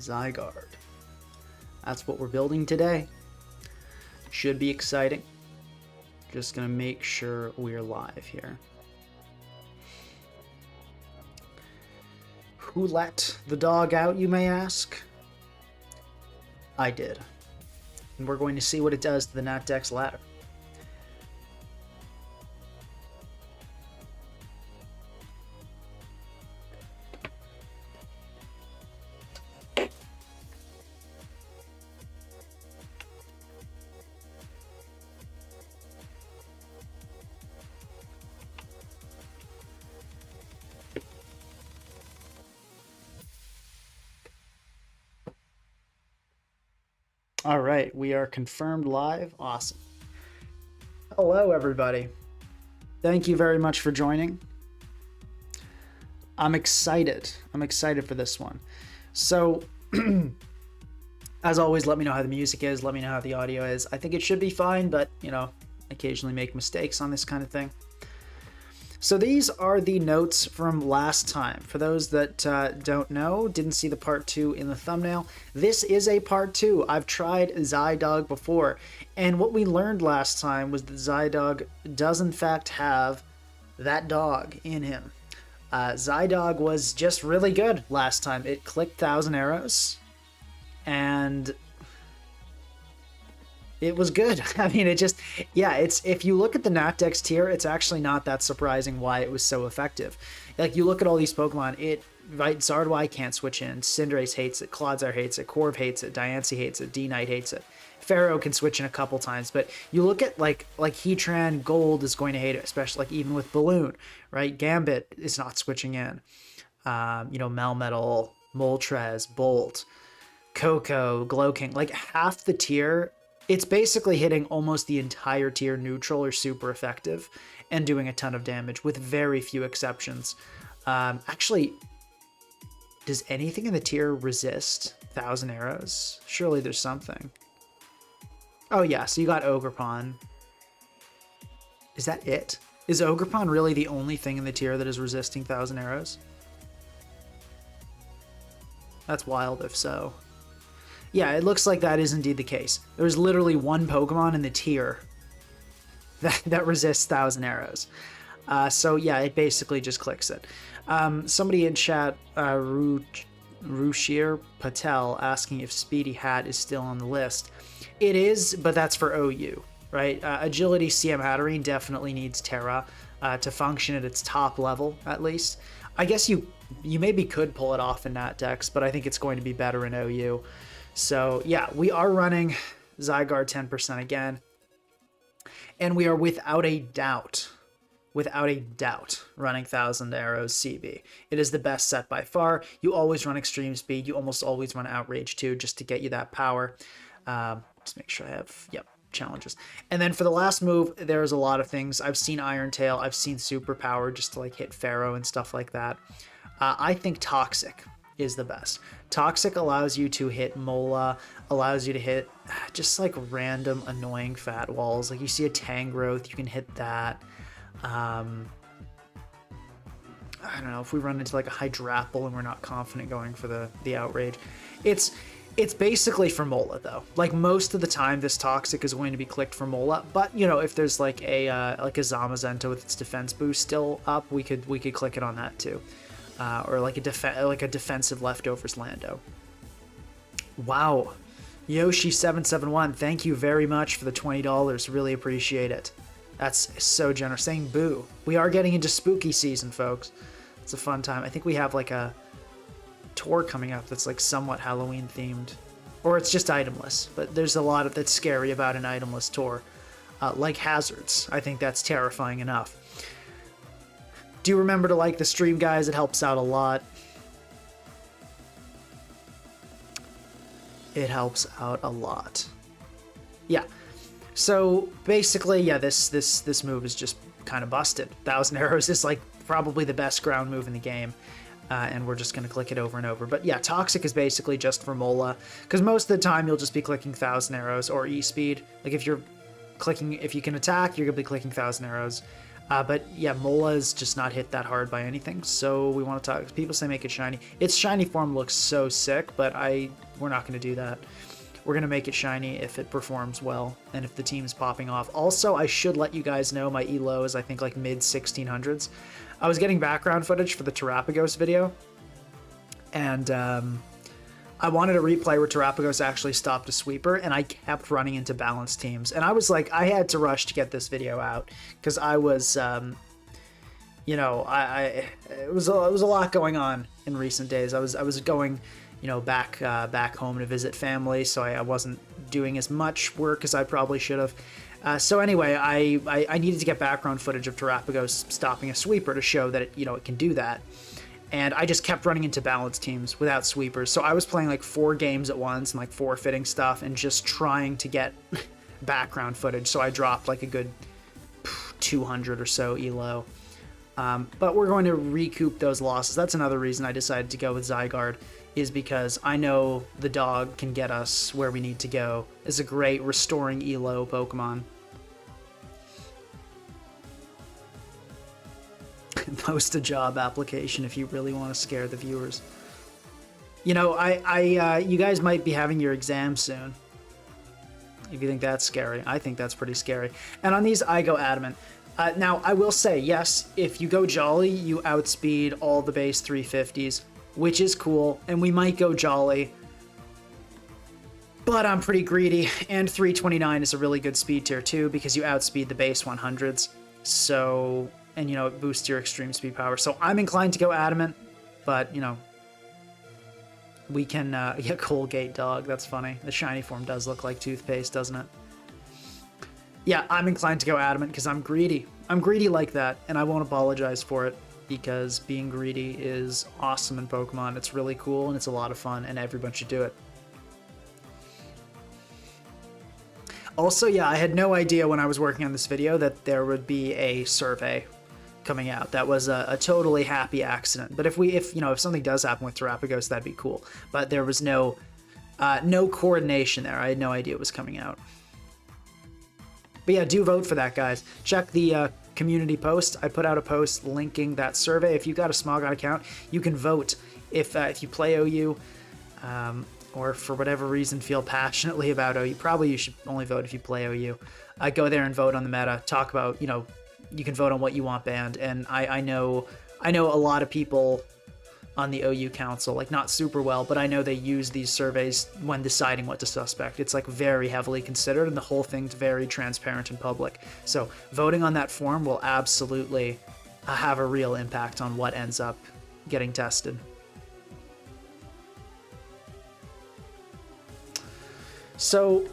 Zygarde. That's what we're building today. Should be exciting. Just gonna make sure we're live here. Who let the dog out, you may ask? I did. And we're going to see what it does to the Natdex ladder. All right, we are confirmed live. Awesome. Hello, everybody. Thank you very much for joining. I'm excited. I'm excited for this one. So, as always, let me know how the music is. Let me know how the audio is. I think it should be fine, but, you know, occasionally make mistakes on this kind of thing. So these are the notes from last time. For those that don't know, didn't see the part 2 in the thumbnail, this is a part 2. I've tried Zydog before, and what we learned last time was that Zydog does in fact have that dog in him. Zydog was just really good last time. It clicked 1,000 arrows, and it was good. I mean, it just, yeah, if you look at the Natdex tier, it's actually not that surprising why it was so effective. Like, you look at all these Pokemon, right, Zardwai can't switch in, Cinderace hates it, Clodsire hates it, Corv hates it, Diancie hates it, D-Knight hates it. Pharaoh can switch in a couple times, but you look at like Heatran Gold is going to hate it, especially like even with Balloon, right? Gambit is not switching in. You know, Melmetal, Moltres, Bolt, Coco, Glowking, like half the tier. It's basically hitting almost the entire tier neutral or super effective and doing a ton of damage with very few exceptions. Actually, does anything in the tier resist 1,000 arrows? Surely there's something. Oh yeah, so you got Ogerpon. Is that it? Is Ogerpon really the only thing in the tier that is resisting 1,000 arrows? That's wild if so. Yeah, it looks like that is indeed the case. There's literally one Pokemon in the tier that resists 1,000 arrows. So yeah, it basically just clicks it. Somebody in chat, Rushir Patel, asking if Speedy Hat is still on the list. It is, but that's for OU, right? Agility CM Hatterene definitely needs Terra to function at its top level, at least. I guess you maybe could pull it off in Natdex, but I think it's going to be better in OU. So yeah, we are running Zygarde 10% again, and we are without a doubt running 1,000 arrows CB. It is the best set by far. You always run extreme speed. You almost always run outrage too, just to get you that power. Just make sure I have, yep, challenges. And then for the last move, there's a lot of things. I've seen Iron Tail. I've seen Superpower just to like hit Pharaoh and stuff like that. I think Toxic is the best. Toxic allows you to hit Mola, allows you to hit just like random annoying fat walls. Like you see a Tangrowth, you can hit that. I don't know, if we run into like a Hydrapple and we're not confident going for the outrage. It's basically for Mola though. Like most of the time this Toxic is going to be clicked for Mola, but you know, if there's like a Zamazenta with its defense boost still up, we could click it on that too. Or like a defensive leftovers Lando. Wow, Yoshi771, thank you very much for the $20. Really appreciate it. That's so generous. Saying boo. We are getting into spooky season, folks. It's a fun time. I think we have like a tour coming up that's like somewhat Halloween themed, or it's just itemless. But there's a lot that's scary about an itemless tour, like hazards. I think that's terrifying enough. Do remember to like the stream, guys. It helps out a lot. It helps out a lot. Yeah. So basically, yeah, this move is just kind of busted. 1,000 arrows is like probably the best ground move in the game. And we're just going to click it over and over. But yeah, Toxic is basically just for Mola, because most of the time you'll just be clicking 1,000 arrows or E-Speed. Like if you can attack, you're going to be clicking 1,000 arrows. But yeah, Mola is just not hit that hard by anything. So we want to talk. People say make it shiny. Its shiny form looks so sick, but we're not going to do that. We're going to make it shiny if it performs well and if the team's popping off. Also, I should let you guys know my elo is, I think, like mid 1600s. I was getting background footage for the Terapagos video, and I wanted a replay where Terapagos actually stopped a sweeper, and I kept running into balanced teams. And I was like, I had to rush to get this video out because I was, you know, it was a lot going on in recent days. I was going, you know, back home to visit family, so I wasn't doing as much work as I probably should have. So anyway, I needed to get background footage of Terapagos stopping a sweeper to show that it can do that. And I just kept running into balanced teams without sweepers. So I was playing like 4 games at once and like forfeiting stuff and just trying to get background footage. So I dropped like a good 200 or so elo. But we're going to recoup those losses. That's another reason I decided to go with Zygarde, is because I know the dog can get us where we need to go. It's a great restoring elo Pokemon. Post a job application if you really want to scare the viewers. You know, you guys might be having your exam soon. If you think that's scary, I think that's pretty scary. And on these, I go Adamant. Now, I will say, yes, if you go Jolly, you outspeed all the base 350s, which is cool, and we might go Jolly. But I'm pretty greedy, and 329 is a really good speed tier too, because you outspeed the base 100s. So... and, you know, it boosts your extreme speed power. So I'm inclined to go Adamant, but, you know, we can, yeah, Colgate dog, that's funny. The shiny form does look like toothpaste, doesn't it? Yeah, I'm inclined to go Adamant because I'm greedy. I'm greedy like that, and I won't apologize for it, because being greedy is awesome in Pokemon. It's really cool, and it's a lot of fun, and everyone should do it. Also, yeah, I had no idea when I was working on this video that there would be a survey coming out. That was a totally happy accident. But if something does happen with Terapagos, that'd be cool. But there was no coordination there. I had no idea it was coming out. But yeah, do vote for that, guys. Check the community post. I put out a post linking that survey. If you've got a Smogon account, you can vote if you play OU. Or for whatever reason feel passionately about OU. Probably you should only vote if you play OU. Go there and vote on the meta. Talk about, you know, you can vote on what you want banned. And I know a lot of people on the OU council, like not super well, but I know they use these surveys when deciding what to suspect. It's like very heavily considered, and the whole thing's very transparent and public. So voting on that form will absolutely have a real impact on what ends up getting tested. So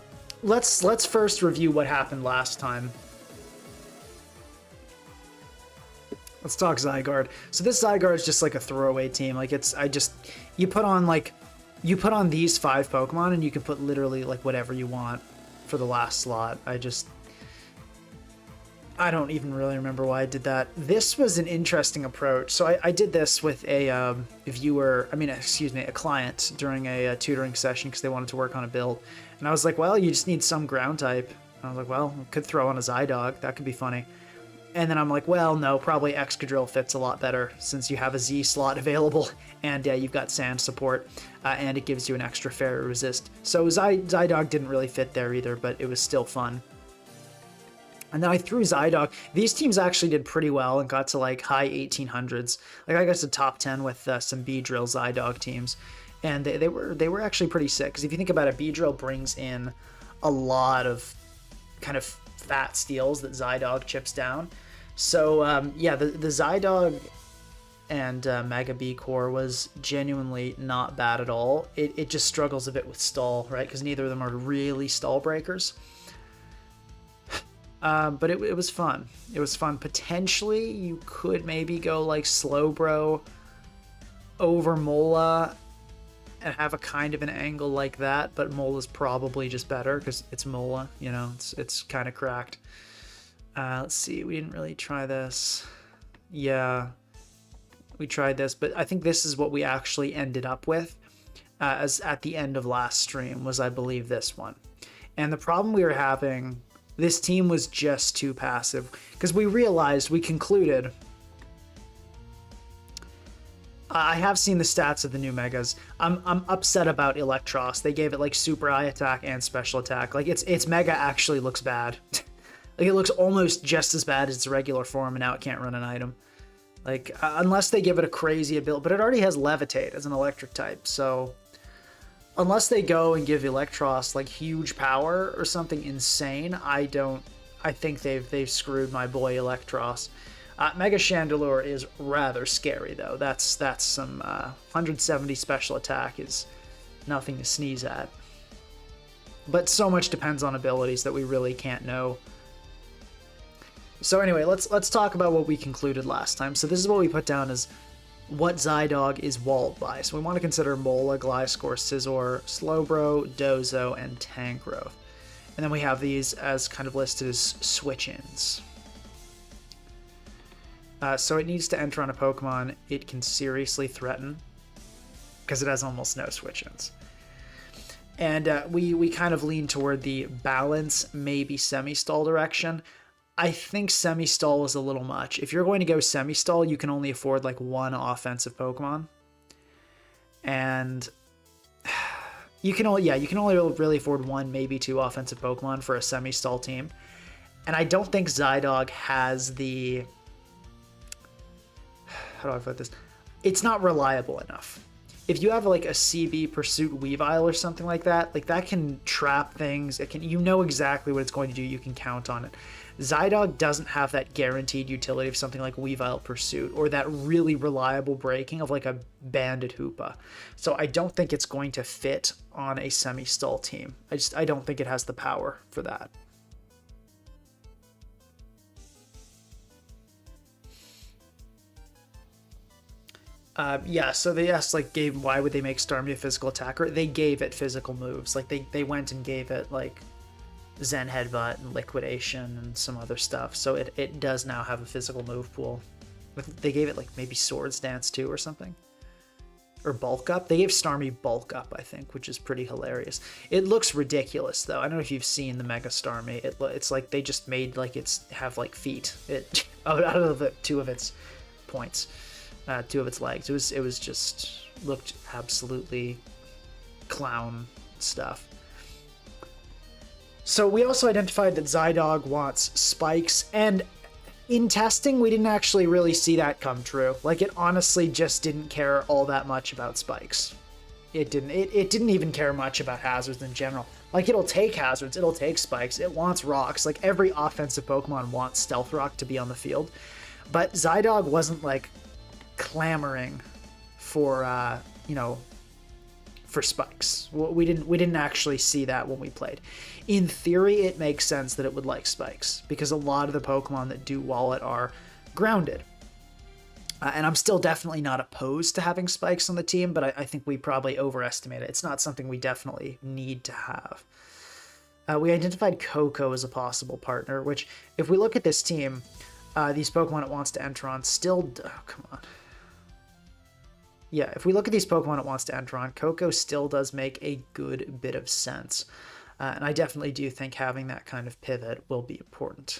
let's first review what happened last time. Let's talk Zygarde. So this Zygarde is just like a throwaway team. Like you put on these 5 Pokemon and you can put literally like whatever you want for the last slot. I don't even really remember why I did that. This was an interesting approach. So I did this with a client during a tutoring session because they wanted to work on a build. And I was like, well, you just need some ground type. And I was like, well, I could throw on a Zydog. That could be funny. And then I'm like, well, no, probably Excadrill fits a lot better since you have a Z slot available and you've got sand support and it gives you an extra fairy resist. So Zydog didn't really fit there either, but it was still fun. And then I threw Zydog. These teams actually did pretty well and got to like high 1800s. Like I got to top 10 with some Beedrill Zydog teams. And they were actually pretty sick. Because if you think about it, Beedrill brings in a lot of kind of fat steals that Zydog chips down. So yeah, the Zydog and Mega B Core was genuinely not bad at all. It just struggles a bit with stall, right? Because neither of them are really stall breakers. But it was fun. It was fun. Potentially, you could maybe go like Slowbro over Mola and have a kind of an angle like that, but Mola's probably just better because it's Mola, you know, it's kind of cracked. Let's see, we didn't really try this. Yeah, we tried this, but I think this is what we actually ended up with as at the end of last stream was, I believe, this one. And the problem we were having this team was just too passive. Because we concluded, I have seen the stats of the new Megas. I'm upset about Electros. They gave it like super eye attack and special attack. Like its Mega actually looks bad. Like it looks almost just as bad as its regular form, and now it can't run an item. Like unless they give it a crazy ability, but it already has Levitate as an electric type. So unless they go and give Electros like huge power or something insane, I think they've screwed my boy Electros. Mega Chandelure is rather scary though. That's some 170 special attack is nothing to sneeze at. But so much depends on abilities that we really can't know. So anyway, let's talk about what we concluded last time. So this is what we put down as what Zydog is walled by. So we want to consider Mola, Gliscor, Scizor, Slowbro, Dozo, and Tangrowth. And then we have these as kind of listed as switch-ins. So it needs to enter on a Pokemon it can seriously threaten, because it has almost no switch-ins. And we kind of lean toward the balance, maybe semi-stall direction. I think semi-stall is a little much. If you're going to go semi-stall, you can only afford like one offensive Pokemon. And you can only really afford one, maybe two offensive Pokemon for a semi-stall team. And I don't think Zydog has the... How do I put this? It's not reliable enough. If you have like a CB Pursuit Weavile or something like that can trap things. It can, you know exactly what it's going to do. You can count on it. Zydog doesn't have that guaranteed utility of something like Weavile Pursuit or that really reliable breaking of like a Bandit Hoopa. So I don't think it's going to fit on a semi-stall team. I don't think it has the power for that. So they asked, like, why would they make Starmie a physical attacker? They gave it physical moves. Like, they went and gave it, like, Zen Headbutt and Liquidation and some other stuff. So it does now have a physical move pool. They gave it, like, maybe Swords Dance, too, or something. Or Bulk Up. They gave Starmie Bulk Up, I think, which is pretty hilarious. It looks ridiculous, though. I don't know if you've seen the Mega Starmie. It's like they just made, like, have, like, feet. Out of two of its points. Two of its legs. It was just looked absolutely clown stuff. So we also identified that Zydog wants spikes, and in testing we didn't actually really see that come true. Like it honestly just didn't care all that much about spikes. It didn't even care much about hazards in general. Like it'll take hazards, it'll take spikes, it wants rocks. Like every offensive Pokemon wants Stealth Rock to be on the field. But Zydog wasn't like clamoring for for spikes. We didn't actually see that when we played. In theory, it makes sense that it would like spikes because a lot of the Pokemon that do wall it are grounded. And I'm still definitely not opposed to having spikes on the team, but I think we probably overestimate it. It's not something we definitely need to have. We identified Koko as a possible partner, which if we look at this team, these Pokemon it wants to enter on still... Oh, come on. Yeah, if we look at these Pokemon it wants to enter on, Koko still does make a good bit of sense. And I definitely do think having that kind of pivot will be important.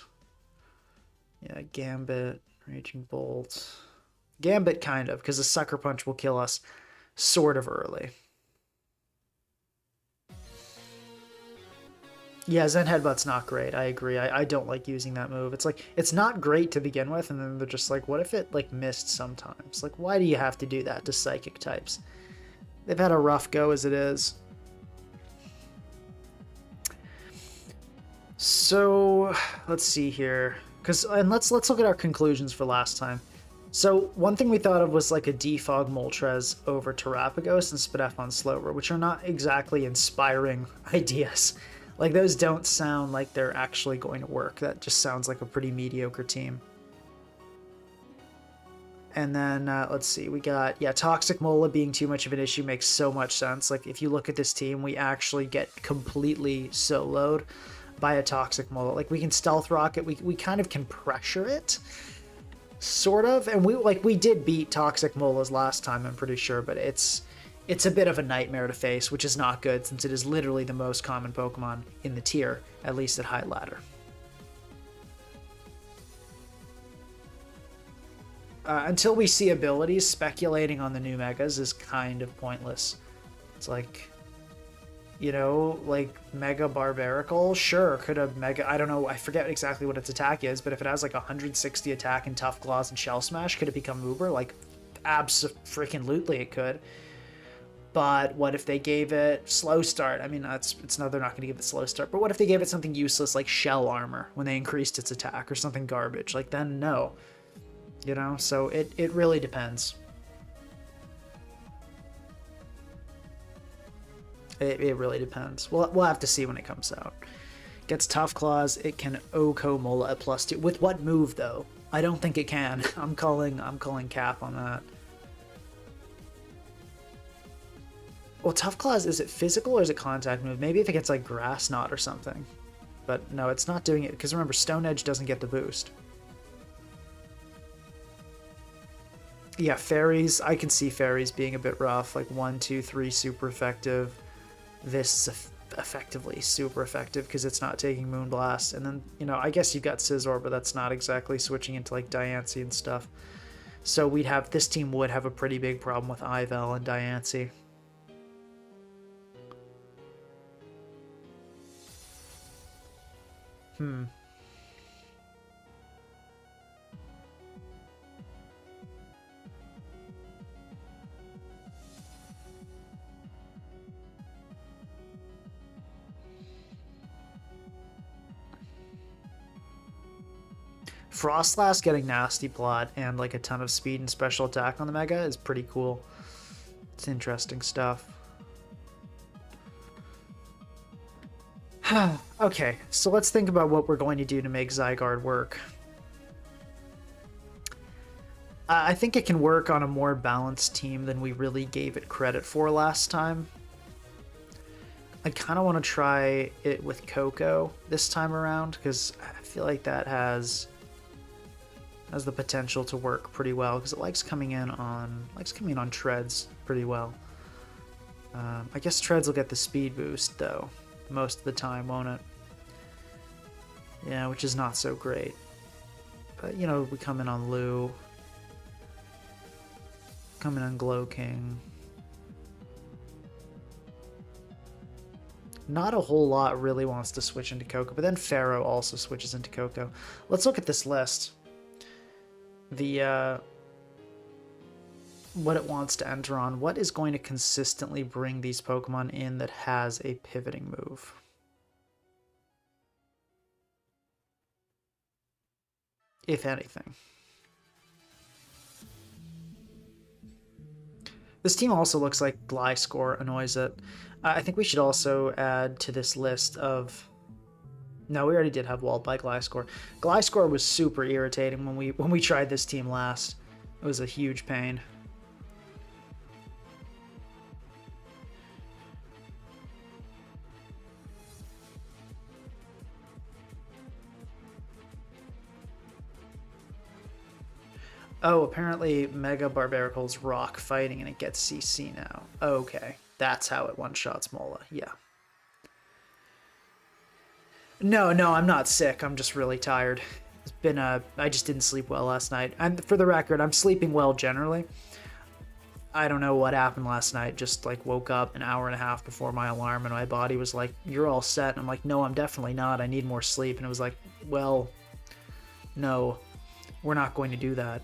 Yeah, Gambit, Raging Bolt. Gambit kind of, because a Sucker Punch will kill us sort of early. Yeah, Zen Headbutt's not great. I agree. I don't like using that move. It's like, it's not great to begin with, and then they're just like, what if it like missed sometimes? Like, why do you have to do that to Psychic types? They've had a rough go as it is. So, let's see here. Let's look at our conclusions for last time. So, one thing we thought of was like a Defog Moltres over Terapagos and Spadef on Slowbro, which are not exactly inspiring ideas. Like, those don't sound like they're actually going to work. That just sounds like a pretty mediocre team. And then, let's see, we got, yeah, Toxic Mola being too much of an issue makes so much sense. Like, if you look at this team, we actually get completely soloed by a Toxic Mola. Like, we can Stealth Rock it, we kind of can pressure it, sort of. And we did beat Toxic Molas last time, I'm pretty sure, but it's a bit of a nightmare to face, which is not good since it is literally the most common Pokemon in the tier, at least at high ladder. until we see abilities, speculating on the new megas is kind of pointless. It's like, you know, like Mega Barbarical, sure, could have Mega, I don't know, I forget exactly what its attack is, but if it has like 160 attack and Tough Claws and Shell Smash, could it become Uber? Like, abso-freaking-lutely it could. But what if they gave it Slow Start? I mean, it's no, they're not going to give it Slow Start, but what if they gave it something useless like Shell Armor when they increased its attack, or something garbage? Like, then no. You know, so it really depends. It really depends. We'll have to see when it comes out. Gets Tough Claws. It can Oko Mola at +2. With what move though? I don't think it can. I'm calling cap on that. Well, Tough Claws, is it physical or is it contact move? Maybe if it gets like Grass Knot or something. But no, it's not doing it because remember, Stone Edge doesn't get the boost. Yeah, Fairies. I can see Fairies being a bit rough. Like 1, 2, 3, super effective. This is effectively super effective because it's not taking Moonblast. And then, you know, I guess you've got Scizor, but that's not exactly switching into like Diancie and stuff. So we'd have, this team would have a pretty big problem with Yvel and Diancie. Frostlass getting Nasty Plot and like a ton of speed and special attack on the Mega is pretty cool. It's interesting stuff. Okay, so let's think about what we're going to do to make Zygarde work. I think it can work on a more balanced team than we really gave it credit for last time. I kind of want to try it with Coco this time around because I feel like that has the potential to work pretty well because it likes coming in on Treads pretty well. I guess Treads will get the speed boost though most of the time, won't it? Yeah, which is not so great. But you know, we come in on Lou, come in on Glow King. Not a whole lot really wants to switch into Coco, but then Pharaoh also switches into Coco. Let's look at this list. The what it wants to enter on. What is going to consistently bring these Pokemon in that has a pivoting move? If anything. This team also looks like Gliscor annoys it. I think we should also add to this list of... No, we already did have Walled by Gliscor. Gliscor was super irritating when we tried this team last. It was a huge pain. Oh, apparently Mega Barbaricle's rock fighting and it gets CC now. Okay, that's how it one-shots Mola, yeah. No, I'm not sick. I'm just really tired. It's been I just didn't sleep well last night. And for the record, I'm sleeping well generally. I don't know what happened last night. Just like woke up an hour and a half before my alarm and my body was like, "You're all set." And I'm like, "No, I'm definitely not. I need more sleep." And it was like, "Well, no, we're not going to do that."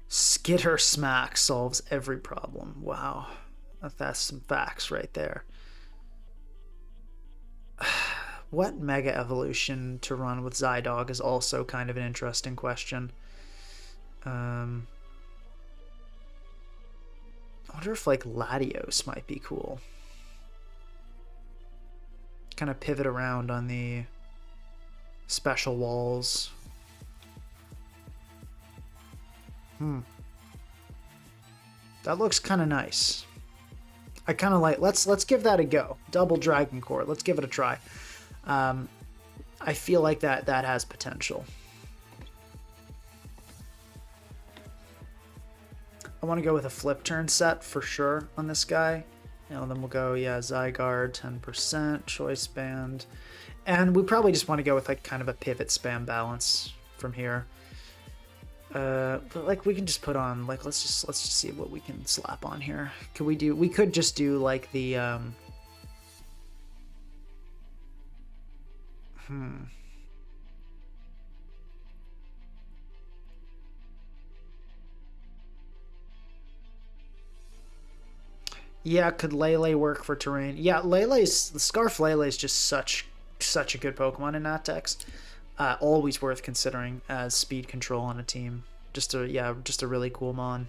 Skitter Smack solves every problem. Wow. That's some facts right there. What Mega Evolution to run with Zydog is also kind of an interesting question. I wonder if like Latios might be cool. Kind of pivot around on the special walls. That looks kind of nice. I kind of like, let's give that a go. Double Dragon Core, let's give it a try. I feel like that has potential. I want to go with a flip turn set for sure on this guy. You know, then we'll go, yeah, Zygarde, 10%, Choice Band. And we probably just want to go with like kind of a pivot spam balance from here. But like we can just put on like let's just see what we can slap on here. Could we do? We could just do like the Yeah, could Lele work for terrain? Yeah, Lele's the Scarf Lele is just such a good Pokemon in that text. Always worth considering as speed control on a team. Just a really cool mon.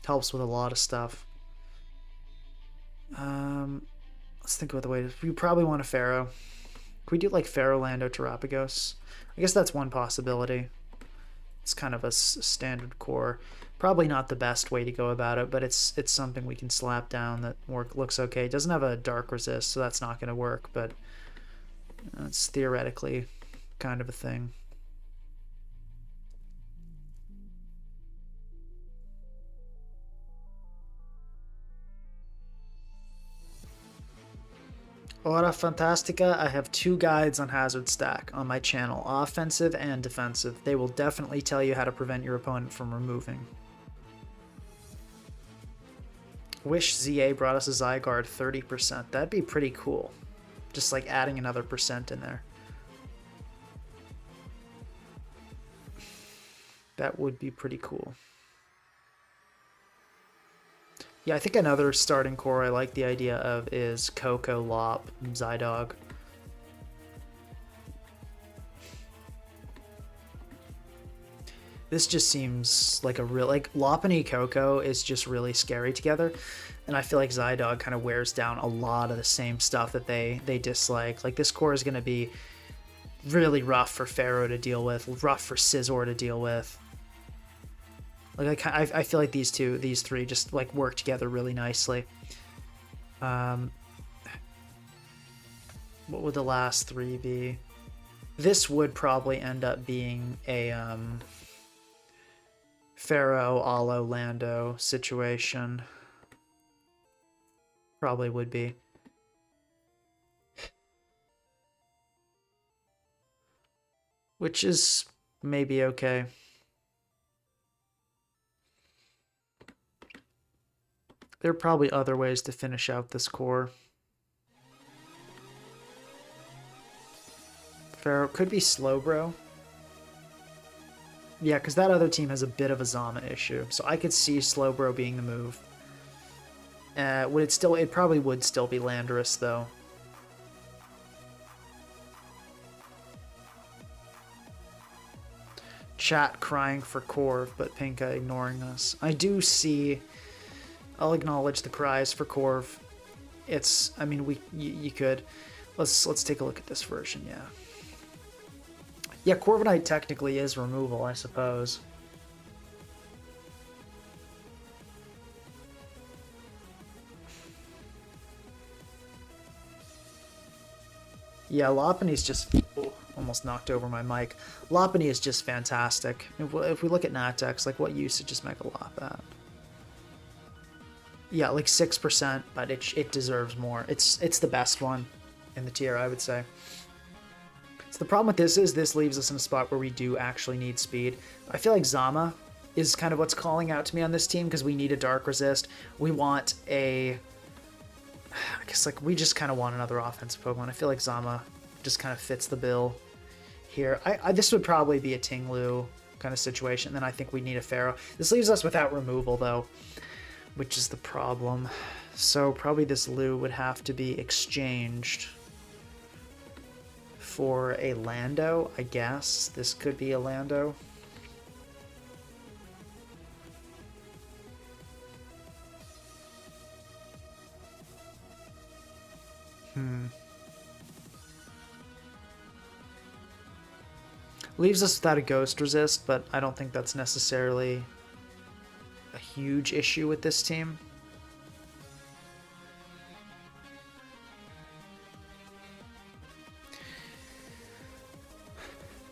Helps with a lot of stuff. Let's think about the way. We probably want a Pharaoh. Could we do like Pharaoh Lando Terapagos? I guess that's one possibility. It's kind of a standard core. Probably not the best way to go about it, but it's something we can slap down that looks okay. It doesn't have a dark resist, so that's not going to work, but it's theoretically kind of a thing. Hora Fantastica, I have 2 guides on Hazard Stack on my channel, offensive and defensive. They will definitely tell you how to prevent your opponent from removing. Wish ZA brought us a Zygarde 30%. That'd be pretty cool. Just like adding another percent in there. That would be pretty cool. Yeah, I think another starting core I like the idea of is Coco, Lop, Zydog. This just seems like a real, like Lopunny Coco is just really scary together. And I feel like Zydog kind of wears down a lot of the same stuff that they dislike. Like this core is going to be really rough for Pharaoh to deal with, rough for Scizor to deal with. Like I feel like these three just like work together really nicely. What would the last 3 be? This would probably end up being a Pharaoh, Alo, Lando situation. Probably would be. Which is maybe okay. There are probably other ways to finish out this core. Pharaoh could be Slowbro. Yeah, because that other team has a bit of a Zama issue. So I could see Slowbro being the move. Would it still? It probably would still be Landorus, though. Chat crying for Corv, but Pinka ignoring us. I do see... I'll acknowledge the cries for Corv. It's... I mean, you could... Let's take a look at this version, yeah. Yeah, Corviknight technically is removal, I suppose. Yeah, Lopunny's just... Oh, almost knocked over my mic. Lopunny is just fantastic. If we look at Natex, like, what usage is Mega Lop at? Yeah, like 6%, but it deserves more. It's the best one in the tier, I would say. So the problem with this is this leaves us in a spot where we do actually need speed. I feel like Zama is kind of what's calling out to me on this team because we need a Dark Resist. We want a... I guess like we just kind of want another offensive Pokemon. I feel like Zama just kind of fits the bill here. This would probably be a Tinglu kind of situation. Then I think we need a Pharaoh. This leaves us without removal though, which is the problem. So probably this Lu would have to be exchanged for a Lando, I guess. This could be a Lando. Leaves us without a Ghost Resist, but I don't think that's necessarily a huge issue with this team.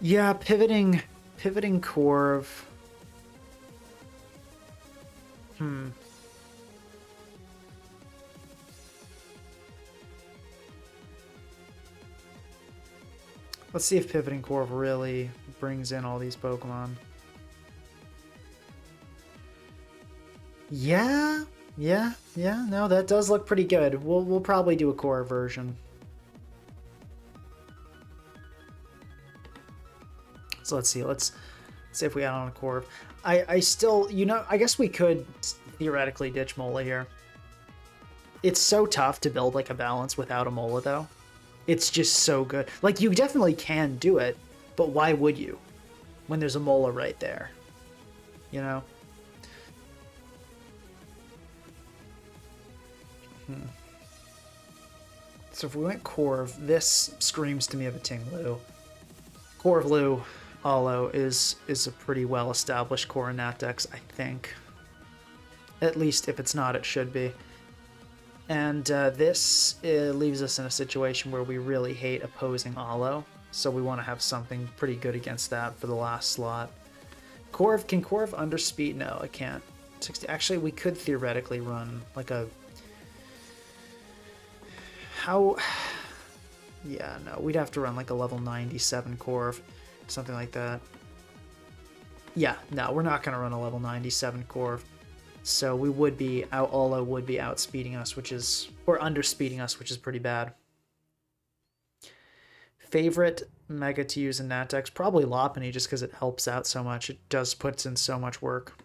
Yeah, pivoting Corv. Let's see if Pivoting Corv really brings in all these Pokemon. Yeah, no, that does look pretty good. We'll probably do a core version. So let's see if we add on a Corv. I still, you know, I guess we could theoretically ditch Mola here. It's so tough to build like a balance without a Mola though. It's just so good. Like you definitely can do it, but why would you when there's a Mola right there? You know? So if we went Corv, this screams to me of a Tinglu. Corvlu Alo is a pretty well established core in Natdex, I think. At least if it's not, it should be. And this leaves us in a situation where we really hate opposing Alo, so we want to have something pretty good against that for the last slot. Corv, can Corv underspeed? No, it can't. 60. Actually, we could theoretically run like a... How... Yeah, no, we'd have to run like a level 97 Corv, something like that. Yeah, no, we're not going to run a level 97 Corv. So we would be out. Olo would be outspeeding us, which is, or underspeeding us, which is pretty bad. Favorite mega to use in Natdex? Probably Lopunny, just because it helps out so much. It does puts in so much work.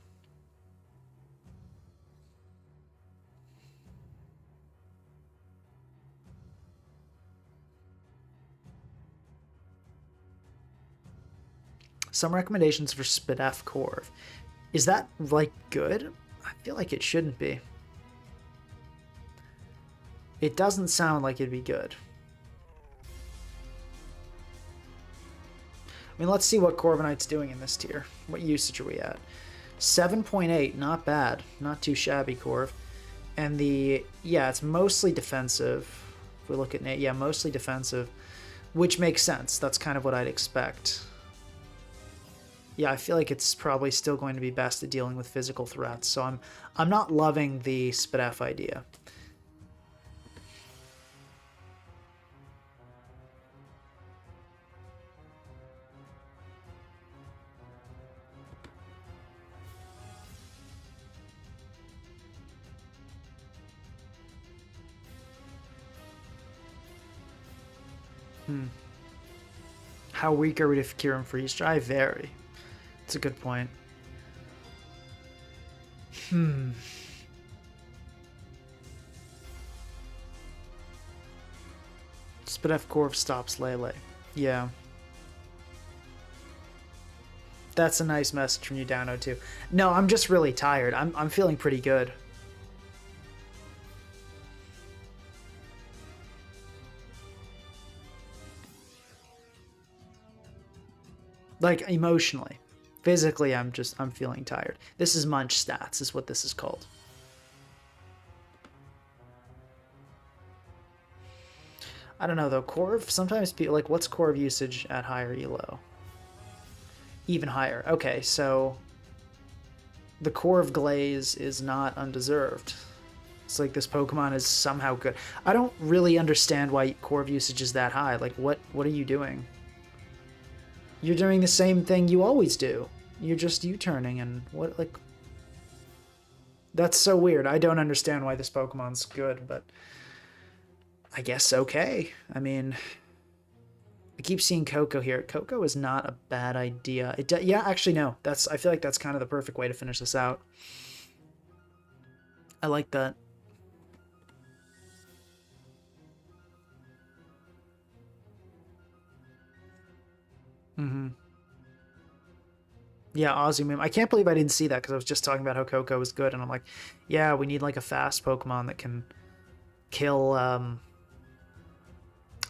Some recommendations for Spadef Corv. Is that like good? I feel like it shouldn't be. It doesn't sound like it'd be good. I mean, let's see what Corviknight's doing in this tier. What usage are we at? 7.8, not bad. Not too shabby, Corv. And the, yeah, it's mostly defensive. If we look at Nate, yeah, mostly defensive, which makes sense. That's kind of what I'd expect. Yeah, I feel like it's probably still going to be best at dealing with physical threats, so I'm not loving the Spadef idea. How weak are we to Kieran Freeze Dry? Very. That's a good point. Spadef Corv stops Lele. Yeah. That's a nice message from you, Downo, too. No, I'm just really tired. I'm feeling pretty good. Like, emotionally. Physically, I'm feeling tired. This is Munch stats, is what this is called. I don't know, though. Corv, sometimes people, like, what's Corv usage at higher elo? Even higher. Okay, so the Corv glaze is not undeserved. It's like this Pokemon is somehow good. I don't really understand why Corv usage is that high. Like, what are you doing? You're doing the same thing you always do. You're just U-turning and what, like... That's so weird. I don't understand why this Pokemon's good, but... I guess okay. I mean... I keep seeing Coco here. Coco is not a bad idea. Yeah, actually, no. I feel like that's kind of the perfect way to finish this out. I like that. Yeah, Aussie meme. I can't believe I didn't see that because I was just talking about how Coco is good, and I'm like, yeah, we need like a fast Pokemon that can kill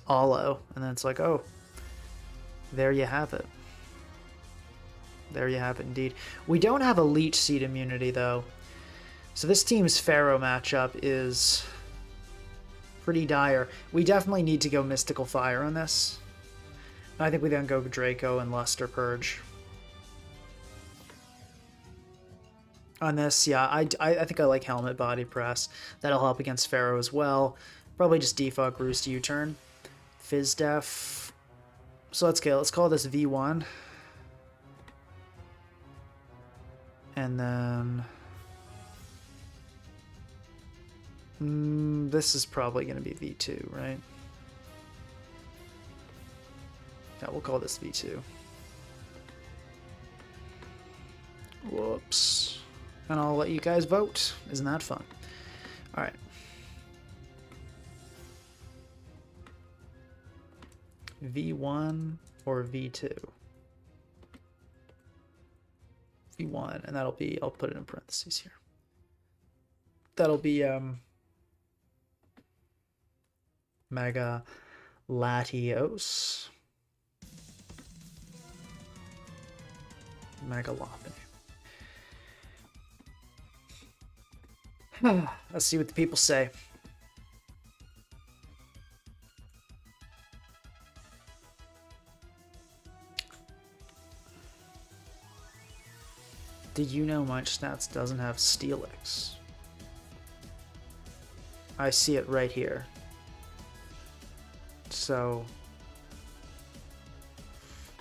Olo, and then it's like, oh, there you have it. There you have it, indeed. We don't have a Leech Seed immunity though, so this team's Pharaoh matchup is pretty dire. We definitely need to go Mystical Fire on this. I think we then go Draco and Luster Purge. On this, yeah, I think I like Helmet Body Press. That'll help against Pharaoh as well. Probably just Defog Roost U-turn. Fizdef. So let's call this V1. And then this is probably going to be V2, right? Yeah, we'll call this V2. Whoops. And I'll let you guys vote. Isn't that fun? All right. V1 or V2? V1, and that'll be, I'll put it in parentheses here. That'll be Mega Latios. Megalopony. Let's see what the people say. Did you know Munch Stats doesn't have Steelix? I see it right here. So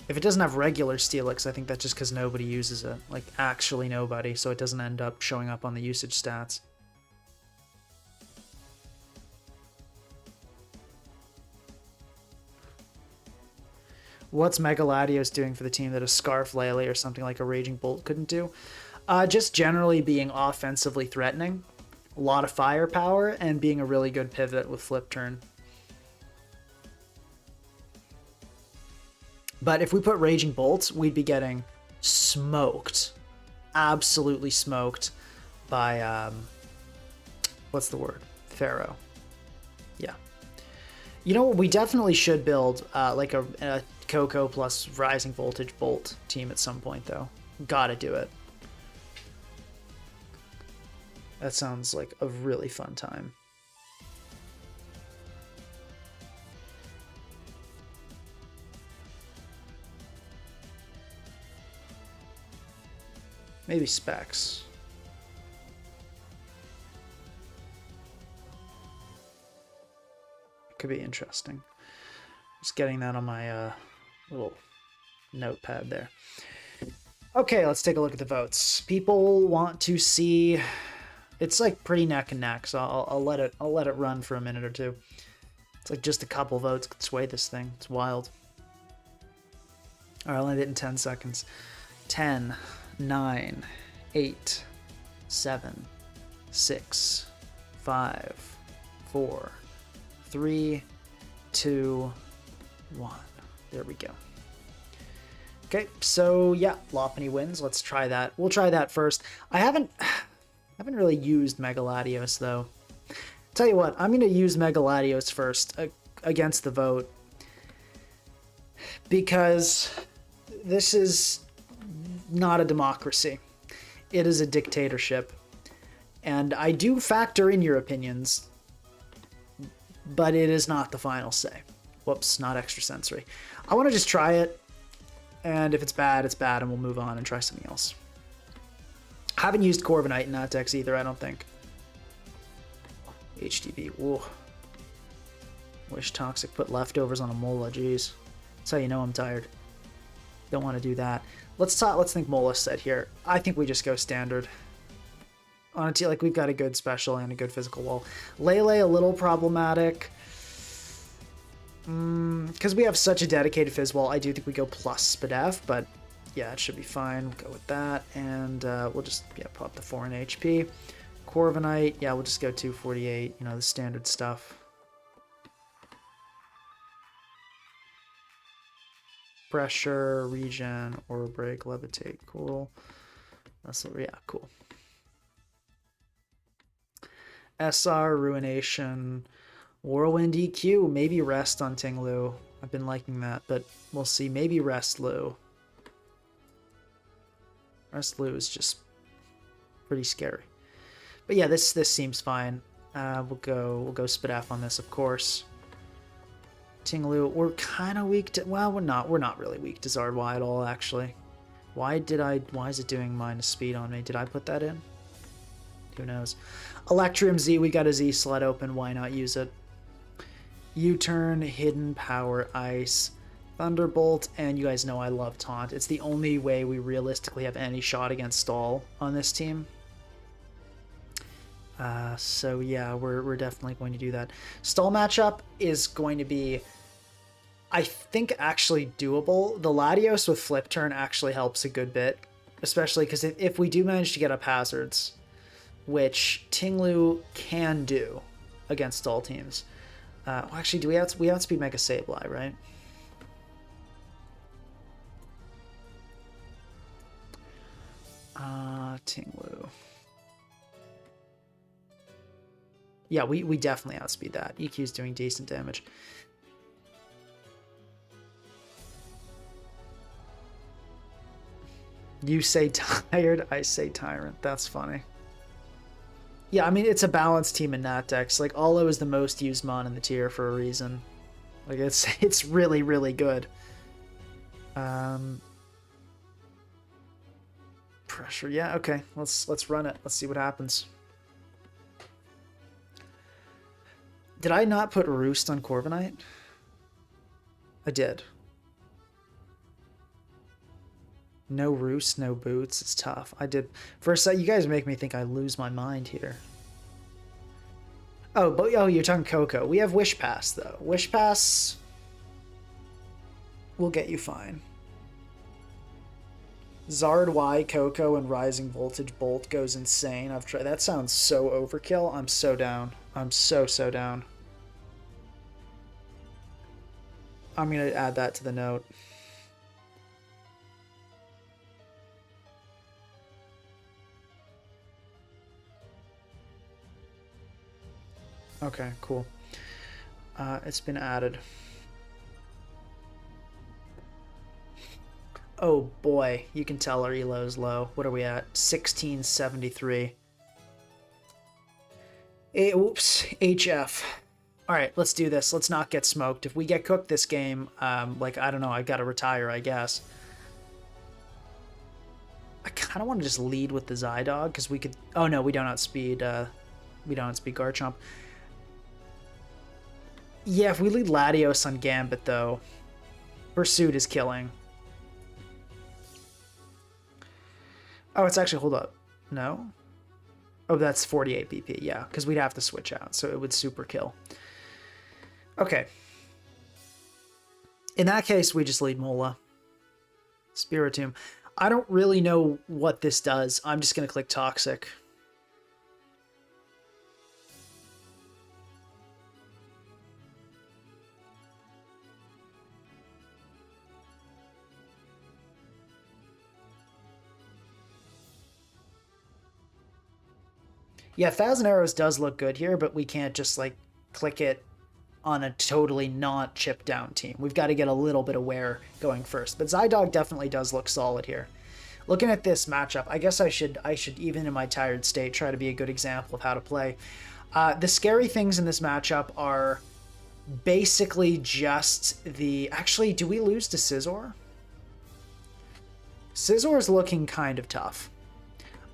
if it doesn't have regular Steelix, I think that's just because nobody uses it. Like, actually nobody, so it doesn't end up showing up on the usage stats. What's Megaladios doing for the team that a Scarf Lele or something like a Raging Bolt couldn't do? Just generally being offensively threatening, a lot of firepower, and being a really good pivot with flip turn. But if we put Raging Bolts, we'd be getting smoked. Absolutely smoked by, what's the word? Pharaoh. Yeah. You know what? We definitely should build like a Coco plus Rising Voltage Bolt team at some point, though. Gotta do it. That sounds like a really fun time. Maybe specs. Could be interesting. Just getting that on my little notepad there. Okay, let's take a look at the votes. People want to see. It's like pretty neck and neck, so I'll let it run for a minute or two. It's like just a couple votes could sway this thing. It's wild. All right, I'll end it in 10 seconds. 10, 9, 8, 7, 6, 5, 4, 3, 2, 1. There we go. Okay, so yeah, Lopunny wins. Let's try that. We'll try that first. I haven't really used Megaladios though. Tell you what, I'm going to use Megaladios first against the vote, because this is not a democracy. It is a dictatorship. And I do factor in your opinions, but it is not the final say. Whoops, not extrasensory. I want to just try it, and if it's bad, it's bad, and we'll move on and try something else. I haven't used Corviknight in that dex either, I don't think. HTV, whoa. Wish Toxic put leftovers on a Mola, jeez. That's how you know I'm tired. Don't want to do that. Let's think Mola set here. I think we just go standard. On a team, like, we've got a good special and a good physical wall. Lele a little problematic. Because we have such a dedicated Fizz wall, I do think we go plus Spadef, but yeah, it should be fine. We'll go with that, and we'll just pop the 4 in HP. Corviknight, yeah, we'll just go 248, you know, the standard stuff. Pressure, regen, aura break, levitate, cool. That's what, yeah, cool. SR, ruination, whirlwind EQ, maybe rest on Tinglu. I've been liking that, but we'll see. Maybe rest Lu. Rest Lu is just pretty scary. But yeah, this seems fine. We'll go Spadaf on this, of course. Tinglu, we're kind of weak to, well, we're not really weak to Zardwa at all, actually. Why is it doing minus speed on me? Did I put that in? Who knows? Electrium Z, we got a Z slot open, why not use it? U-turn, hidden power, ice. Thunderbolt, and you guys know I love Taunt. It's the only way we realistically have any shot against Stall on this team. So yeah, we're definitely going to do that. Stall matchup is going to be, I think, actually doable. The Latios with flip turn actually helps a good bit, especially because if we do manage to get up hazards, which Tinglu can do against Stall teams. Well, actually, do we have to speed Mega Sableye, right? Tinglu. Yeah, we definitely outspeed that. EQ's doing decent damage. You say tired, I say tyrant. That's funny. Yeah, I mean, it's a balanced team in Nat decks. Like, Olo is the most used mon in the tier for a reason. Like, it's really, really good. Pressure, yeah, okay. Let's run it. Let's see what happens. Did I not put Roost on Corviknight? I did. No Roost, no Boots. It's tough. I did. For a sec, you guys make me think I lose my mind here. Oh, but oh, you're talking Coco. We have Wish Pass, though. Wish Pass will get you fine. Zard Y, Coco, and Rising Voltage Bolt goes insane. I've tried. That sounds so overkill. I'm so down. I'm so down. I'm going to add that to the note. Okay, cool. It's been added. Oh boy, you can tell our elo is low. What are we at? 1673. Oops, HF. All right, let's do this. Let's not get smoked. If we get cooked this game, like, I don't know, I've got to retire, I guess. I kind of want to just lead with the Zydog, because we could... Oh, no, we don't outspeed Garchomp. Yeah, if we lead Latios on Gambit, though, Pursuit is killing. Oh, it's actually... Hold up. No? Oh, that's 48 BP, yeah, because we'd have to switch out, so it would super kill. Okay. In that case, we just lead Mola. Spiritomb. I don't really know what this does. I'm just going to click Toxic. Yeah, Thousand Arrows does look good here, but we can't just, like, click it on a totally not chipped down team. We've got to get a little bit aware going first. But Zydog definitely does look solid here. Looking at this matchup, I guess I should even in my tired state, try to be a good example of how to play. The scary things in this matchup are basically just the... Actually, do we lose to Scizor? Scizzor's looking kind of tough.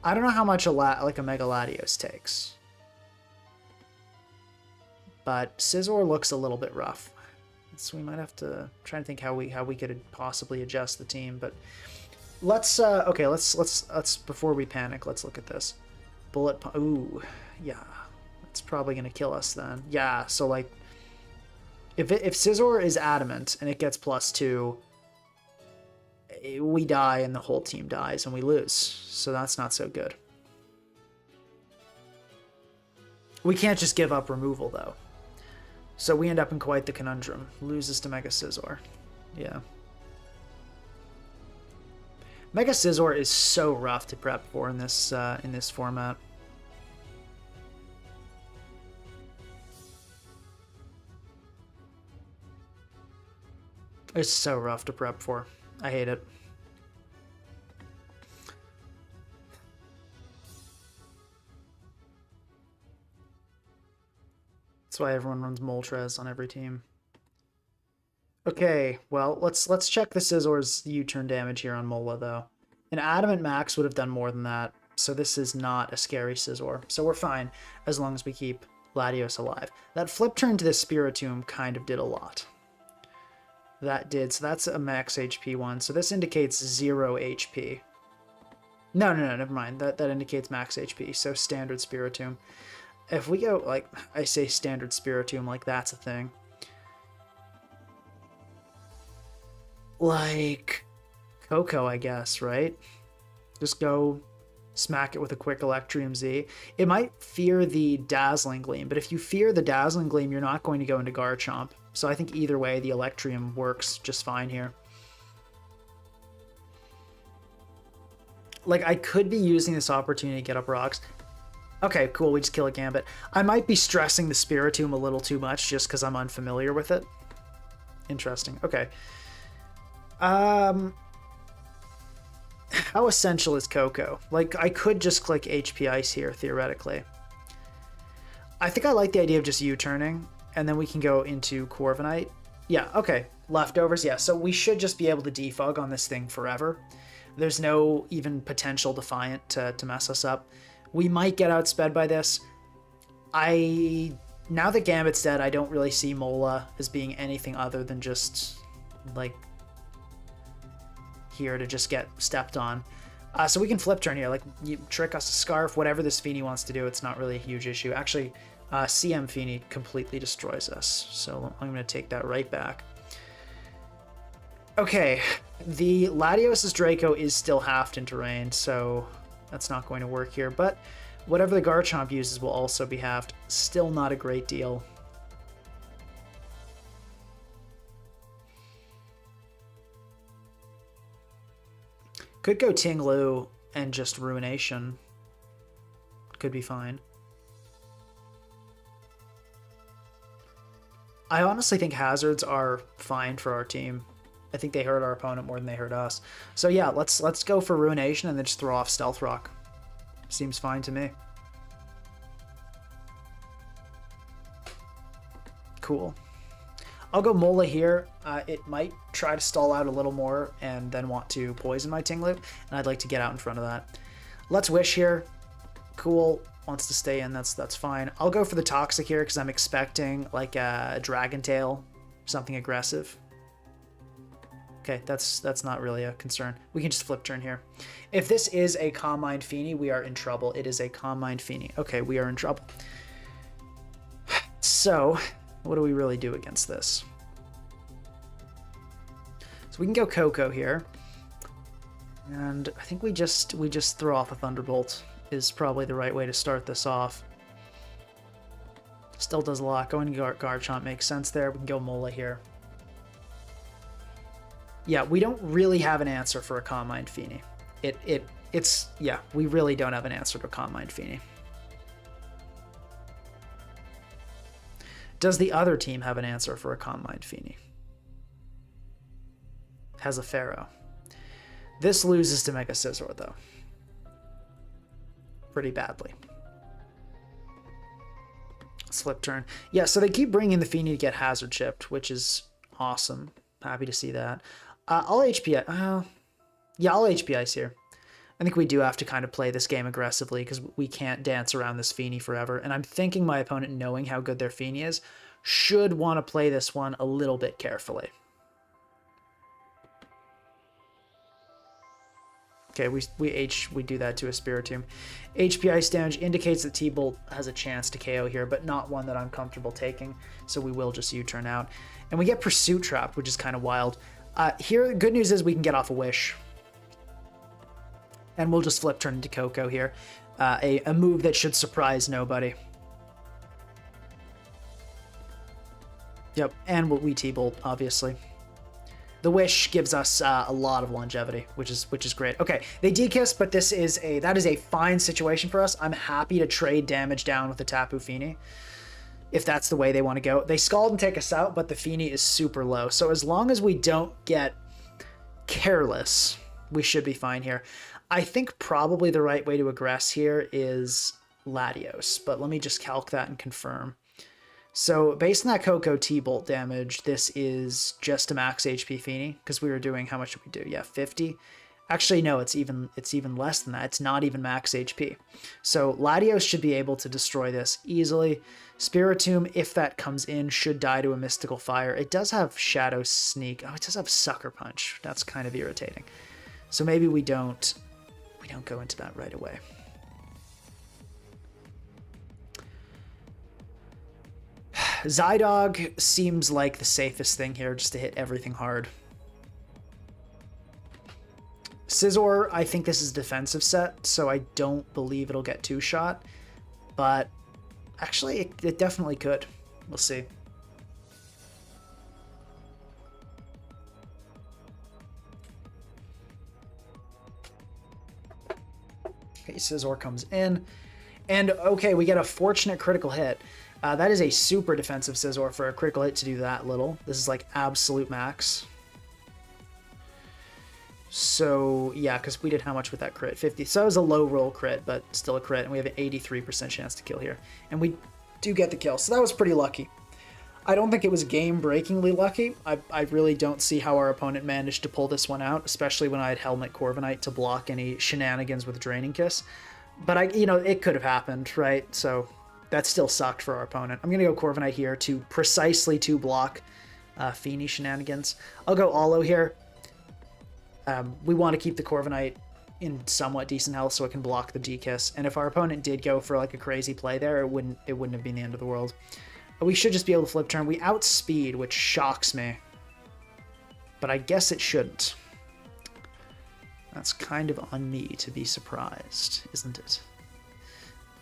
I don't know how much like a Mega Latios takes. But Scizor looks a little bit rough. So we might have to try and think how we could possibly adjust the team. But let's okay, let's before we panic, let's look at this. Ooh, yeah. It's probably gonna kill us then. Yeah, so like if Scizor is adamant and it gets +2, we die and the whole team dies and we lose. So that's not so good. We can't just give up removal though. So we end up in quite the conundrum. Loses to Mega Scizor. Yeah. Mega Scizor is so rough to prep for in this format. It's so rough to prep for. I hate it. That's why everyone runs Moltres on every team. Okay, well, let's check the Scizzor's U-turn damage here on Mola, though. An Adamant Max would have done more than that, so this is not a scary Scizor. So we're fine, as long as we keep Latios alive. That flip turn to the Spiritomb kind of did a lot. That did. So that's a max HP one. So this indicates 0 HP. No, never mind. That indicates max HP. So standard Spiritomb. If we go, like, I say standard Spiritomb, like that's a thing. Like, Coco, I guess, right? Just go smack it with a quick Electrium Z. It might fear the Dazzling Gleam, but if you fear the Dazzling Gleam, you're not going to go into Garchomp. So I think either way, the Electrium works just fine here. Like, I could be using this opportunity to get up rocks. Okay, cool, we just kill a Gambit. I might be stressing the Spiritomb a little too much just because I'm unfamiliar with it. Interesting, okay. How essential is Coco? Like, I could just click HP Ice here, theoretically. I think I like the idea of just U-turning, and then we can go into Corviknight. Yeah, okay. Leftovers, yeah. So we should just be able to defog on this thing forever. There's no even potential Defiant to mess us up. We might get outsped by this. Now that Gambit's dead, I don't really see Mola as being anything other than just, like, here to just get stepped on. So we can flip turn here, like, you trick us a Scarf, whatever this Feeny wants to do, it's not really a huge issue. Actually, CM Feeny completely destroys us, so I'm going to take that right back. Okay, the Latios' Draco is still halved in terrain, so that's not going to work here, but whatever the Garchomp uses will also be halved. Still not a great deal. Could go Ting-Lu and just Ruination. Could be fine. I honestly think Hazards are fine for our team. I think they hurt our opponent more than they hurt us. So yeah, let's go for Ruination and then just throw off Stealth Rock. Seems fine to me. Cool. I'll go Mola here. It might try to stall out a little more and then want to poison my Ting-Lu, and I'd like to get out in front of that. Let's Wish here. Cool. Wants to stay in. That's fine. I'll go for the Toxic here because I'm expecting like a Dragon Tail, something aggressive. Okay, that's not really a concern. We can just flip turn here. If this is a Calm Mind Feeny, we are in trouble. It is a Calm Mind Feeny. Okay, we are in trouble. So, what do we really do against this? So we can go Coco here. And I think we just throw off a Thunderbolt is probably the right way to start this off. Still does a lot. Going to Garchomp makes sense there. We can go Mola here. Yeah, we don't really have an answer for a Calm Mind Feeny. Yeah, we really don't have an answer to Calm Mind Feeny. Does the other team have an answer for a Calm Mind Feeny? Has a Pharaoh. This loses to Mega Scizor, though. Pretty badly. Slip turn. Yeah, so they keep bringing the Feeny to get Hazard chipped, which is awesome. Happy to see that. I'll HP... yeah, I'll HP Ice here. I think we do have to kind of play this game aggressively because we can't dance around this Feeny forever. And I'm thinking my opponent, knowing how good their Feeny is, should want to play this one a little bit carefully. Okay, we do that to a Spiritomb. HP Ice damage indicates that T-Bolt has a chance to KO here, but not one that I'm comfortable taking, so we will just U-turn out. And we get Pursuit Trap, which is kind of wild. Here, good news is we can get off a Wish. And we'll just flip turn into Coco here. A move that should surprise nobody. Yep, and we T-Bolt, obviously. The Wish gives us a lot of longevity, which is great. Okay, they Dekiss, but that is a fine situation for us. I'm happy to trade damage down with the Tapu Fini, if that's the way they want to go. They Scald and take us out, but the Fini is super low. So as long as we don't get careless, we should be fine here. I think probably the right way to aggress here is Latios, but let me just calc that and confirm. So based on that Coco T-Bolt damage, this is just a max HP Feeny, because we were doing, how much did we do? Yeah, 50. Actually, no, it's even less than that. It's not even max HP. So Latios should be able to destroy this easily. Spiritomb, if that comes in, should die to a Mystical Fire. It does have Shadow Sneak. Oh, it does have Sucker Punch. That's kind of irritating. So maybe we don't go into that right away. Zydog seems like the safest thing here, just to hit everything hard. Scizor, I think this is a defensive set, so I don't believe it'll get two-shot. But actually, it definitely could. We'll see. Okay, Scizor comes in. And okay, we get a fortunate critical hit. That is a super defensive Scizor for a critical hit to do that little. This is like absolute max. So yeah, because we did how much with that crit? 50. So it was a low roll crit, but still a crit, and we have an 83% chance to kill here. And we do get the kill, so that was pretty lucky. I don't think it was game-breakingly lucky. I really don't see how our opponent managed to pull this one out, especially when I had Helmet Corviknight to block any shenanigans with Draining Kiss. But it could have happened, right? So that still sucked for our opponent. I'm gonna go Corviknight here to precisely to block Feeny shenanigans. I'll go Olo here. We want to keep the Corviknight in somewhat decent health so it can block the D-Kiss. And if our opponent did go for like a crazy play there, it wouldn't have been the end of the world. We should just be able to flip turn. We outspeed, which shocks me. But I guess it shouldn't. That's kind of on me to be surprised, isn't it?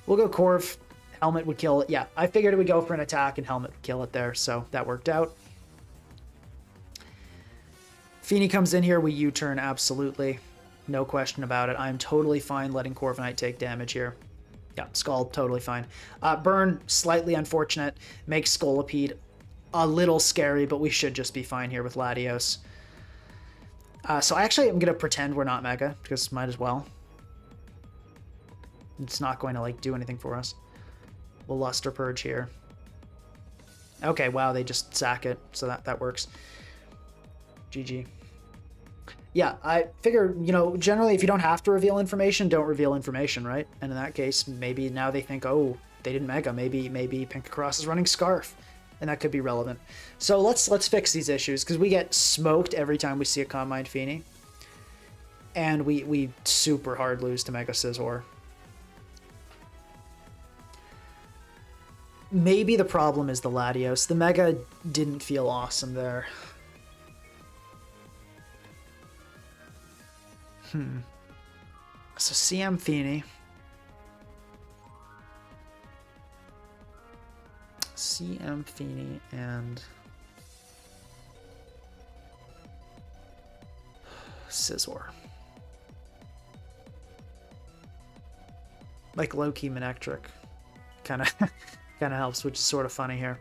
We'll go Corv. Helmet would kill it. Yeah, I figured it would go for an attack and Helmet would kill it there, so that worked out. Feeny comes in here, we U-turn, absolutely. No question about it. I'm totally fine letting Corviknight take damage here. Yeah, Scald, totally fine. Burn, slightly unfortunate. Makes Scolipede a little scary, but we should just be fine here with Latios. So I actually am going to pretend we're not Mega, because might as well. It's not going to do anything for us. We'll Luster Purge here. Okay, wow, they just sack it, so that works. GG. Yeah, I figure, generally if you don't have to reveal information, don't reveal information, right? And in that case, maybe now they think, oh, they didn't Mega. Maybe Pinkacross is running Scarf, and that could be relevant. So let's fix these issues, because we get smoked every time we see a Calm Mind Feeny. And we super hard lose to Mega Scizor. Maybe the problem is the Latios. The Mega didn't feel awesome there. So CM Feeny. CM Feeny and Scizor. Like low-key Manectric. Kind of helps, which is sort of funny here.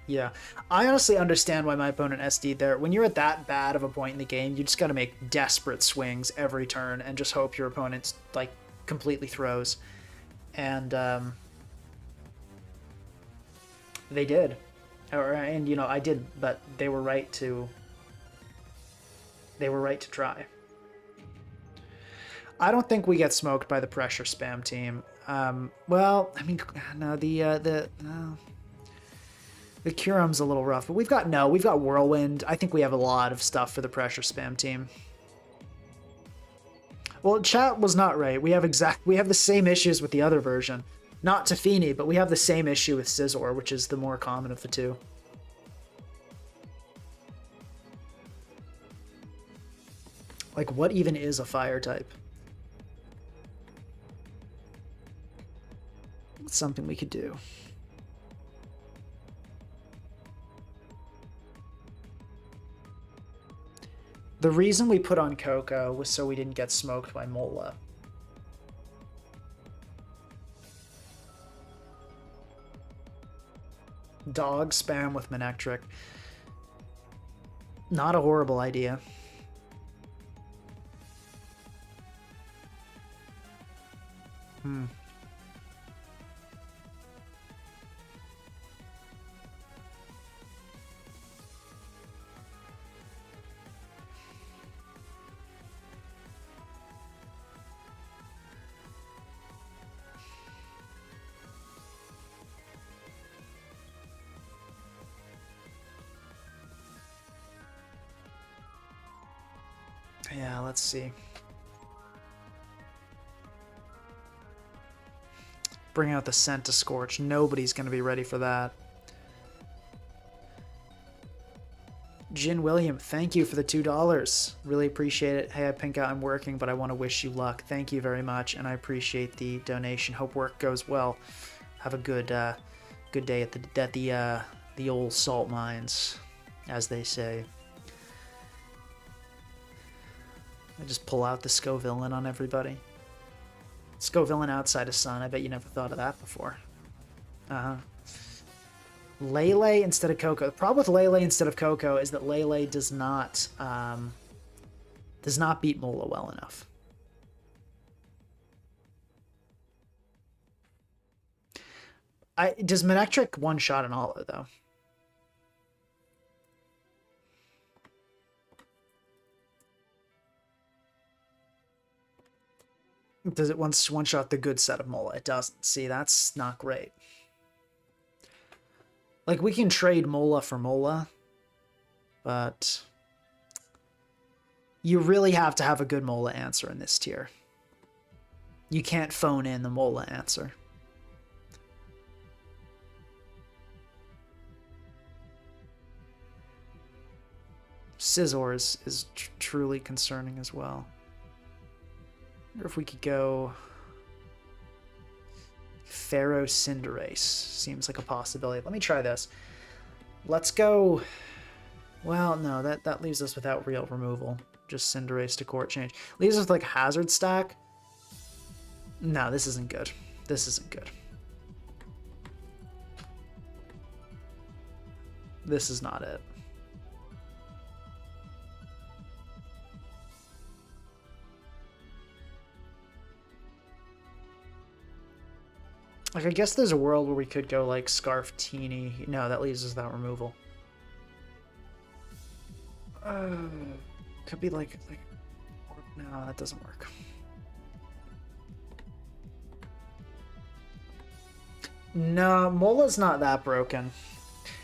Yeah, I honestly understand why my opponent SD'd there. When you're at that bad of a point in the game, you just got to make desperate swings every turn and just hope your opponent's completely throws. And they did. And I didn't, but they were right to try. I don't think we get smoked by the pressure spam team. Well, I mean, no, the Curum's a little rough, but we've got Whirlwind. I think we have a lot of stuff for the pressure spam team. Well, chat was not right. We have the same issues with the other version. Not to Feeny, but we have the same issue with Scizor, which is the more common of the two. What even is a fire type? It's something we could do. The reason we put on Coco was so we didn't get smoked by Mola. Dog spam with Manectric. Not a horrible idea. Yeah, let's see. Bring out the Scent to Scorch. Nobody's going to be ready for that. Jin William, thank you for the $2. Really appreciate it. Hey, Pink Out, I'm working, but I want to wish you luck. Thank you very much, and I appreciate the donation. Hope work goes well. Have a good good day at the old salt mines, as they say. I just pull out the Scovillain on everybody. Scovillain outside of Sun. I bet you never thought of that before. Lele instead of Coco. The problem with Lele instead of Coco is that Lele does not beat Mola well enough. Does Manectric one-shot an Holo, though? Does it one-shot the good set of Mola? It doesn't. See, that's not great. Like, we can trade Mola for Mola, but you really have to have a good Mola answer in this tier. You can't phone in the Mola answer. Scizor is truly concerning as well. I wonder if we could go Pharaoh Cinderace. Seems like a possibility. Let me try this. Let's go... Well, no, that leaves us without real removal. Just Cinderace to Court Change. Leaves us with like Hazard Stack. No, this isn't good. This isn't good. This is not it. Like, I guess there's a world where we could go, like, Scarf Teeny. No, that leaves us without removal. Could be, like... No, that doesn't work. No, Mola's not that broken.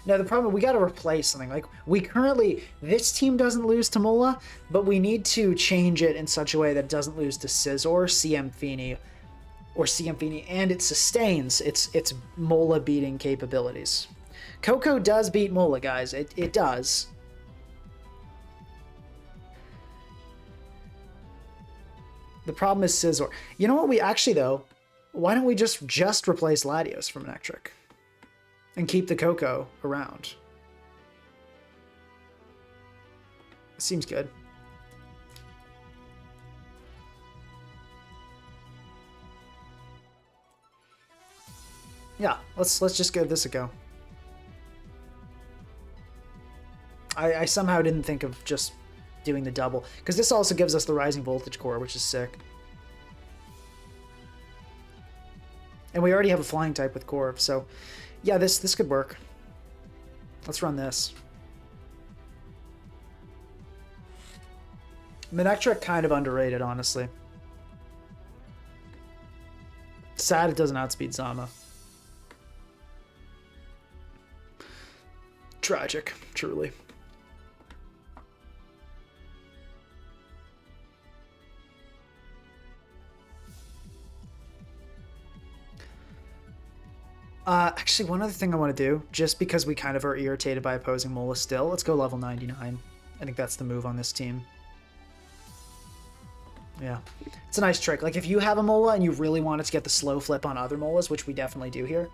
No, the problem, we got to replace something. Like, we currently... This team doesn't lose to Mola, but we need to change it in such a way that it doesn't lose to Scizor, CM Fini, or CM Fini, and it sustains its Mola beating capabilities. Coco does beat Mola, guys. It does. The problem is Scizor. You know what? We actually, though, why don't we just replace Latios from Manectric and keep the Coco around? Seems good. Yeah, let's just give this a go. I somehow didn't think of just doing the double, because this also gives us the Rising Voltage Core, which is sick. And we already have a flying type with Corv, so yeah, this could work. Let's run this. Manectric kind of underrated, honestly. Sad it doesn't outspeed Zama. Tragic, truly. Actually, one other thing I want to do, just because we kind of are irritated by opposing Mola still, let's go level 99. I think that's the move on this team. Yeah, it's a nice trick. Like, if you have a Mola and you really wanted to get the slow flip on other Molas, which we definitely do here,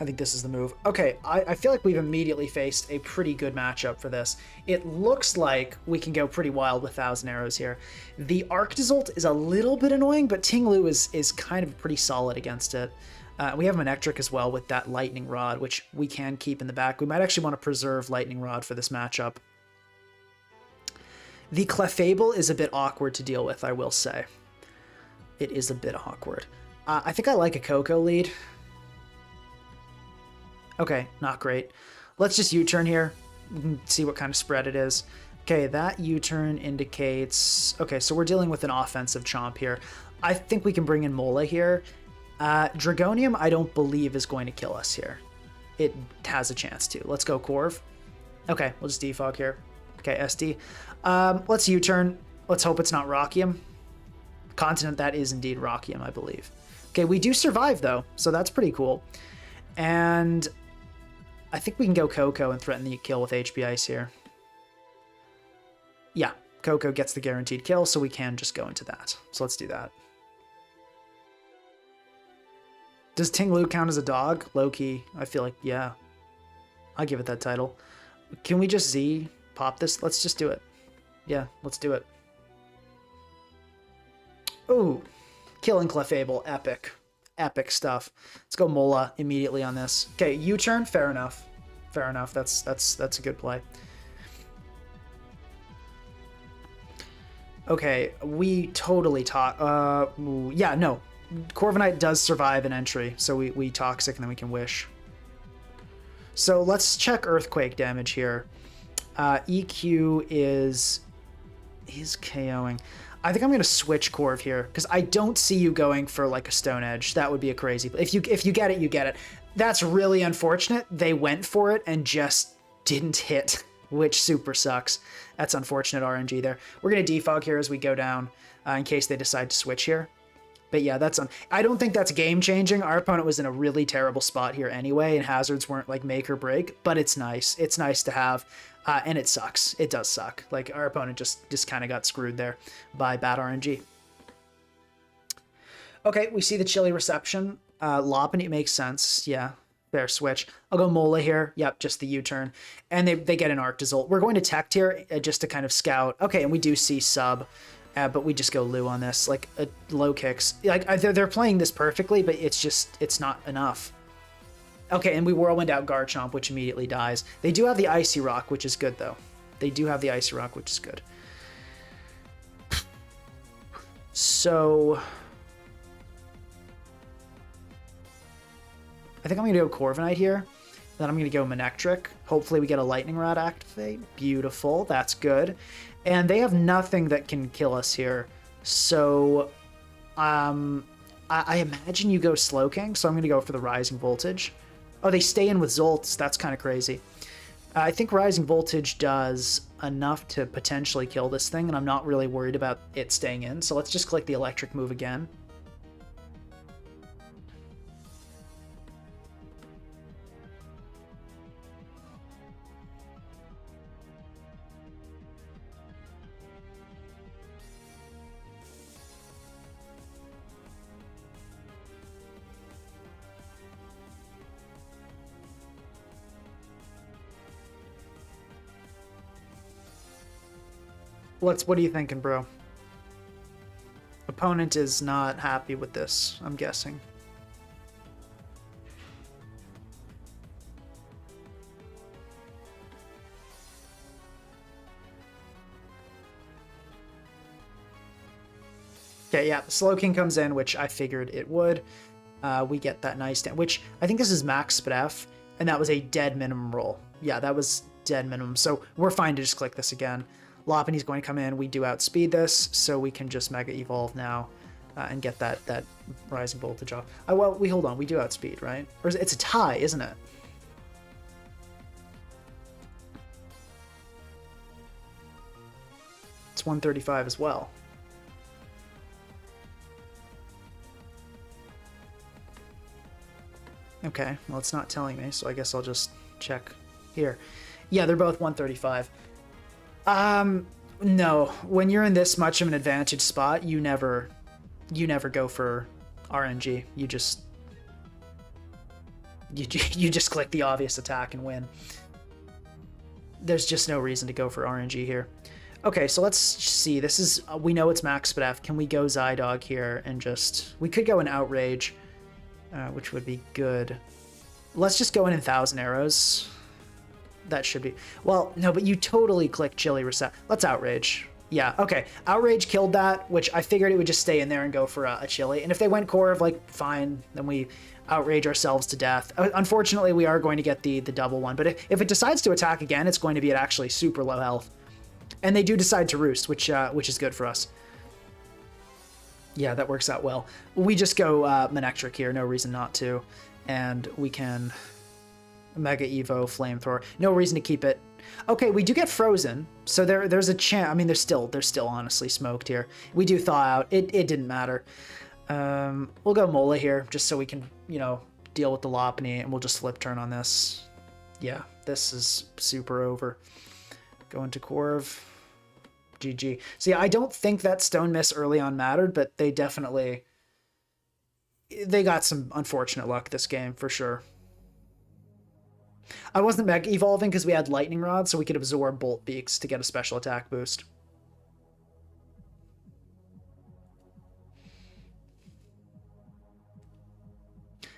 I think this is the move. Okay, I feel like we've immediately faced a pretty good matchup for this. It looks like we can go pretty wild with 1,000 Arrows here. The Arctozolt is a little bit annoying, but Tinglu is kind of pretty solid against it. We have Manectric as well with that Lightning Rod, which we can keep in the back. We might actually want to preserve Lightning Rod for this matchup. The Clefable is a bit awkward to deal with, I will say. It is a bit awkward. I think I like a Coco lead. Okay, not great. Let's just U-turn here. See what kind of spread it is. Okay, that U-turn indicates... Okay, so we're dealing with an offensive Chomp here. I think we can bring in Mola here. Dragonium, I don't believe, is going to kill us here. It has a chance to. Let's go Corv. Okay, we'll just defog here. Okay, SD. Let's U-turn. Let's hope it's not Rockium. Continent that is indeed Rockium, I believe. Okay, we do survive though, so that's pretty cool. And I think we can go Coco and threaten the kill with HP Ice here. Yeah, Coco gets the guaranteed kill, so we can just go into that. So let's do that. Does Ting Lu count as a dog? Low-key, I feel like, yeah. I'll give it that title. Can we just Z pop this? Let's just do it. Yeah, let's do it. Ooh, killing Clefable, epic. Epic stuff. Let's go Mola immediately on this. Okay, U-turn, fair enough. Fair enough, that's a good play. Okay, we totally yeah, no. Corviknight does survive an entry, so we Toxic and then we can Wish. So let's check Earthquake damage here. EQ is KOing. I think I'm going to switch Corv here, because I don't see you going for like a Stone Edge. That would be a crazy... If you get it, you get it. That's really unfortunate. They went for it and just didn't hit, which super sucks. That's unfortunate RNG there. We're going to defog here as we go down in case they decide to switch here. But yeah, I don't think that's game-changing. Our opponent was in a really terrible spot here anyway, and hazards weren't like make or break, but it's nice. It's nice to have, and it sucks. It does suck. Like, our opponent just kind of got screwed there by bad RNG. Okay, we see the Chili reception. Lopunny makes sense. Yeah, fair switch. I'll go Mola here. Yep, just the U-turn. And they get an Arctozolt. We're going to Tect here just to kind of scout. Okay, and we do see sub. But we just go Lu on this, like low kicks. Like they're playing this perfectly, but it's not enough. Okay, and we Whirlwind out Garchomp, which immediately dies. They do have the Icy Rock, which is good though. They do have the Icy Rock, which is good. So I think I'm gonna go Corviknight here. Then I'm gonna go Manectric. Hopefully we get a Lightning Rod activate. Beautiful, that's good. And they have nothing that can kill us here. So I imagine you go Slowking, so I'm going to go for the Rising Voltage. Oh, they stay in with Zolts. That's kind of crazy. I think Rising Voltage does enough to potentially kill this thing, and I'm not really worried about it staying in. So let's just click the Electric move again. What are you thinking, bro? Opponent is not happy with this, I'm guessing. Okay, yeah, Slowking comes in, which I figured it would. We get that nice damage, which I think this is max Spdef, and that was a dead minimum roll. Yeah, that was dead minimum, so we're fine to just click this again. Lopunny's going to come in. We do outspeed this, so we can just Mega Evolve now and get that Rising Voltage off. Well, hold on. We do outspeed, right? Or it's a tie, isn't it? It's 135 as well. Okay, well, it's not telling me, so I guess I'll just check here. Yeah, they're both 135. No. When you're in this much of an advantage spot, you never go for RNG. You just click the obvious attack and win. There's just no reason to go for RNG here. Okay, so let's see. This is we know it's max Spdef. Can we go Zydog here and just... We could go an Outrage, which would be good. Let's just go in 1,000 arrows. That should be... Well, no, but you totally click Chili Reset. Let's Outrage. Yeah, okay. Outrage killed that, which I figured it would just stay in there and go for a Chili. And if they went Corv, like, fine, then we Outrage ourselves to death. Unfortunately, we are going to get the double one, but if it decides to attack again, it's going to be at actually super low health. And they do decide to Roost, which is good for us. Yeah, that works out well. We just go Manectric here, no reason not to. And we can... Mega Evo, Flamethrower. No reason to keep it. Okay, we do get frozen, so there's a chance. I mean, they're still honestly smoked here. We do thaw out. It didn't matter. We'll go Mola here, just so we can, you know, deal with the Lopunny, and we'll just flip turn on this. Yeah, this is super over. Go into Corv. GG. So yeah, I don't think that Stone Miss early on mattered, but they definitely... They got some unfortunate luck this game, for sure. I wasn't Mega Evolving because we had Lightning Rod, so we could absorb Bolt Beaks to get a special attack boost.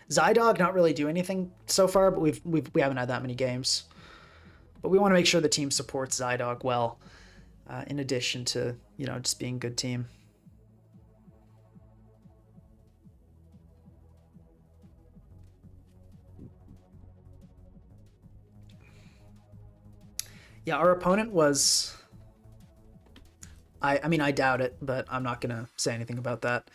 Zydog not really do anything so far, but we haven't had that many games. But we want to make sure the team supports Zydog well, in addition to, you know, just being a good team. Yeah, our opponent was... I mean, I doubt it, but I'm not going to say anything about that.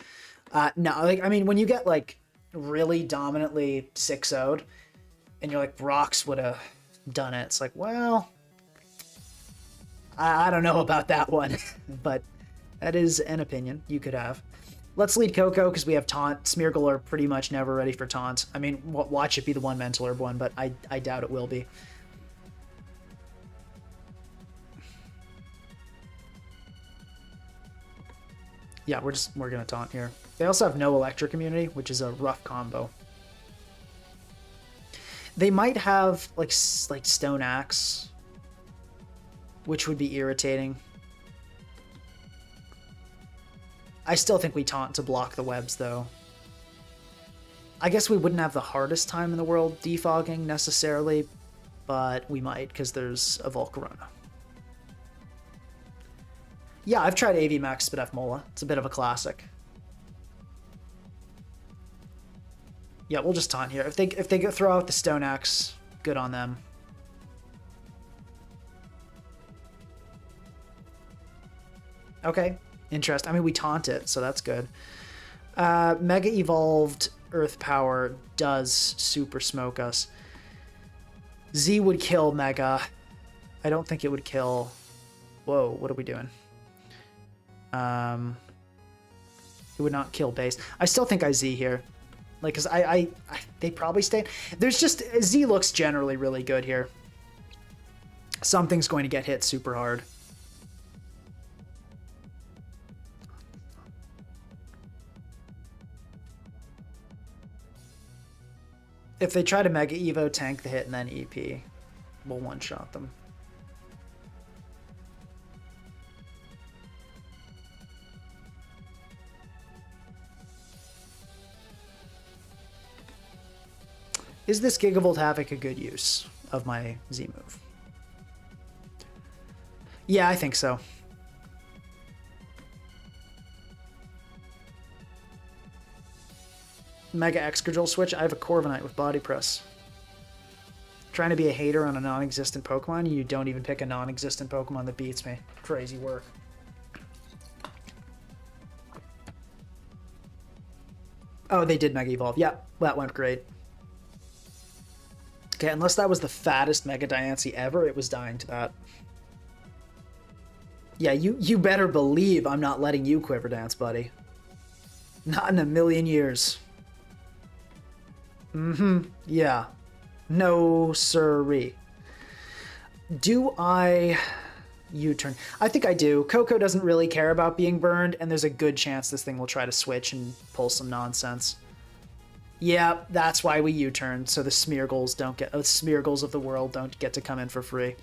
No, like, I mean, when you get, like, really dominantly 6-0'd, and you're like, Rocks would have done it, it's like, well, I don't know about that one, but that is an opinion you could have. Let's lead Coco, because we have Taunt. Smeargle are pretty much never ready for Taunt. I mean, watch it be the one Mental Herb one, but I doubt it will be. Yeah, we're gonna Taunt here. They also have no Electric Immunity, which is a rough combo. They might have like Stone Axe, which would be irritating. I still think we Taunt to block the webs, though. I guess we wouldn't have the hardest time in the world defogging necessarily, but we might because there's a Volcarona. Yeah, I've tried AV Max Spidef Mola. It's a bit of a classic. Yeah, we'll just Taunt here. If they throw out the Stone Axe, good on them. Okay, interesting. I mean, we Taunt it, so that's good. Mega Evolved Earth Power does super smoke us. Z would kill Mega. I don't think it would kill... Whoa, what are we doing? It would not kill base. I still think I Z here. Like, cause they probably stay. There's just, Z looks generally really good here. Something's going to get hit super hard. If they try to Mega Evo, tank the hit, and then EP, we'll one-shot them. Is this Gigavolt Havoc a good use of my Z move? Yeah, I think so. Mega Excadrill switch. I have a Corviknight with Body Press. Trying to be a hater on a non-existent Pokemon, you don't even pick a non-existent Pokemon that beats me. Crazy work. Oh, they did Mega Evolve. Yeah, that went great. Okay, unless that was the fattest Mega Diancie ever, it was dying to that. Yeah, you better believe I'm not letting you Quiver Dance, buddy. Not in a million years. Yeah. No, sirree. Do I U-turn? I think I do. Coco doesn't really care about being burned, and there's a good chance this thing will try to switch and pull some nonsense. Yeah, that's why we U-turn, so the Smeargles don't get... Smeargles of the world don't get to come in for free.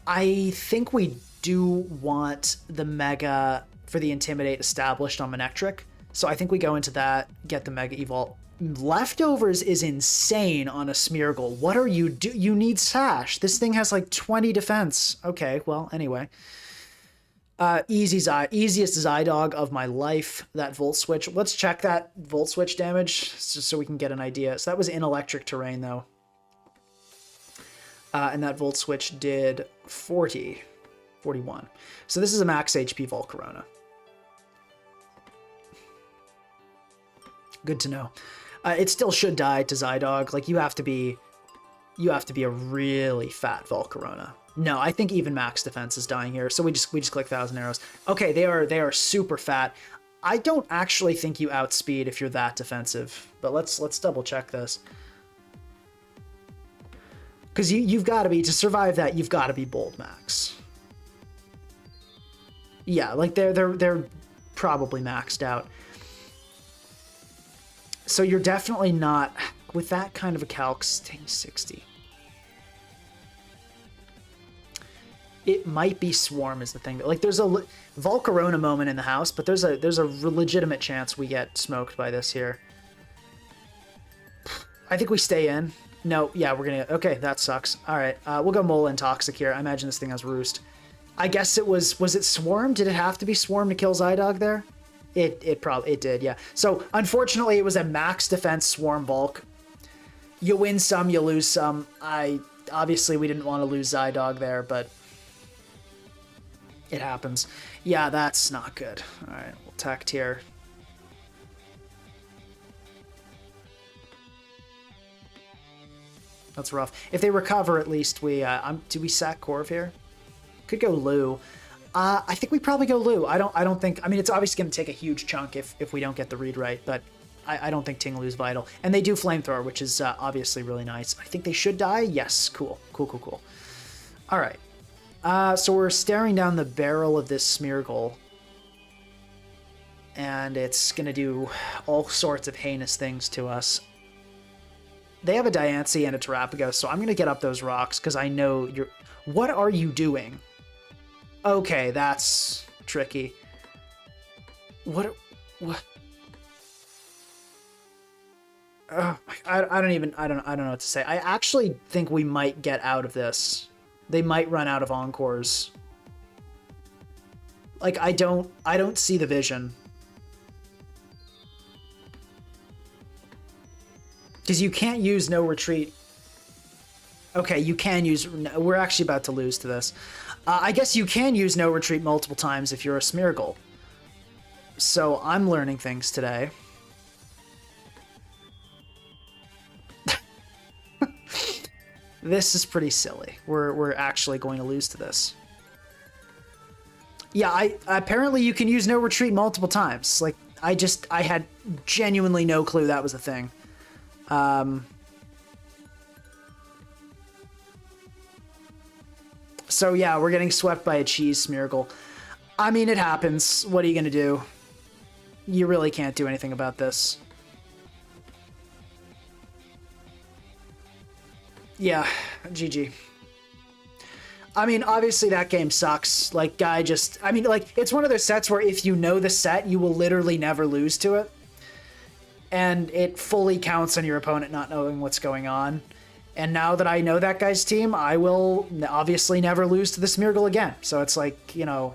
I think we do want the Mega for the Intimidate established on Manectric, so I think we go into that, get the Mega Evolve. Leftovers is insane on a Smeargle. What are you do? You need Sash. This thing has like 20 defense. Okay, well, anyway. Easiest Zydog of my life, that Volt Switch. Let's check that Volt Switch damage just so we can get an idea. So that was in electric terrain, though. And that Volt Switch did 41. So this is a max HP Volcarona. Good to know. It still should die to Zydog. Like, you have to be You have to be a really fat Volcarona. No, I think even max defense is dying here. So we just click 1,000 arrows. Okay, they are super fat. I don't actually think you outspeed if you're that defensive, but let's double check this. Because you've got to be, to survive that, you've got to be bold max. Yeah, like they're probably maxed out. So you're definitely not, with that kind of a calc, Sting 60. It might be Swarm is the thing. Like there's a Volcarona moment in the house, but there's a legitimate chance we get smoked by this here. I think we stay in. No, yeah, we're gonna, okay, that sucks. All right, we'll go Mola and Toxic here. I imagine this thing has Roost. I guess it was it Swarm? Did it have to be Swarm to kill Zydog there? It probably did, yeah. So unfortunately, it was a max defense Swarm Volk. You win some, you lose some. Obviously we didn't want to lose Zydog there, but it happens. Yeah, that's not good. All right, we'll tact here. That's rough. If they recover, at least we do we sack Corv here? Could go Lu. I think we probably go Lu. I don't think, I mean, it's obviously going to take a huge chunk if we don't get the read right, but I don't think Ting Lu's vital. And they do Flamethrower, which is obviously really nice. I think they should die. Yes, cool. All right. So we're staring down the barrel of this Smeargle, and it's going to do all sorts of heinous things to us. They have a Diancie and a Terapagos, so I'm going to get up those rocks because I know you're... What are you doing? Okay, that's tricky. What? I don't know what to say. I actually think we might get out of this. They might run out of Encores. Like, I don't see the vision. Because you can't use no retreat. Okay, you can use... We're actually about to lose to this. I guess you can use no retreat multiple times if you're a Smeargle. So I'm learning things today. This is pretty silly. We're actually going to lose to this. Yeah, apparently you can use no retreat multiple times. Like, I had genuinely no clue that was a thing. So yeah, we're getting swept by a cheese Smeargle. I mean, it happens. What are you gonna do? You really can't do anything about this. Yeah, GG. I mean, obviously that game sucks. Like, guy just... I mean, like, it's one of those sets where if you know the set, you will literally never lose to it. And it fully counts on your opponent not knowing what's going on. And now that I know that guy's team, I will obviously never lose to the Smeargle again. So it's like, you know,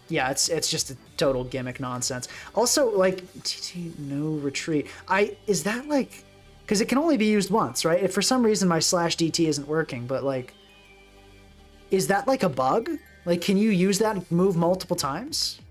yeah, it's just a total gimmick nonsense. Also, like, TT, no retreat. Is that like... Because it can only be used once, right? If for some reason my /DT isn't working, but like... Is that like a bug? Like, can you use that move multiple times?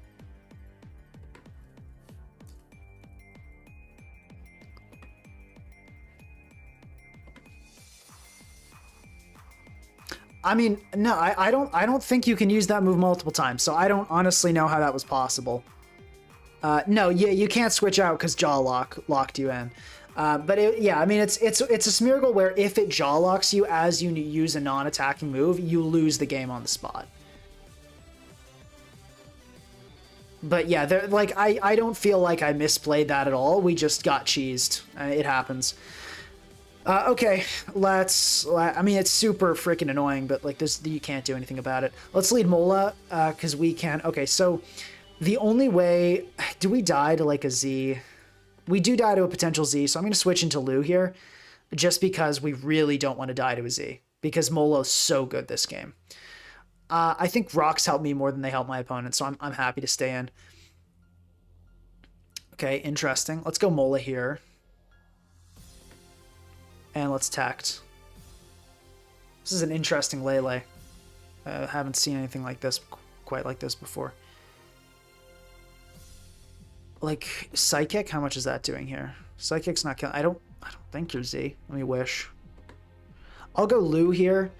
I mean, no, I don't think you can use that move multiple times, so I don't honestly know how that was possible. No, you can't switch out because Jaw locked you in. But yeah, I mean, it's a Smeargle where if it Jaw locks you as you use a non-attacking move, you lose the game on the spot. But yeah, like I don't feel like I misplayed that at all. We just got cheesed. It happens. Okay, I mean, it's super freaking annoying, but like this, you can't do anything about it. Let's lead Mola, because we can. Okay, so the only way, do we die to like a Z? We do die to a potential Z, so I'm going to switch into Lu here, just because we really don't want to die to a Z, because Molo's so good this game. I think rocks help me more than they help my opponent, so I'm happy to stay in. Okay, interesting. Let's go Mola here. And let's tact. This is an interesting Lele. Haven't seen anything like this, quite like this before. Like, Psychic, how much is that doing here? Psychic's not killing. I don't think you're Z. Let me wish. I'll go Lu here,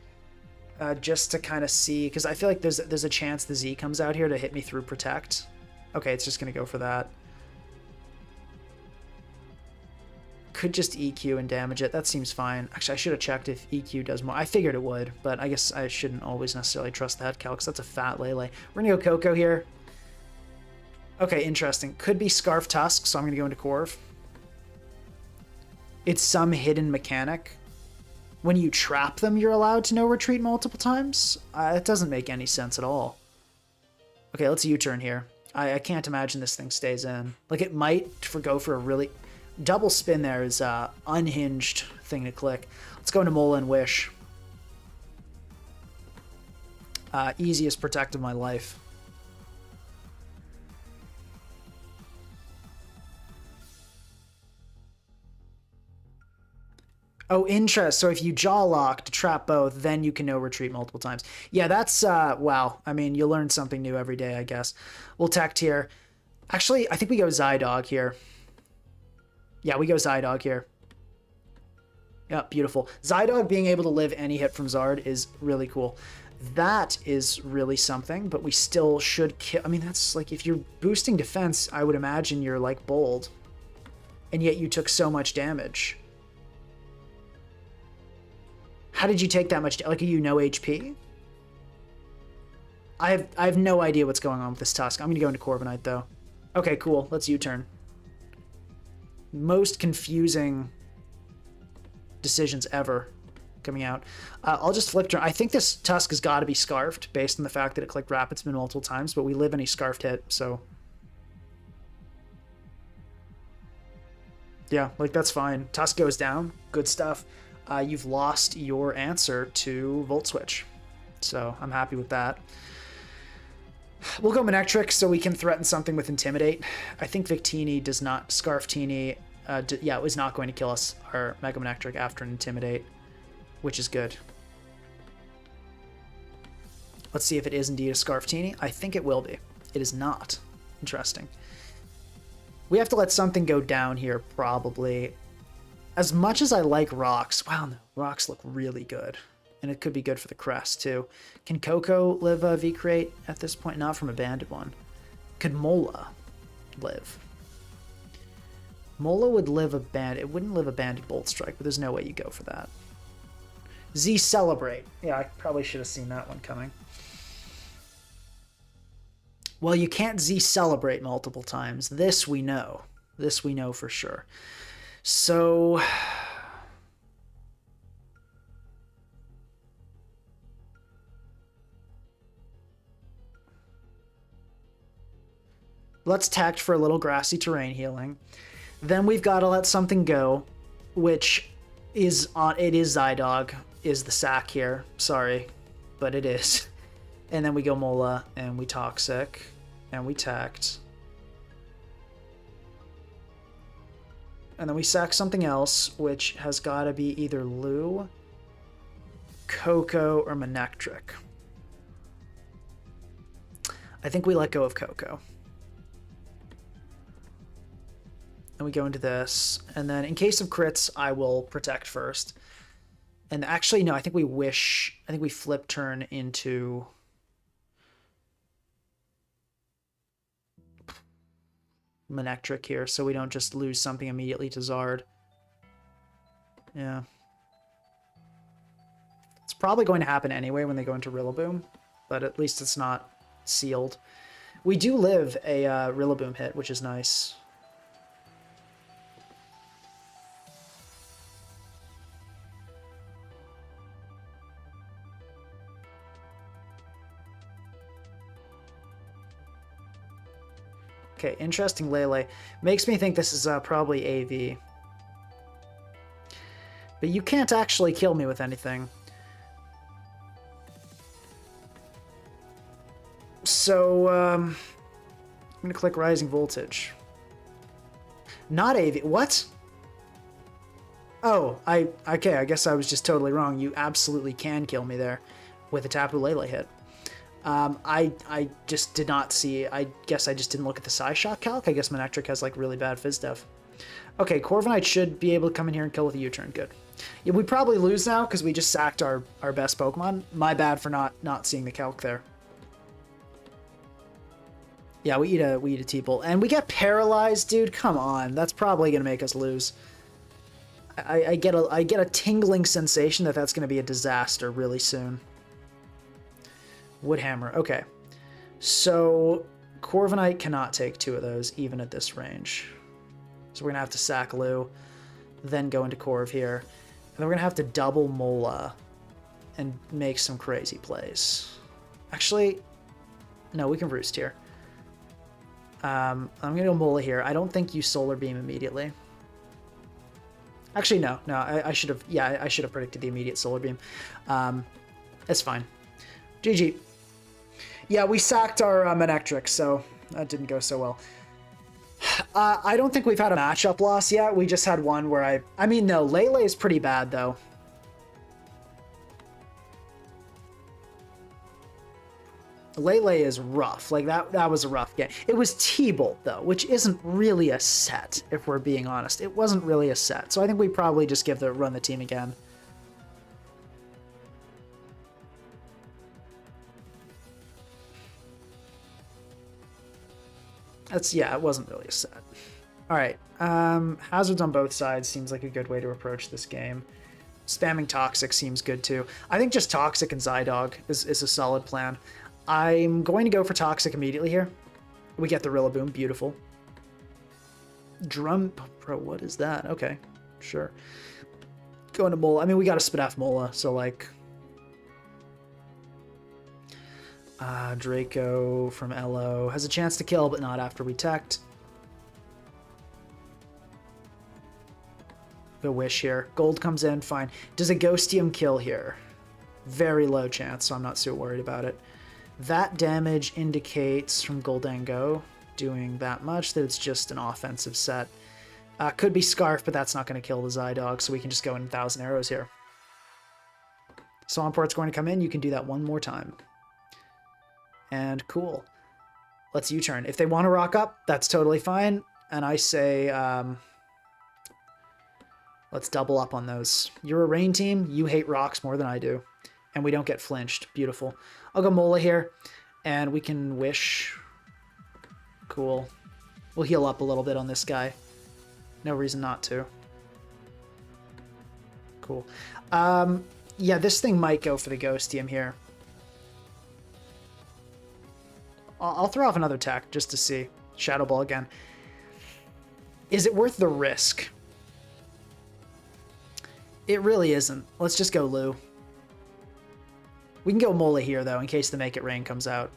just to kind of see, because I feel like there's a chance the Z comes out here to hit me through Protect. Okay, it's just going to go for that. Could just EQ and damage it. That seems fine. Actually, I should have checked if EQ does more. I figured it would, but I guess I shouldn't always necessarily trust that calc, because that's a fat Lele. We're going to go Coco here. Okay, interesting. Could be Scarf Tusk, so I'm going to go into Corv. It's some hidden mechanic. When you trap them, you're allowed to no retreat multiple times? It doesn't make any sense at all. Okay, let's U-turn here. I can't imagine this thing stays in. Like, it might go for a really... Double spin there is a unhinged thing to click. Let's go into Mola and Wish. Easiest protect of my life. Oh, interest. So if you jaw lock to trap both, then you can no retreat multiple times. Yeah, that's, wow. I mean, you learn something new every day, I guess. We'll tech here. Actually, I think we go Zydog here. Yeah, we go Zydog here. Yeah, beautiful. Zydog being able to live any hit from Zard is really cool. That is really something, but we still should kill. I mean, that's like, if you're boosting defense, I would imagine you're like bold. And yet you took so much damage. How did you take that much? Like, are you no HP? I have no idea what's going on with this Tusk. I'm going to go into Corviknight, though. Okay, cool. Let's U-turn. Most confusing decisions ever coming out. I'll just flip turn. I think this Tusk has got to be Scarfed based on the fact that it clicked Rapid Spin multiple times, but we live any Scarfed hit, so... Yeah, like, that's fine. Tusk goes down. Good stuff. You've lost your answer to Volt Switch, so I'm happy with that. We'll go Manectric so we can threaten something with Intimidate. I think Victini does not... Scarftini, yeah, is not going to kill us, our Mega Manectric, after an Intimidate, which is good. Let's see if it is indeed a Scarftini. I think it will be. It is not. Interesting. We have to let something go down here, probably. As much as I like rocks... Wow, no, rocks look really good. And it could be good for the crest, too. Can Coco live a V-Create at this point? Not from a banded one. Could Mola live? Mola would live a band... It wouldn't live a banded Bolt Strike, but there's no way you go for that. Z Celebrate. Yeah, I probably should have seen that one coming. Well, you can't Z Celebrate multiple times. This we know. This we know for sure. So... let's tact for a little grassy terrain healing. Then we've got to let something go, which is on... It is Zydog, is the sack here. Sorry, but it is. And then we go Mola, and we Toxic, and we tact. And then we sack something else, which has got to be either Lu, Coco, or Manectric. I think we let go of Coco. And we go into this, and then in case of crits, I will protect first. And actually, no, I think we wish... I think we flip turn into... Manectric here, so we don't just lose something immediately to Zard. Yeah. It's probably going to happen anyway when they go into Rillaboom, but at least it's not sealed. We do live a Rillaboom hit, which is nice. Okay, interesting Lele. Makes me think this is probably AV. But you can't actually kill me with anything. So, I'm going to click Rising Voltage. Not AV. What? Oh, okay, I guess I was just totally wrong. You absolutely can kill me there with a Tapu Lele hit. I just did not see... I guess I just didn't look at the Psyshock calc. I guess Manectric has, like, really bad Phys Def. Okay, Corviknight should be able to come in here and kill with a U-turn. Good. Yeah, we probably lose now because we just sacked our best Pokemon. My bad for not seeing the calc there. Yeah, we eat a T-Bolt. And we get paralyzed, dude. Come on. That's probably going to make us lose. I get a tingling sensation that that's going to be a disaster really soon. Woodhammer. Okay. So Corviknight cannot take 2 of those even at this range. So we're going to have to sack Lou, then go into Corv here. And then we're going to have to double Mola and make some crazy plays. Actually, no, we can Roost here. I'm going to go Mola here. I don't think you Solar Beam immediately. Actually, no. I should have, yeah, I should have predicted the immediate Solar Beam. It's fine. GG. Yeah, we sacked our Manectric, so that didn't go so well. I don't think we've had a matchup loss yet. We just had one where I mean, no, Lele is pretty bad, though. Lele is rough. Like, that was a rough game. It was T-Bolt, though, which isn't really a set, if we're being honest. It wasn't really a set, so I think we probably just run the team again. Yeah, it wasn't really a set. All right, hazards on both sides seems like a good way to approach this game. Spamming Toxic seems good too. I think just Toxic and Zydog is a solid plan. I'm going to go for Toxic immediately here. We get the Rillaboom, beautiful. Drum, bro, what is that? Okay, sure. Going to Mola. I mean, we got to spit off Mola, so like... Draco from Elo has a chance to kill, but not after we teched. The Wish here. Gold comes in, fine. Does a Ghostium kill here? Very low chance, so I'm not so worried about it. That damage indicates from Goldango doing that much that it's just an offensive set. Could be Scarf, but that's not going to kill the Zydog, so we can just go in 1,000 arrows here. Swamport's going to come in. You can do that one more time. And cool. Let's U-turn. If they want to rock up, that's totally fine. And I say, let's double up on those. You're a rain team. You hate rocks more than I do. And we don't get flinched. Beautiful. I'll go Mola here. And we can Wish. Cool. We'll heal up a little bit on this guy. No reason not to. Cool. Yeah, this thing might go for the Ghostium here. I'll throw off another attack just to see. Shadow Ball again. Is it worth the risk? It really isn't. Let's just go Lou. We can go Mola here, though, in case the Make It Rain comes out.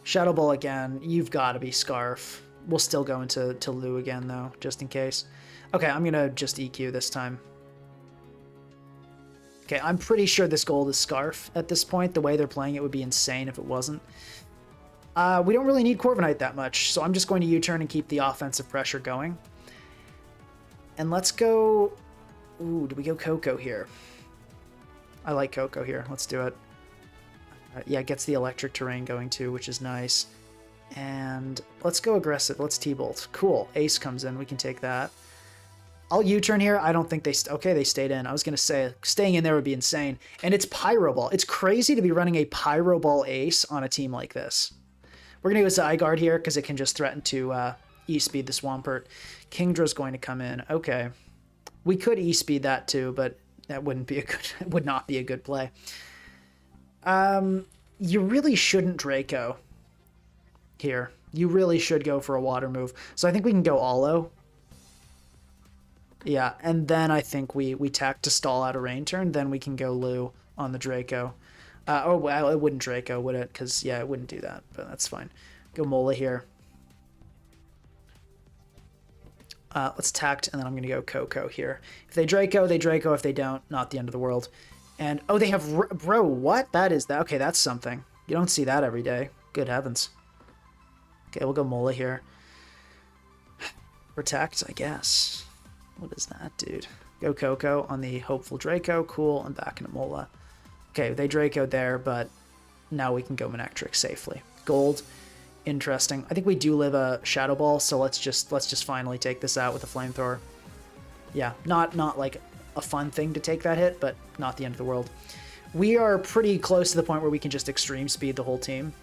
Shadow Ball again. You've got to be Scarf. We'll still go into Lou again, though, just in case. Okay, I'm going to just EQ this time. Okay, I'm pretty sure this gold is Scarf at this point. The way they're playing it would be insane if it wasn't. We don't really need Corviknight that much, so I'm just going to U-turn and keep the offensive pressure going. And let's go... Ooh, do we go Coco here? I like Coco here. Let's do it. Yeah, it gets the electric terrain going too, which is nice. And let's go aggressive. Let's T-Bolt. Cool. Ace comes in. We can take that. I'll U-turn here. I don't think they... Okay, they stayed in. I was going to say, staying in there would be insane. And it's Pyro Ball. It's crazy to be running a Pyro Ball Ace on a team like this. We're going to go Zygarde here because it can just threaten to E-Speed the Swampert. Kingdra's going to come in. Okay. We could E-Speed that too, but that wouldn't be a good... It would not be a good play. You really shouldn't Draco here. You really should go for a water move. So I think we can go Alo. Yeah, and then I think we tack to stall out a rain turn. Then we can go Lou on the Draco. Oh, well, it wouldn't Draco, would it? Because, yeah, it wouldn't do that, but that's fine. Go Mola here. Let's tact, and then I'm going to go Coco here. If they Draco, they Draco. If they don't, not the end of the world. And, oh, they have... Bro, what? That is... that. Okay, that's something. You don't see that every day. Good heavens. Okay, we'll go Mola here. Protect, I guess. What is that, dude? Go Coco on the hopeful Draco. Cool, I'm back into Mola. Okay, they Draco'd there, but now we can go Manectric safely. Gold, interesting. I think we do live a Shadow Ball, so let's just finally take this out with a Flamethrower. Yeah, not like a fun thing to take that hit, but not the end of the world. We are pretty close to the point where we can just extreme speed the whole team.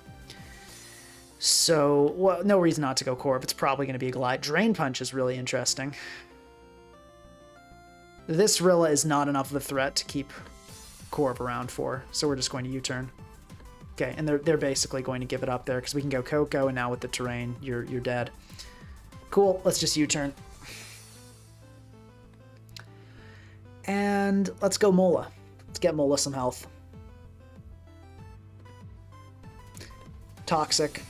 So, well, no reason not to go Corv. It's probably going to be a Glide. Drain Punch is really interesting. This Rilla is not enough of a threat to keep Corv around for, so we're just going to U-turn. Okay, and they're basically going to give it up there because we can go Coco, and now with the terrain, you're dead. Cool, let's just U-turn. And let's go Mola. Let's get Mola some health. Toxic.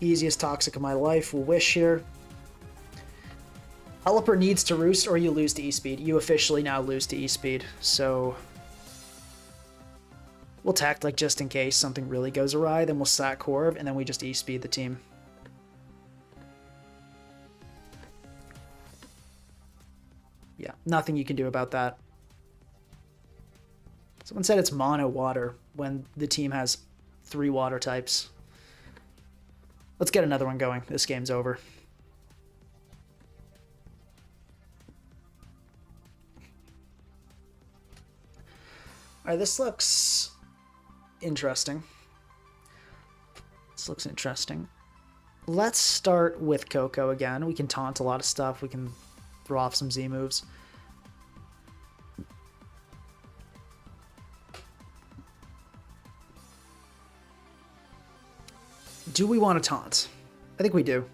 Easiest Toxic of my life. We'll Wish here. Helper needs to roost or you lose to E-Speed. You officially now lose to E-Speed, so... We'll tact like just in case something really goes awry, then we'll sack Corv, and then we just E-Speed the team. Yeah, nothing you can do about that. Someone said it's mono water when the team has 3 water types. Let's get another one going. This game's over. Alright, this looks interesting. This looks interesting. Let's start with Coco again. We can taunt a lot of stuff. We can throw off some Z moves. Do we want to taunt? I think we do.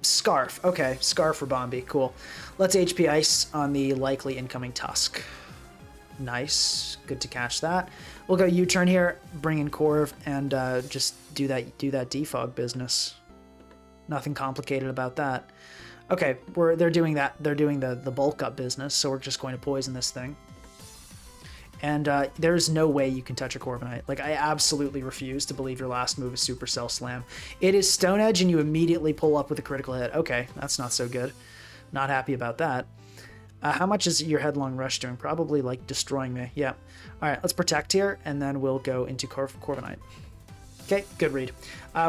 Scarf. Okay, Scarf for Bombi. Cool. Let's HP Ice on the likely incoming Tusk. Nice. Good to catch that. We'll go U-turn here, bring in Corv, and just do that defog business. Nothing complicated about that. Okay, they're doing that. They're doing the bulk up business, so we're just going to poison this thing. And there's no way you can touch a Corviknight. Like, I absolutely refuse to believe your last move is Supercell Slam. It is Stone Edge, and you immediately pull up with a critical hit. Okay, that's not so good. Not happy about that. How much is your Headlong Rush doing? Probably, like, destroying me. Yeah. All right, let's Protect here, and then we'll go into Corviknight. Okay, good read.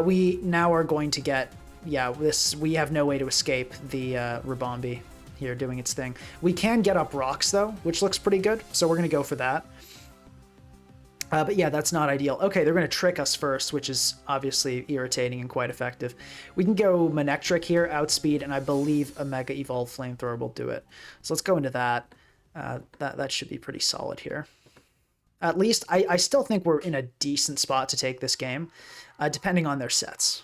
We now are going to get... Yeah, we have no way to escape the Rabombi here doing its thing. We can get up rocks, though, which looks pretty good, so we're going to go for that. But yeah, that's not ideal. Okay, they're going to trick us first, which is obviously irritating and quite effective. We can go Manectric here, Outspeed, and I believe a Mega Evolved Flamethrower will do it. So let's go into that. That should be pretty solid here. At least, I still think we're in a decent spot to take this game, depending on their sets.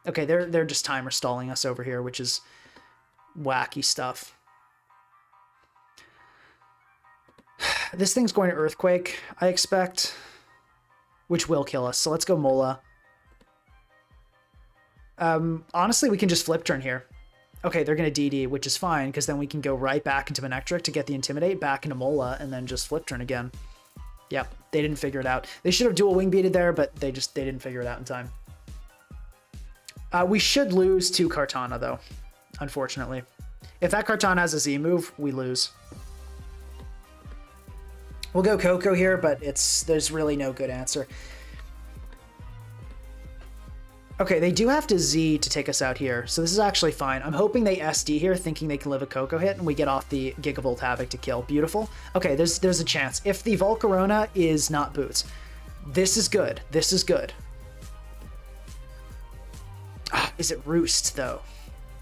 Okay, they're just timer stalling us over here, which is wacky stuff. This thing's going to Earthquake, I expect, which will kill us. So let's go Mola. Honestly, we can just flip turn here. Okay, they're going to DD, which is fine, because then we can go right back into Manectric to get the Intimidate, back into Mola, and then just flip turn again. Yep, they didn't figure it out. They should have dual wing beated there, but they didn't figure it out in time. We should lose to Kartana, though, unfortunately. If that Kartana has a Z move, we lose. We'll go Coco here, but there's really no good answer. Okay, they do have to Z to take us out here, so this is actually fine. I'm hoping they SD here, thinking they can live a Coco hit, and we get off the Gigavolt Havoc to kill. Beautiful. Okay, there's a chance. If the Volcarona is not Boots, this is good. This is good. Is it Roost, though?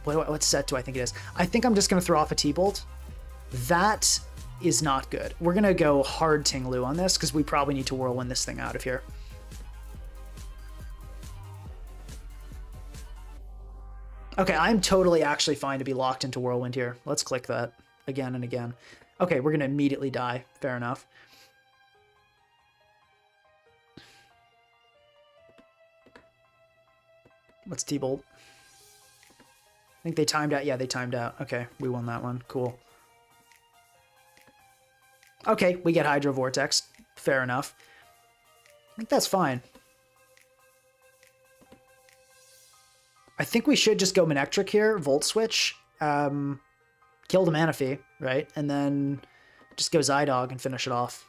What set do I think it is? I think I'm just going to throw off a T-Bolt. That is not good. We're going to go hard Ting-Lu on this, because we probably need to Whirlwind this thing out of here. Okay, I'm totally actually fine to be locked into Whirlwind here. Let's click that again and again. Okay, we're going to immediately die. Fair enough. What's T-Bolt? I think they timed out. Yeah, they timed out. Okay, we won that one. Cool. Okay, we get Hydro Vortex. Fair enough. I think that's fine. I think we should just go Manectric here, Volt Switch, kill the Manaphy, right? And then just go Zydog and finish it off.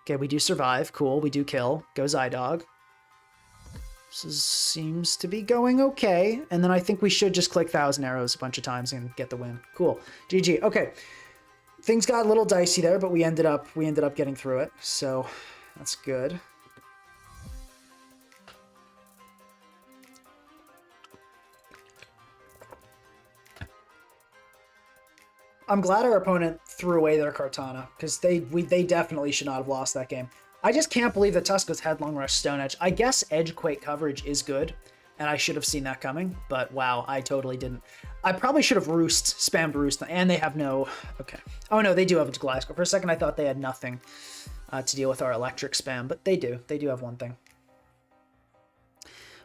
Okay, we do survive. Cool, we do kill. Go Zydog. Seems to be going okay. And then I think we should just click Thousand Arrows a bunch of times and get the win. Cool. GG. Okay. Things got a little dicey there, but we ended up getting through it. So that's good. I'm glad our opponent threw away their Kartana, because they definitely should not have lost that game. I just can't believe that Tusk Headlong Rush Stone Edge. I guess Edge Quake coverage is good, and I should have seen that coming, but wow, I totally didn't. I probably should have spammed Roost, and they have no... Okay. Oh no, they do have a Gliscor. For a second, I thought they had nothing to deal with our electric spam, but they do. They do have one thing.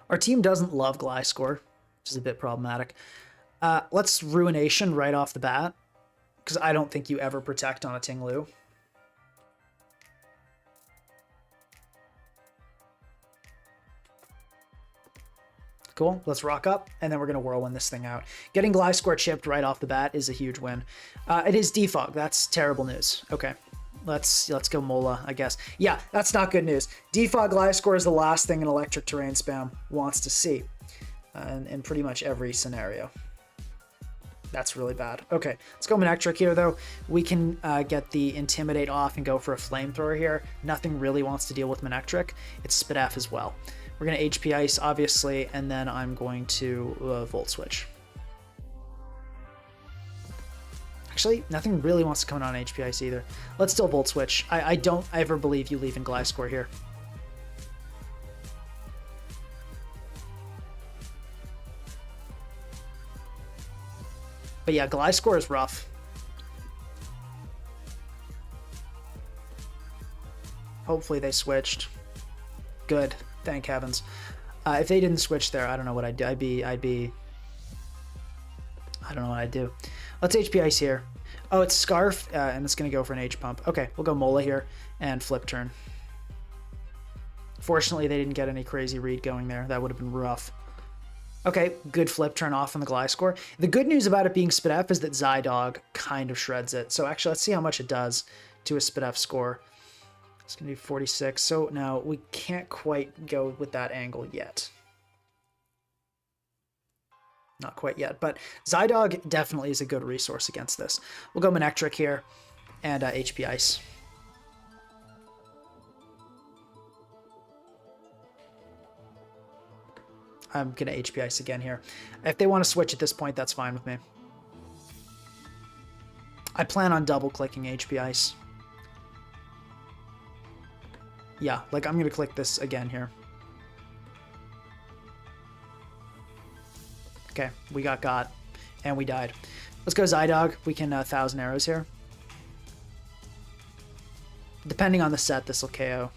Our team doesn't love Gliscor, which is a bit problematic. Let's Ruination right off the bat, because I don't think you ever protect on a Ting-Lu. Cool, let's rock up, and then we're going to Whirlwind this thing out. Getting Gliscor chipped right off the bat is a huge win. It is Defog, that's terrible news. Okay, let's go Mola, I guess. Yeah, that's not good news. Defog Gliscor is the last thing an electric terrain spam wants to see in pretty much every scenario. That's really bad. Okay, let's go Manectric here, though. We can get the Intimidate off and go for a Flamethrower here. Nothing really wants to deal with Manectric. It's Spit F as well. We're going to HP Ice, obviously, and then I'm going to Volt Switch. Actually, nothing really wants to come on HP Ice either. Let's still Volt Switch. I don't ever believe you leaving Gliscor here. But yeah, Gliscor is rough. Hopefully they switched. Good. Thank heavens. If they didn't switch there, I don't know what I'd do. I don't know what I'd do. Let's HP Ice here. Oh, it's Scarf, and it's going to go for an H-Pump. Okay, we'll go Mola here and Flip Turn. Fortunately, they didn't get any crazy read going there. That would have been rough. Okay, good Flip Turn off on the Gliscor. The good news about it being Spit F is that Zydog kind of shreds it. So actually, let's see how much it does to a Spit F score. It's going to be 46. So now we can't quite go with that angle yet. Not quite yet, but Zydog definitely is a good resource against this. We'll go Manectric here and HP Ice. I'm going to HP Ice again here. If they want to switch at this point, that's fine with me. I plan on double-clicking HP Ice. Yeah, like I'm going to click this again here. Okay, we got, and we died. Let's go Zydog. We can 1,000 arrows here. Depending on the set, this will KO.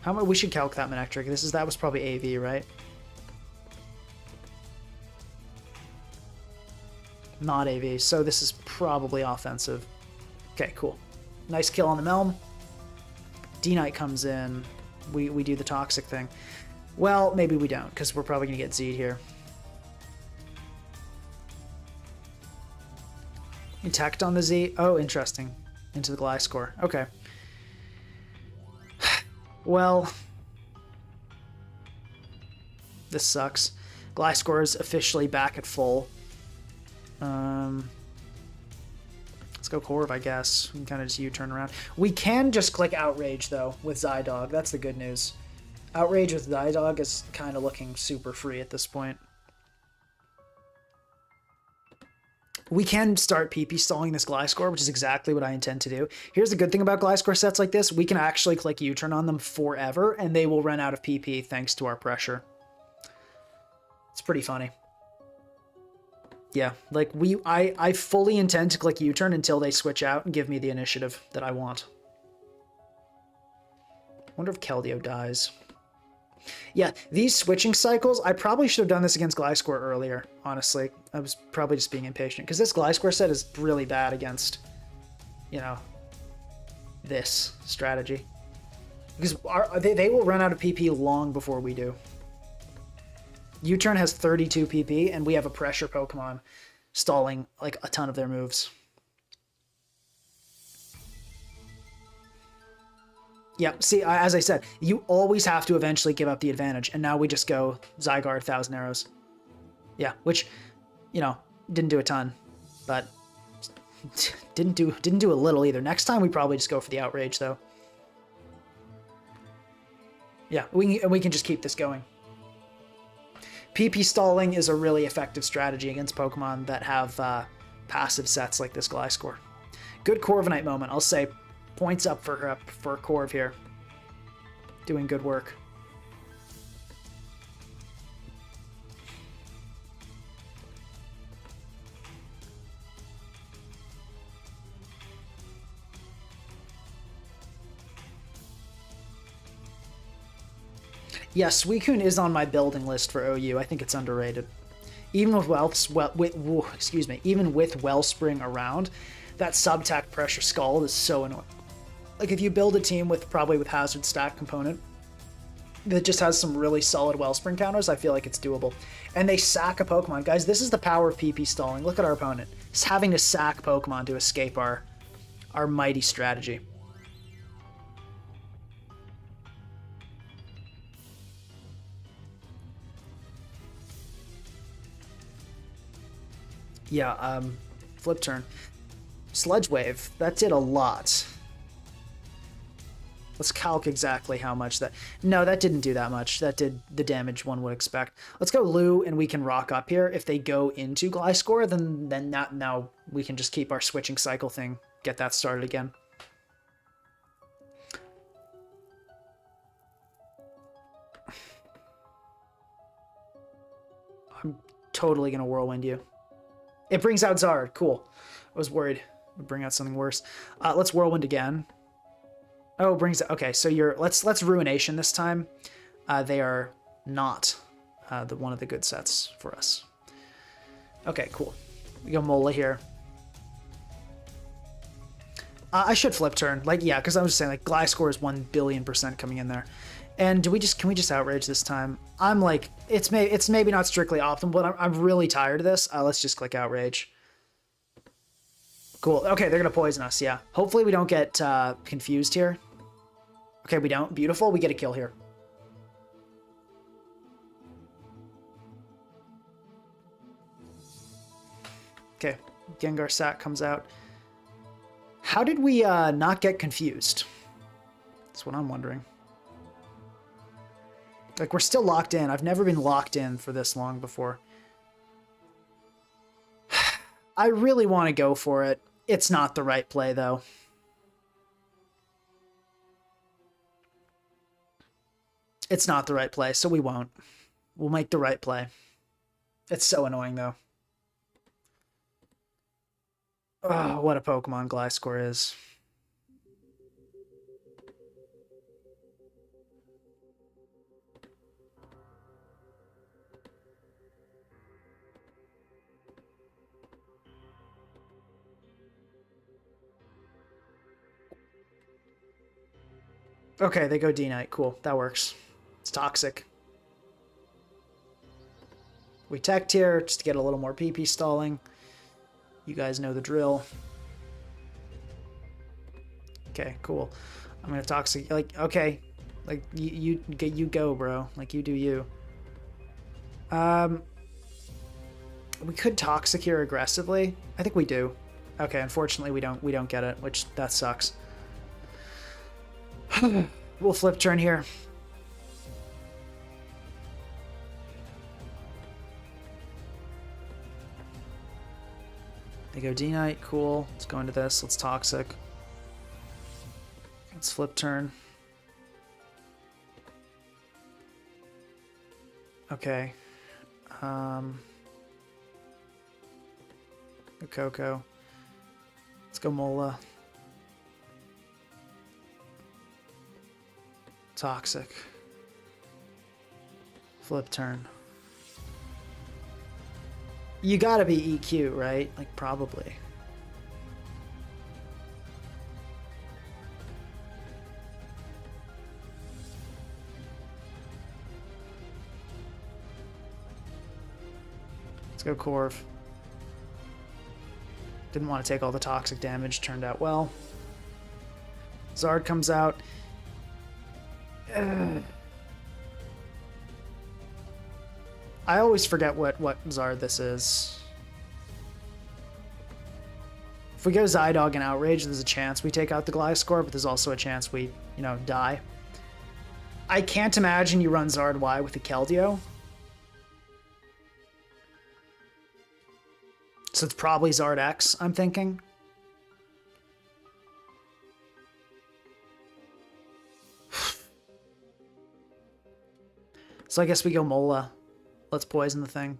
How much we should calc that Manectric? That was probably AV, right? Not AV, so this is probably offensive. Okay, cool. Nice kill on the Melm. D-Knight comes in. We do the toxic thing. Well, maybe we don't, because we're probably going to get Z'd here. Intact on the Z. Oh, interesting. Into the Gliscor. Okay. Well, this sucks. Gliscor is officially back at full. Let's go Corv, I guess. We can kind of just U-turn around. We can just click Outrage, though, with Zydog. That's the good news. Outrage with Zydog is kind of looking super free at this point. We can start PP stalling this Gliscor, which is exactly what I intend to do. Here's the good thing about Gliscor sets like this. We can actually click U-turn on them forever, and they will run out of PP thanks to our pressure. It's pretty funny. Yeah, like I fully intend to click U-turn until they switch out and give me the initiative that I want. I wonder if Keldeo dies. Yeah, these switching cycles, I probably should have done this against Gliscor earlier, honestly. I was probably just being impatient, because this Gliscor set is really bad against, you know, this strategy. Because they will run out of PP long before we do. U-turn has 32 PP, and we have a pressure Pokemon stalling like a ton of their moves. Yeah, see, as I said, you always have to eventually give up the advantage, and now we just go Zygarde, 1,000 Arrows. Yeah, which, you know, didn't do a ton, but didn't do a little either. Next time we probably just go for the Outrage, though. Yeah, we can just keep this going. PP stalling is a really effective strategy against Pokemon that have passive sets like this Gliscor. Good Corviknight moment, I'll say. Points up for Corv here. Doing good work. Yeah, Suicune is on my building list for OU. I think it's underrated. Even with even with Wellspring around, that Subtac Pressure Scald is so annoying. Like, if you build a team with Hazard Stack component that just has some really solid Wellspring counters, I feel like it's doable. And they sack a Pokemon. Guys, this is the power of PP stalling. Look at our opponent. He's having to sack Pokemon to escape our mighty strategy. Yeah, flip turn. Sludge Wave, that did a lot. Let's calc exactly how much that... No, that didn't do that much. That did the damage one would expect. Let's go Lou, and we can rock up here. If they go into Gliscor, then now we can just keep our switching cycle thing, get that started again. I'm totally going to Whirlwind you. It brings out Zard. Cool. I was worried it would bring out something worse. Let's Whirlwind again. Oh, it brings... Okay, so let's Ruination this time. They are not one of the good sets for us. Okay, cool. We go Mola here. I should flip turn. Like, yeah, because I was just saying, like, Gliscor is 1,000,000,000% coming in there. And can we just Outrage this time? I'm like, it's maybe not strictly optimal, but I'm really tired of this. Let's just click Outrage. Cool. Okay, they're gonna poison us. Yeah. Hopefully we don't get confused here. Okay, we don't. Beautiful. We get a kill here. Okay, Gengar Sat comes out. How did we not get confused? That's what I'm wondering. Like, we're still locked in. I've never been locked in for this long before. I really want to go for it. It's not the right play, though. It's not the right play, so we won't. We'll make the right play. It's so annoying, though. Oh, what a Pokemon Gliscor is. Okay, they go D-Knight. Cool, that works. It's toxic. We teched here just to get a little more PP stalling. You guys know the drill. Okay, cool. I'm gonna toxic. Like, okay, like you go, bro. Like, you do you. We could toxic here aggressively. I think we do. Okay, unfortunately we don't get it, which that sucks. We'll flip turn here. They go D-Knight, cool. Let's go into this. Let's toxic. Let's flip turn. Okay. Go Coco. Let's go Mola. Toxic. Flip turn. You gotta be EQ, right? Like, probably. Let's go Corv. Didn't want to take all the toxic damage. Turned out well. Zard comes out. I always forget what Zard this is. If we go Zydog and Outrage, there's a chance we take out the Gliscor, but there's also a chance we, you know, die. I can't imagine you run Zard Y with the Keldeo. So it's probably Zard X, I'm thinking. So I guess we go Mola. Let's poison the thing.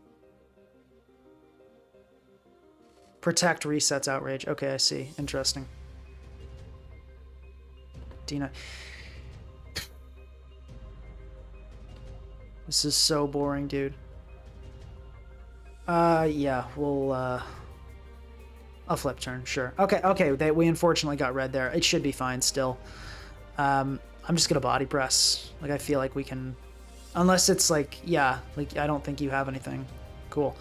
Protect resets Outrage. Okay, I see. Interesting. Dina. This is so boring, dude. Yeah, we'll, I'll flip turn, sure. Okay, we unfortunately got red there. It should be fine still. I'm just gonna body press. Like, I feel like we can... Unless it's like, yeah, like, I don't think you have anything. Cool.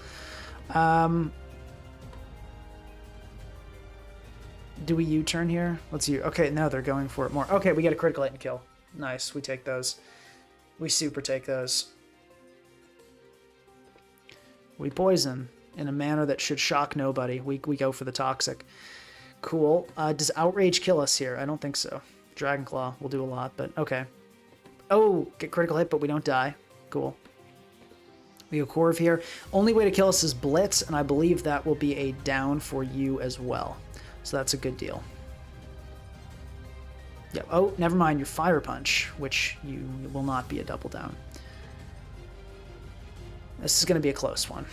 Do we U-turn here? Let's U. Okay, no, they're going for it more. Okay, we get a critical hit and kill. Nice, we take those. We super take those. We poison in a manner that should shock nobody. We go for the toxic. Cool. Does Outrage kill us here? I don't think so. Dragon Claw will do a lot, but okay. Oh, get critical hit, but we don't die. Cool. We go Corv here. Only way to kill us is Blitz, and I believe that will be a down for you as well. So that's a good deal. Yep. Oh, never mind. Your Fire Punch, which you will not be a double down. This is going to be a close one.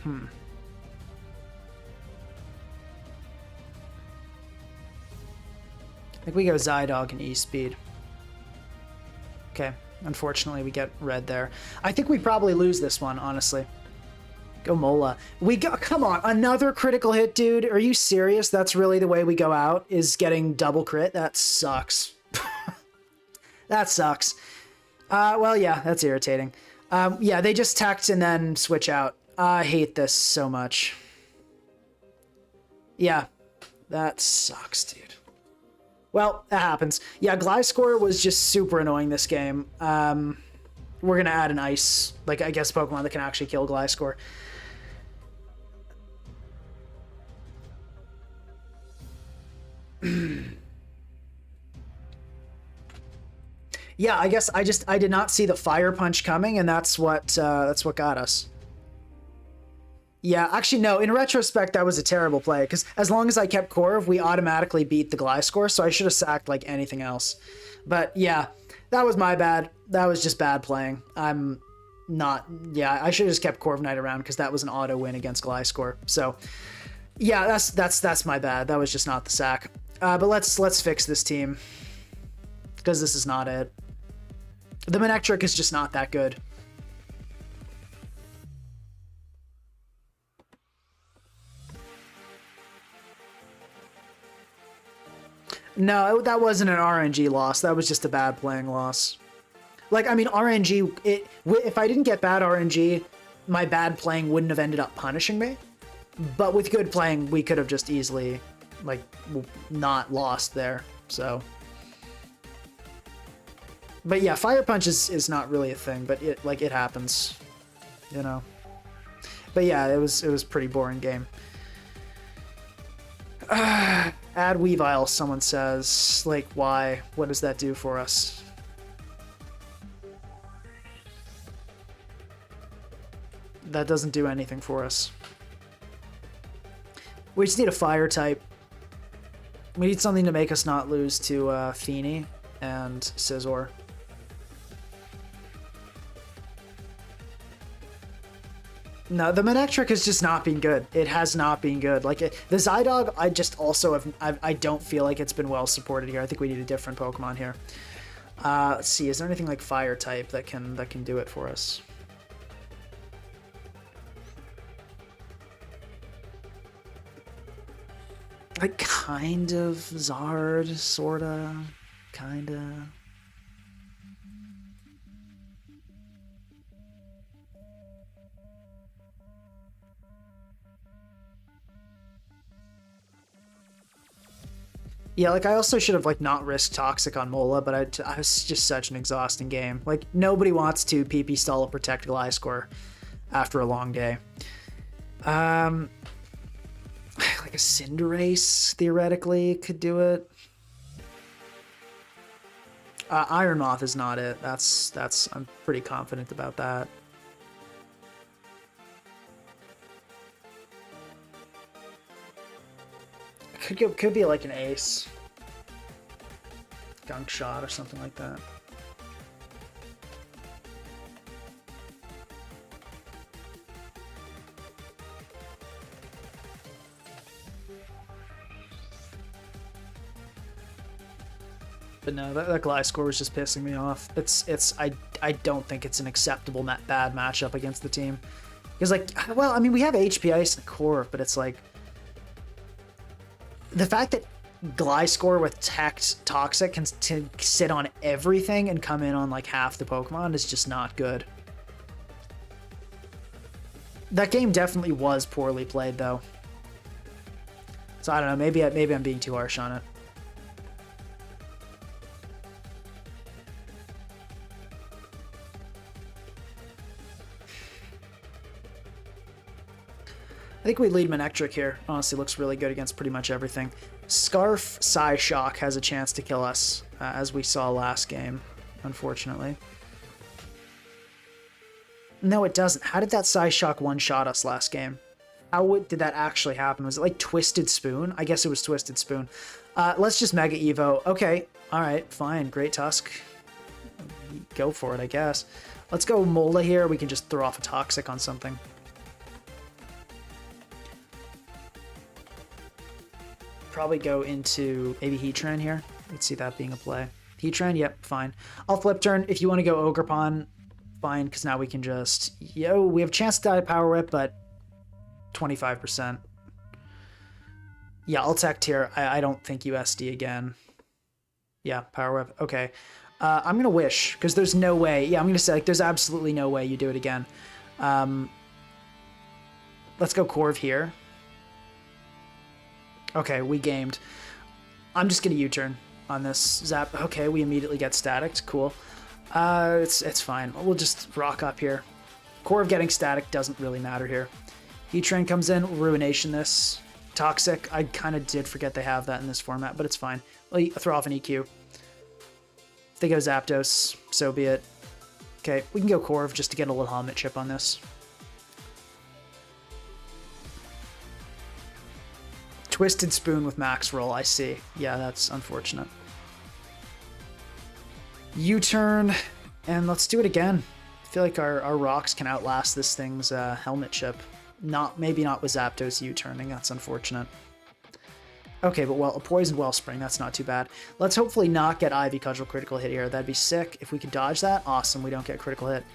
I think we go Zydog and E-Speed. Okay, unfortunately we get red there. I think we probably lose this one, honestly. Go Mola. We go, come on, another critical hit, dude. Are you serious? That's really the way we go out, is getting double crit? That sucks. That sucks. Well, yeah, that's irritating. Yeah, they just text and then switch out. I hate this so much. Yeah, that sucks, dude. Well, that happens. Yeah, Gliscor was just super annoying this game. We're going to add an ice, like, I guess Pokemon that can actually kill Gliscor. Yeah, I guess I did not see the Fire Punch coming, and that's what got us. Yeah, actually, no. In retrospect, that was a terrible play, because as long as I kept Corv, we automatically beat the Gliscor, so I should have sacked, like, anything else. But, yeah, that was my bad. That was just bad playing. I'm not... Yeah, I should have just kept Corviknight around, because that was an auto win against Gliscor. So, yeah, that's my bad. That was just not the sack. But let's fix this team, because this is not it. The Manectric is just not that good. No, that wasn't an RNG loss. That was just a bad playing loss. Like, I mean, RNG, if I didn't get bad RNG, my bad playing wouldn't have ended up punishing me. But with good playing, we could have just easily, like, not lost there. So... But yeah, Fire Punch is not really a thing, but it happens, you know. But yeah, it was pretty boring game. Add Weavile, someone says. Like, why? What does that do for us? That doesn't do anything for us. We just need a fire type. We need something to make us not lose to Feeny and Scizor. No, the Manectric has just not been good. It has not been good. Like, the Zydog, I just also I don't feel like it's been well supported here. I think we need a different Pokemon here. Let's see, is there anything like Fire type that can do it for us? Like, kind of Zard, sorta, kinda. Yeah, like I also should have like not risked Toxic on Mola, but I was just such an exhausting game. Like nobody wants to PP stall a Protect Gliscor after a long day. Like a Cinderace theoretically could do it. Iron Moth is not it. That's I'm pretty confident about that. Could be like an Ace, Gunk Shot or something like that. But no, that Gliscor was just pissing me off. I don't think it's an acceptable bad matchup against the team. Because like, well, I mean, we have HP Ice and Core, but it's like the fact that Gliscor with Toxic can sit on everything and come in on like half the Pokemon is just not good. That game definitely was poorly played though. So I don't know, maybe I'm being too harsh on it. I think we lead Manectric here. Honestly, looks really good against pretty much everything. Scarf Psyshock has a chance to kill us, as we saw last game, unfortunately. No, it doesn't. How did that Psyshock one-shot us last game? How did that actually happen? Was it like Twisted Spoon? I guess it was Twisted Spoon. Let's just Mega Evo. Okay, alright, fine. Great Tusk. Go for it, I guess. Let's go Mola here. We can just throw off a Toxic on something. Probably go into maybe Heatran here. Let's see that being a play. Heatran, yep, fine. I'll flip turn. If you want to go Ogerpon, fine, because now we can just... we have a chance to die Power Whip, but 25%. Yeah, I'll Tech Tier. I don't think USD again. Yeah, Power Whip. Okay. I'm going to Wish, because there's no way... Yeah, I'm going to say, like, there's absolutely no way you do it again. Let's go Corv here. Okay, we gamed. I'm just gonna U-turn on this Zap. Okay, we immediately get staticked. Cool. It's fine. We'll just rock up here. Core of getting static doesn't really matter here. Heatran comes in, Ruination this. Toxic, I kind of did forget they have that in this format, but it's fine. Well, throw off an EQ. If they go Zapdos, so be it. Okay, we can go Corv just to get a little helmet chip on this. Twisted Spoon with Max Roll, I see. Yeah, that's unfortunate. U-turn, and let's do it again. I feel like our rocks can outlast this thing's helmet chip. Maybe not with Zapdos U-turning, that's unfortunate. Okay, but well, a Poisoned Wellspring, that's not too bad. Let's hopefully not get Ivy Cudgel critical hit here. That'd be sick. If we could dodge that, awesome, we don't get critical hit.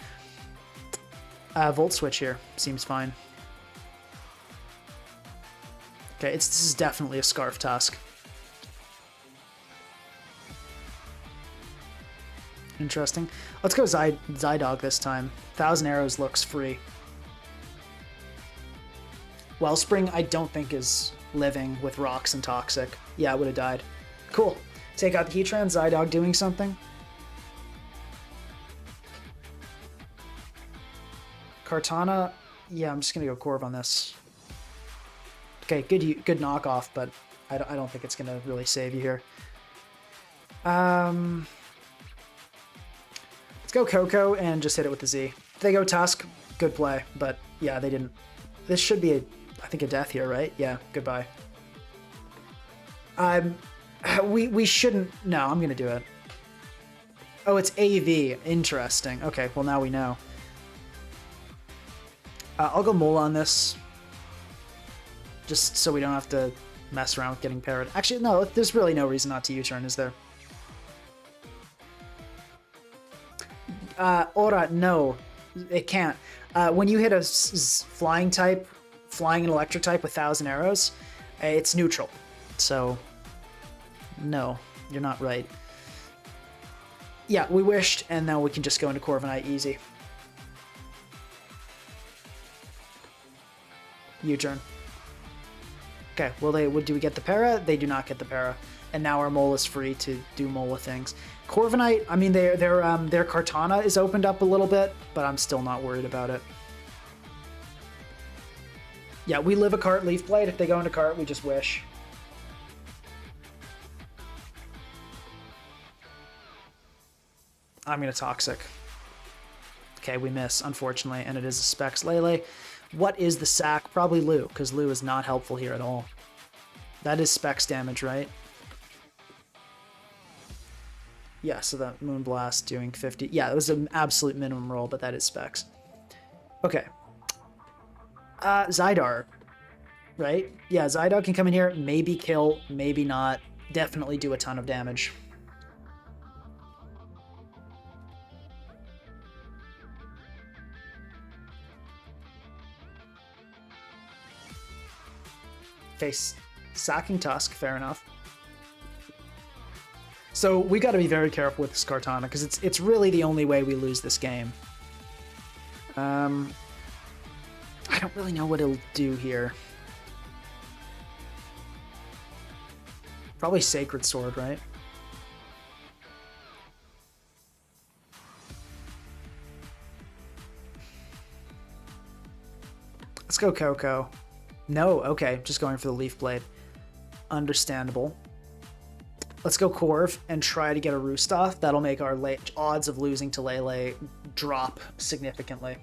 Volt Switch here, seems fine. Okay, this is definitely a Scarf Tusk. Interesting. Let's go Zydog this time. 1,000 Arrows looks free. Wellspring, I don't think is living with Rocks and Toxic. Yeah, it would have died. Cool. Take out the Heatran, Zydog doing something. Kartana, yeah, I'm just going to go Corv on this. Okay, good knockoff, but I don't think it's going to really save you here. Let's go Coco and just hit it with the Z. If they go Tusk, good play, but yeah, they didn't. This should be, I think, a death here, right? Yeah, goodbye. We shouldn't... No, I'm going to do it. Oh, it's AV. Interesting. Okay, well, now we know. I'll go Mola on this. Just so we don't have to mess around with getting parried. Actually, no, there's really no reason not to U-turn, is there? Aura, no. It can't. When you hit a flying and electric type with 1,000 arrows, it's neutral. So, no, you're not right. Yeah, we wished, and now we can just go into Corviknight easy. U-turn. Okay, well, do we get the para? They do not get the para. And now our Mole is free to do Mola things. Corviknight, I mean, their Kartana is opened up a little bit, but I'm still not worried about it. Yeah, we live a cart Leaf Blade. If they go into cart, we just wish. I'm going to Toxic. Okay, we miss, unfortunately, and it is a Specs Lele. What is the sack? Probably Lou, because Lou is not helpful here at all. That is Specs damage, right? Yeah, so that Moonblast doing 50. Yeah, it was an absolute minimum roll, but that is Specs. Okay. Zydog, right? Yeah, Zydog can come in here, maybe kill, maybe not. Definitely do a ton of damage. Face Sacking Tusk, fair enough. So we got to be very careful with this Kartana because it's really the only way we lose this game. I don't really know what it'll do here. Probably Sacred Sword, right? Let's go Coco. No, okay, just going for the Leaf Blade. Understandable. Let's go Corv and try to get a Roost off. That'll make our odds of losing to Lele drop significantly.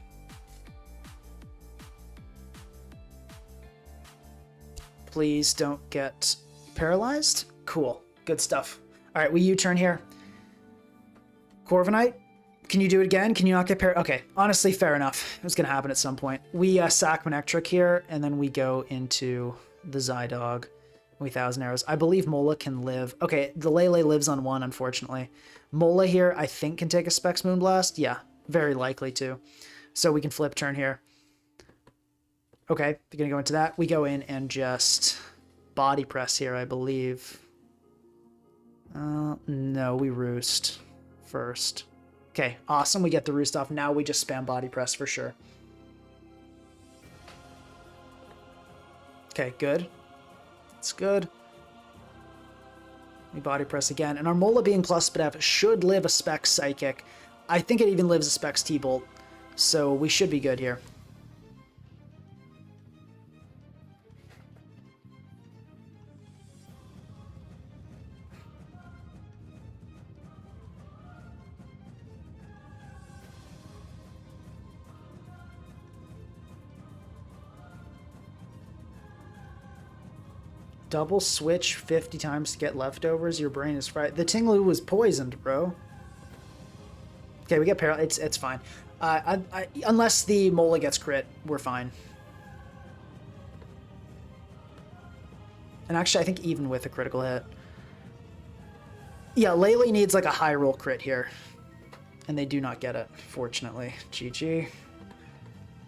Please don't get paralyzed. Cool, good stuff. All right, we U-turn here. Corviknight, can you do it again? Can you not get paralyzed? Okay, honestly, fair enough. It was gonna happen at some point. We sack Manectric here, and then we go into the Zydog. 1,000 arrows. I believe Mola can live. Okay, the Lele lives on 1, unfortunately. Mola here, I think, can take a Specs Moonblast. Yeah, very likely to. So we can flip turn here. Okay, we're going to go into that. We go in and just body press here, I believe. No, we roost first. Okay, awesome. We get the roost off. Now we just spam body press for sure. Okay, good. That's good. We body press again. And our Mola being plus Spadef should live a Specs Psychic. I think it even lives a Specs T-Bolt. So we should be good here. Double switch 50 times to get leftovers. Your brain is fried. The Tinglu was poisoned, bro. Okay, we get paralyzed. It's fine. Unless the Mola gets crit, we're fine. And actually, I think even with a critical hit. Yeah, Lele needs like a high roll crit here. And they do not get it, fortunately. GG.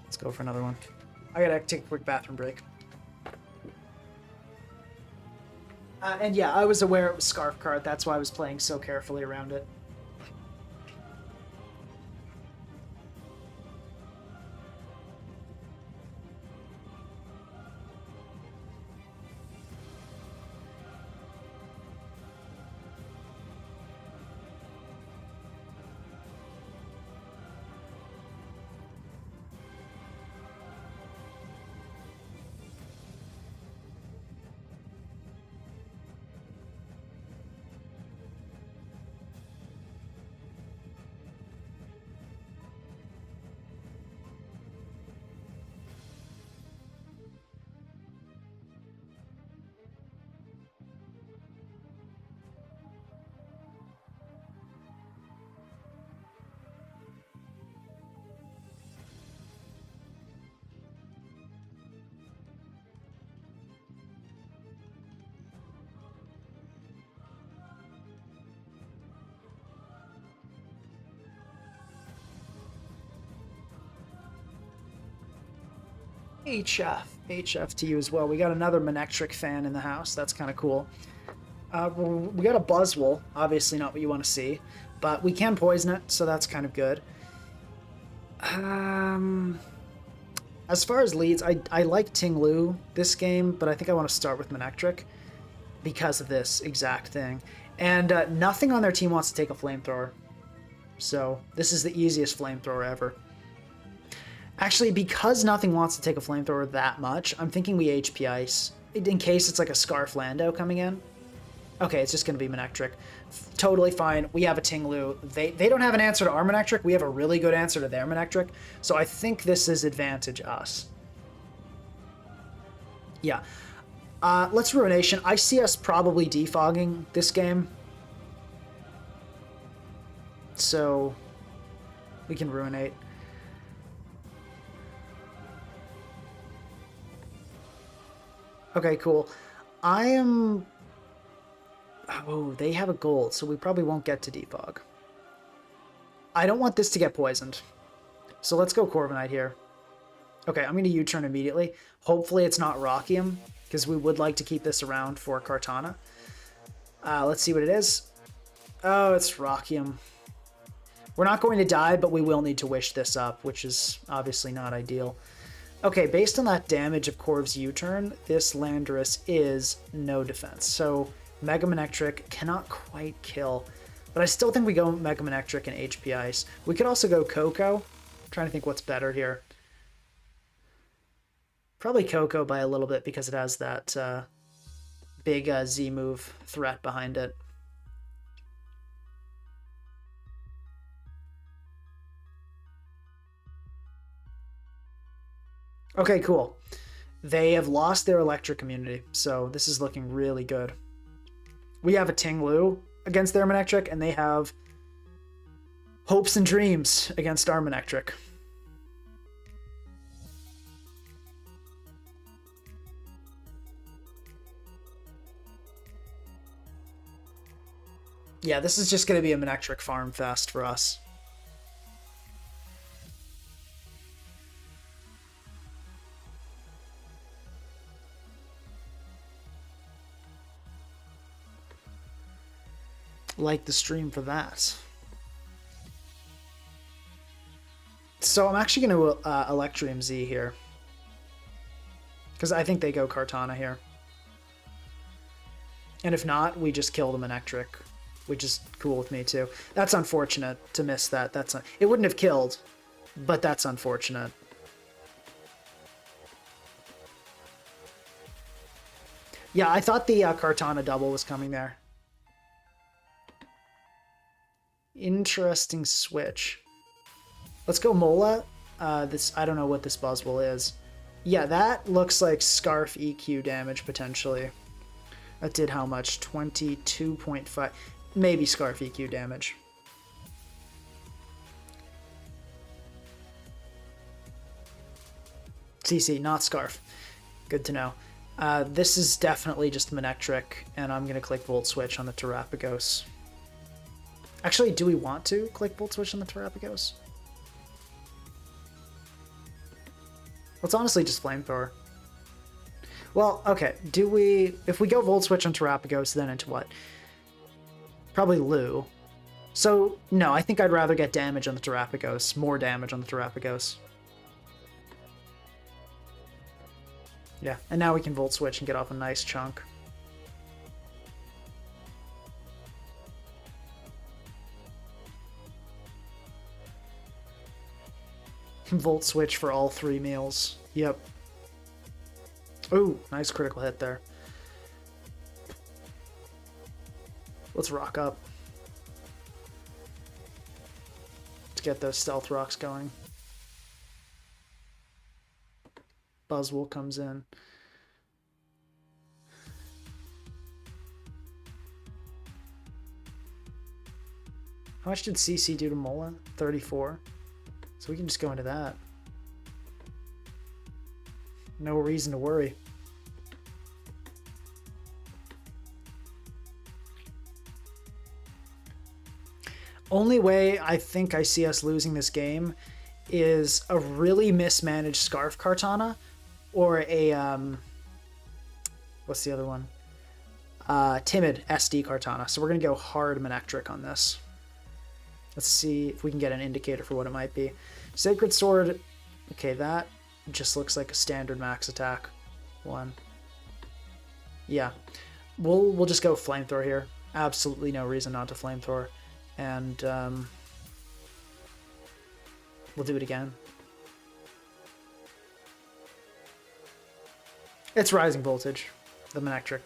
Let's go for another one. I gotta take a quick bathroom break. And yeah, I was aware it was Scarf card. That's why I was playing so carefully around it. HF to you as well. We got another Manectric fan in the house. That's kind of cool. We got a Buzzwole. Obviously not what you want to see, but we can poison it, so that's kind of good. As far as leads, I like Ting Lu this game, but I think I want to start with Manectric because of this exact thing. And nothing on their team wants to take a flamethrower. So this is the easiest flamethrower ever. Actually, because nothing wants to take a flamethrower that much, I'm thinking we HP Ice. In case it's like a Scarf Lando coming in. Okay, it's just going to be Manectric. Totally fine. We have a Ting Lu. They don't have an answer to our Manectric. We have a really good answer to their Manectric. So I think this is advantage us. Yeah. Let's Ruination. I see us probably defogging this game. So we can Ruinate. Okay, cool. I am... Oh, they have a gold, so we probably won't get to defog. I don't want this to get poisoned. So let's go Corviknight here. Okay, I'm going to U-turn immediately. Hopefully it's not Rockium, because we would like to keep this around for Kartana. Let's see what it is. Oh, it's Rockium. We're not going to die, but we will need to wish this up, which is obviously not ideal. Okay, based on that damage of Corv's U-turn, this Landorus is no defense. So Mega Manectric cannot quite kill, but I still think we go Mega Manectric and HP Ice. We could also go Coco. I'm trying to think what's better here. Probably Coco by a little bit because it has that big Z-move threat behind it. Okay, cool. They have lost their electric immunity, so this is looking really good. We have a Ting Lu against their Manectric, and they have Hopes and Dreams against our Manectric. Yeah, this is just going to be a Manectric farm fest for us. Like the stream for that. So I'm actually going to Electrium Z here. Because I think they go Kartana here. And if not, we just kill the Manectric. Which is cool with me too. That's unfortunate to miss that. It wouldn't have killed, but that's unfortunate. Yeah, I thought the Kartana double was coming there. Interesting switch. Let's go Mola. This I don't know what this Buzzwole is. Yeah, that looks like Scarf EQ damage potentially. That did how much? 22.5. Maybe Scarf EQ damage. CC, not Scarf. Good to know. This is definitely just Manectric, and I'm going to click Volt Switch on the Terapagos. Actually, do we want to click Volt Switch on the Terapagos? Let's honestly just Flamethrower. Well, okay, if we go Volt Switch on Terapagos, then into what? Probably Lu. So, no, I think I'd rather get damage on the Terapagos. More damage on the Terapagos. Yeah, and now we can Volt Switch and get off a nice chunk. Volt Switch for all 3 meals. Yep. Ooh, nice critical hit there. Let's rock up. Let's get those stealth rocks going. Buzzwole comes in. How much did CC do to Mola? 34. So we can just go into that. No reason to worry. Only way I think I see us losing this game is a really mismanaged Scarf Kartana or a what's the other one? Timid SD Kartana. So we're gonna go hard Manectric on this. Let's see if we can get an indicator for what it might be. Sacred Sword. Okay, that It just looks like a standard max attack one. Yeah, we'll just go flamethrower here. Absolutely no reason not to flamethrower, and we'll do it again. It's rising voltage, the Manectric.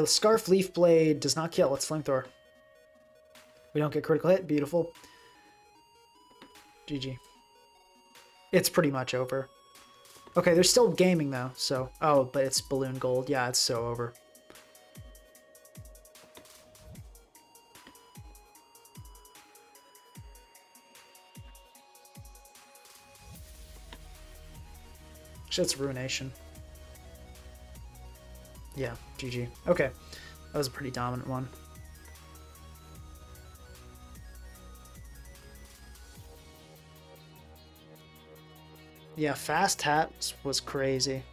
Scarf Leaf Blade does not kill. Let's flamethrower. We don't get critical hit. Beautiful. GG. It's pretty much over. Okay, there's still gaming though, so... Oh, but it's Balloon Gold. Yeah, it's so over. Shit's Ruination. Yeah, GG. Okay. That was a pretty dominant one. Yeah, Fast Hat was crazy.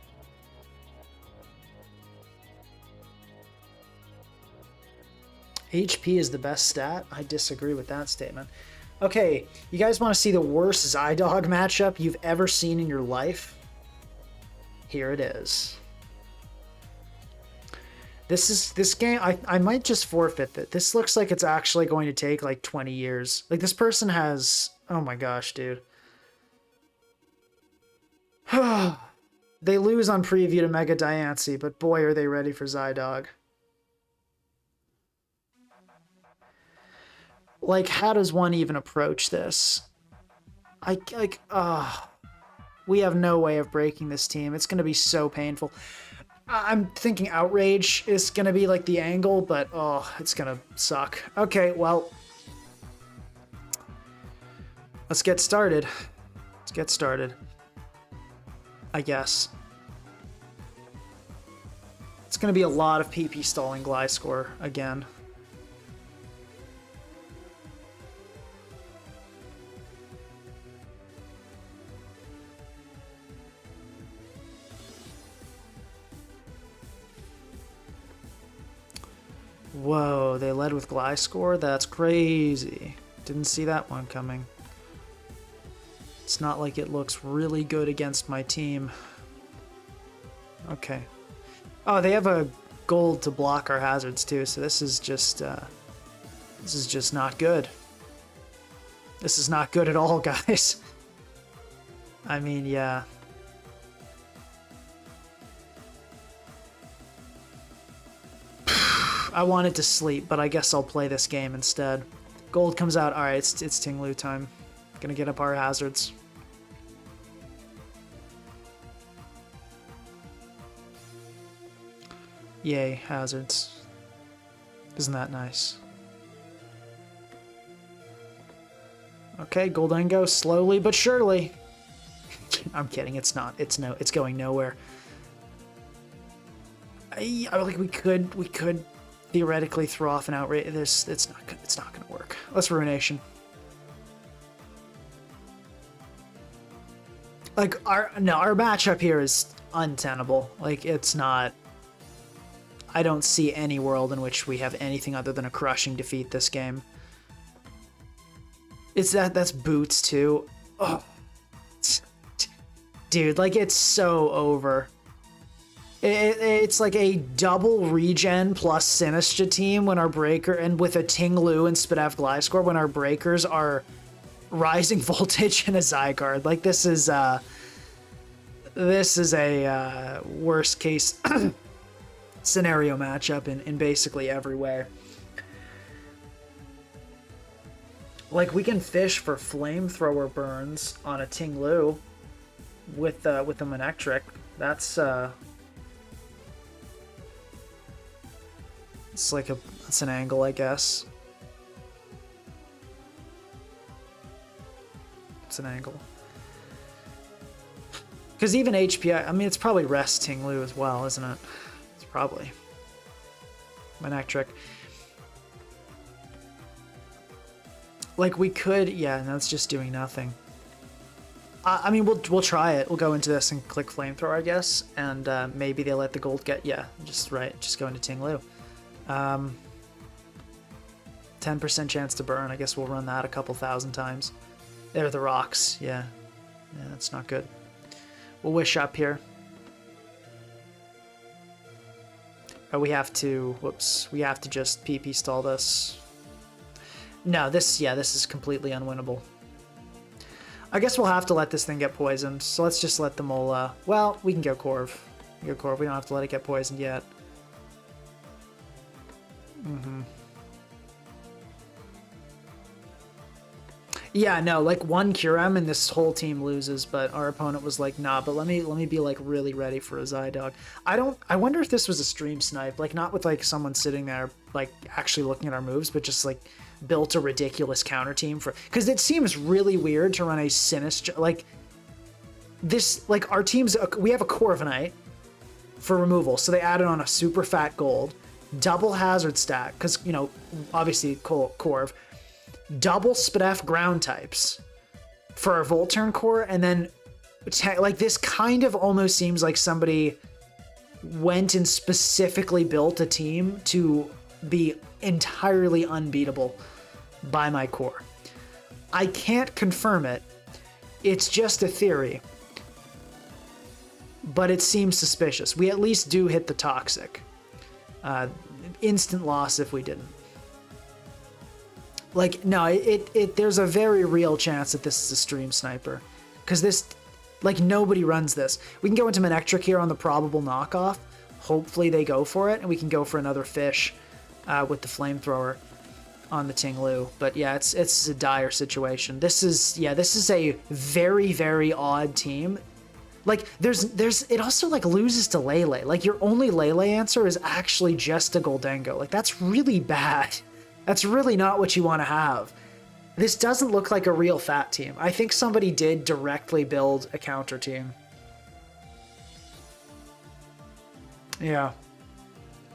HP is the best stat? I disagree with that statement. Okay, you guys want to see the worst Zydog matchup you've ever seen in your life? Here it is. This game, I might just forfeit it. This looks like it's actually going to take like 20 years. Like this person has, oh my gosh, dude. They lose on preview to Mega Diancie, but boy are they ready for Zydog. Like, how does one even approach this? We have no way of breaking this team. It's going to be so painful. I'm thinking Outrage is going to be like the angle, but oh, it's going to suck. Okay, well, let's get started. Let's get started. I guess. It's going to be a lot of PP stalling Gliscor again. Whoa, they led with Gliscor? That's crazy. Didn't see that one coming. It's not like it looks really good against my team. Okay. Oh, they have a gold to block our hazards too, so this is just not good. This is not good at all, guys. I mean, yeah. I wanted to sleep, but I guess I'll play this game instead. Gold comes out. Alright, it's Ting-Lu time. Gonna get up our hazards. Yay, hazards. Isn't that nice? Okay, Goldengo, slowly but surely. I'm kidding, it's not. It's going nowhere. Like we could theoretically throw off an outrage. It's not gonna work. Let's Ruination. Like our matchup here is untenable. Like it's not. I don't see any world in which we have anything other than a crushing defeat this game. That's Boots too. Oh, dude, like it's so over. It's like a double regen plus Sinistra team when our breaker, and with a Ting-Lu and Spadef Gliscor when our breakers are rising voltage and a Zygarde. Like this is a worst case scenario matchup in basically every way. Like we can fish for flamethrower burns on a Ting-Lu with a Manectric. That's it's an angle, I guess. It's an angle. Because even HPI, I mean, it's probably Rest Ting-Lu as well, isn't it? It's probably Manectric. Like we could, yeah, no, it's just doing nothing. I mean, we'll try it. We'll go into this and click Flamethrower, I guess, and maybe they let the gold get, yeah, just go into Ting-Lu. 10% chance to burn. I guess we'll run that a couple thousand times. There are the rocks. Yeah. Yeah, that's not good. We'll wish up here. Oh, we have to... Whoops. We have to just PP stall this. No, this... Yeah, this is completely unwinnable. I guess we'll have to let this thing get poisoned. So let's just let the mole... well, we can go Corv. We can go Corv. We don't have to let it get poisoned yet. Yeah, no, like one Curem and this whole team loses, but our opponent was like, nah, but let me be like really ready for a Zydog. I wonder if this was a stream snipe, like not with like someone sitting there like actually looking at our moves, but just like built a ridiculous counter team for, because it seems really weird to run a sinister, like this, like our team's, we have a Corviknight for removal, so they added on a super fat gold, double hazard stack, because, you know, obviously Corv, double Spadef ground types for our Volturn core, and then like this kind of almost seems like somebody went and specifically built a team to be entirely unbeatable by my core. I can't confirm it. It's just a theory. But it seems suspicious. We at least do hit the toxic. Instant loss if we didn't. Like, no, there's a very real chance that this is a stream sniper. Because this, like, nobody runs this. We can go into Manectric here on the probable knockoff. Hopefully they go for it, and we can go for another fish with the flamethrower on the Ting-Lu. But yeah, it's a dire situation. This is a very, very odd team. Like, it also, like, loses to Lele. Like, your only Lele answer is actually just a Goldengo. Like, that's really bad. That's really not what you want to have. This doesn't look like a real fat team. I think somebody did directly build a counter team. Yeah.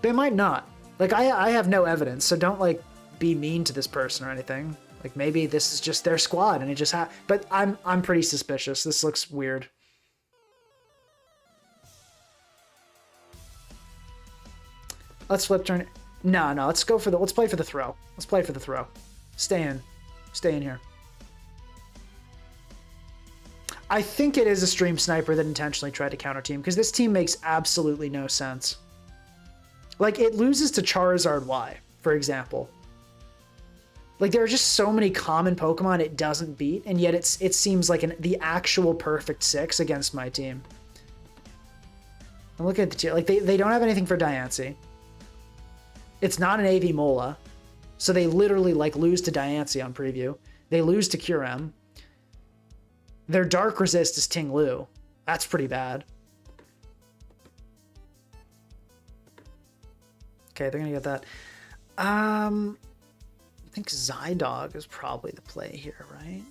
They might not. Like, I have no evidence, so don't, like, be mean to this person or anything. Like, maybe this is just their squad and it just but I'm pretty suspicious. This looks weird. Let's flip turn. No, let's go for let's play for the throw. Let's play for the throw. Stay in here. I think it is a stream sniper that intentionally tried to counter team, because this team makes absolutely no sense. Like, it loses to Charizard Y, for example. Like, there are just so many common Pokemon it doesn't beat, and yet it seems like the actual perfect 6 against my team. I'm looking at the tier. Like, they don't have anything for Diancie. It's not an AV Mola, so they literally, like, lose to Diancie on preview. They lose to Curem. Their Dark Resist is Ting-Lu. That's pretty bad. Okay, they're gonna get that. I think Zydog is probably the play here, right?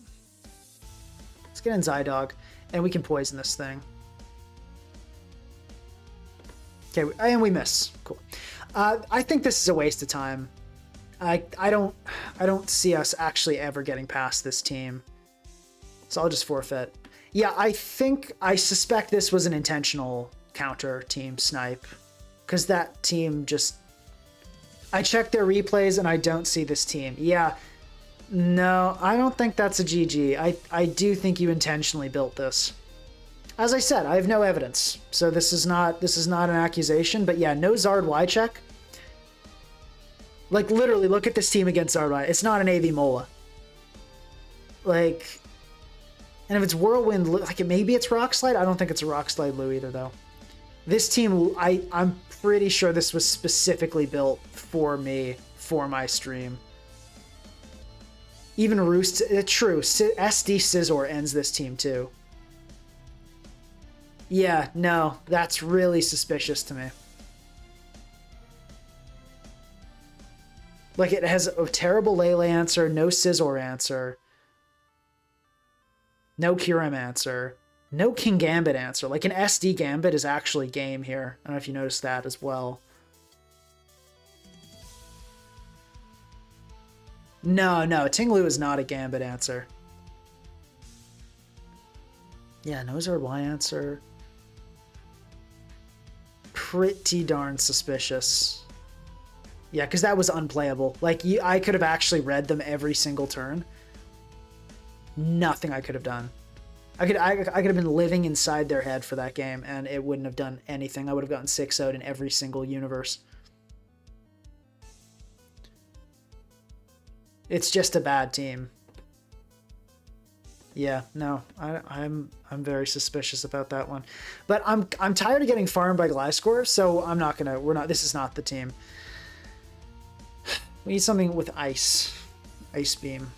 Let's get in Zydog, and we can poison this thing. Okay, and we miss. Cool. I think this is a waste of time. I don't see us actually ever getting past this team. So I'll just forfeit. Yeah, I suspect this was an intentional counter team snipe, because that team just... I checked their replays and I don't see this team. Yeah, no, I don't think that's a GG. I do think you intentionally built this. As I said, I have no evidence, so this is not an accusation. But yeah, no Zard Y check. Like, literally, look at this team against Zard Y. It's not an AV Mola. Like, and if it's Whirlwind, like, maybe it's Rock Slide. I don't think it's a Rock Slide Lu either, though. This team, I'm pretty sure this was specifically built for me, for my stream. Even Roost, true, SD Scizor ends this team too. Yeah, no, that's really suspicious to me. Like, it has a terrible Lele answer, no Scizor answer, no Kyurem answer, no King Gambit answer. Like, an SD Gambit is actually game here. I don't know if you noticed that as well. No, Ting-Lu is not a Gambit answer. Yeah, no Zard Y answer. Pretty darn suspicious. Yeah, because that was unplayable. Like, I could have actually read them every single turn. Nothing I could have done. I could have been living inside their head for that game, and it wouldn't have done anything. I would have gotten 6-0'd in every single universe. It's just a bad team. Yeah, no, I'm very suspicious about that one, but I'm tired of getting farmed by Gliscor, so I'm not gonna. We're not. This is not the team. We need something with ice beam.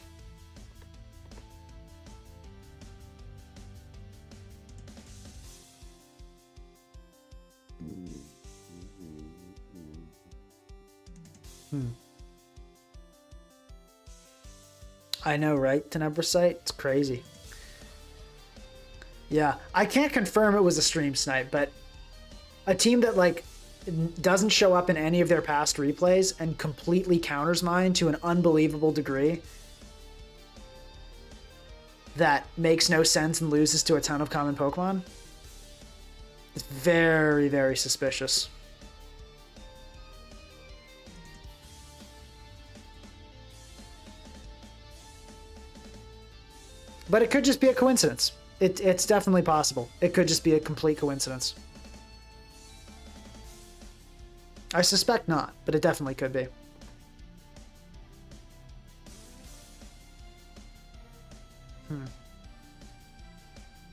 I know, right? Tenebrosite? It's crazy. Yeah, I can't confirm it was a stream snipe, but a team that, like, doesn't show up in any of their past replays and completely counters mine to an unbelievable degree that makes no sense and loses to a ton of common Pokemon. It's very, very suspicious. But it could just be a coincidence. It's definitely possible. It could just be a complete coincidence. I suspect not, but it definitely could be.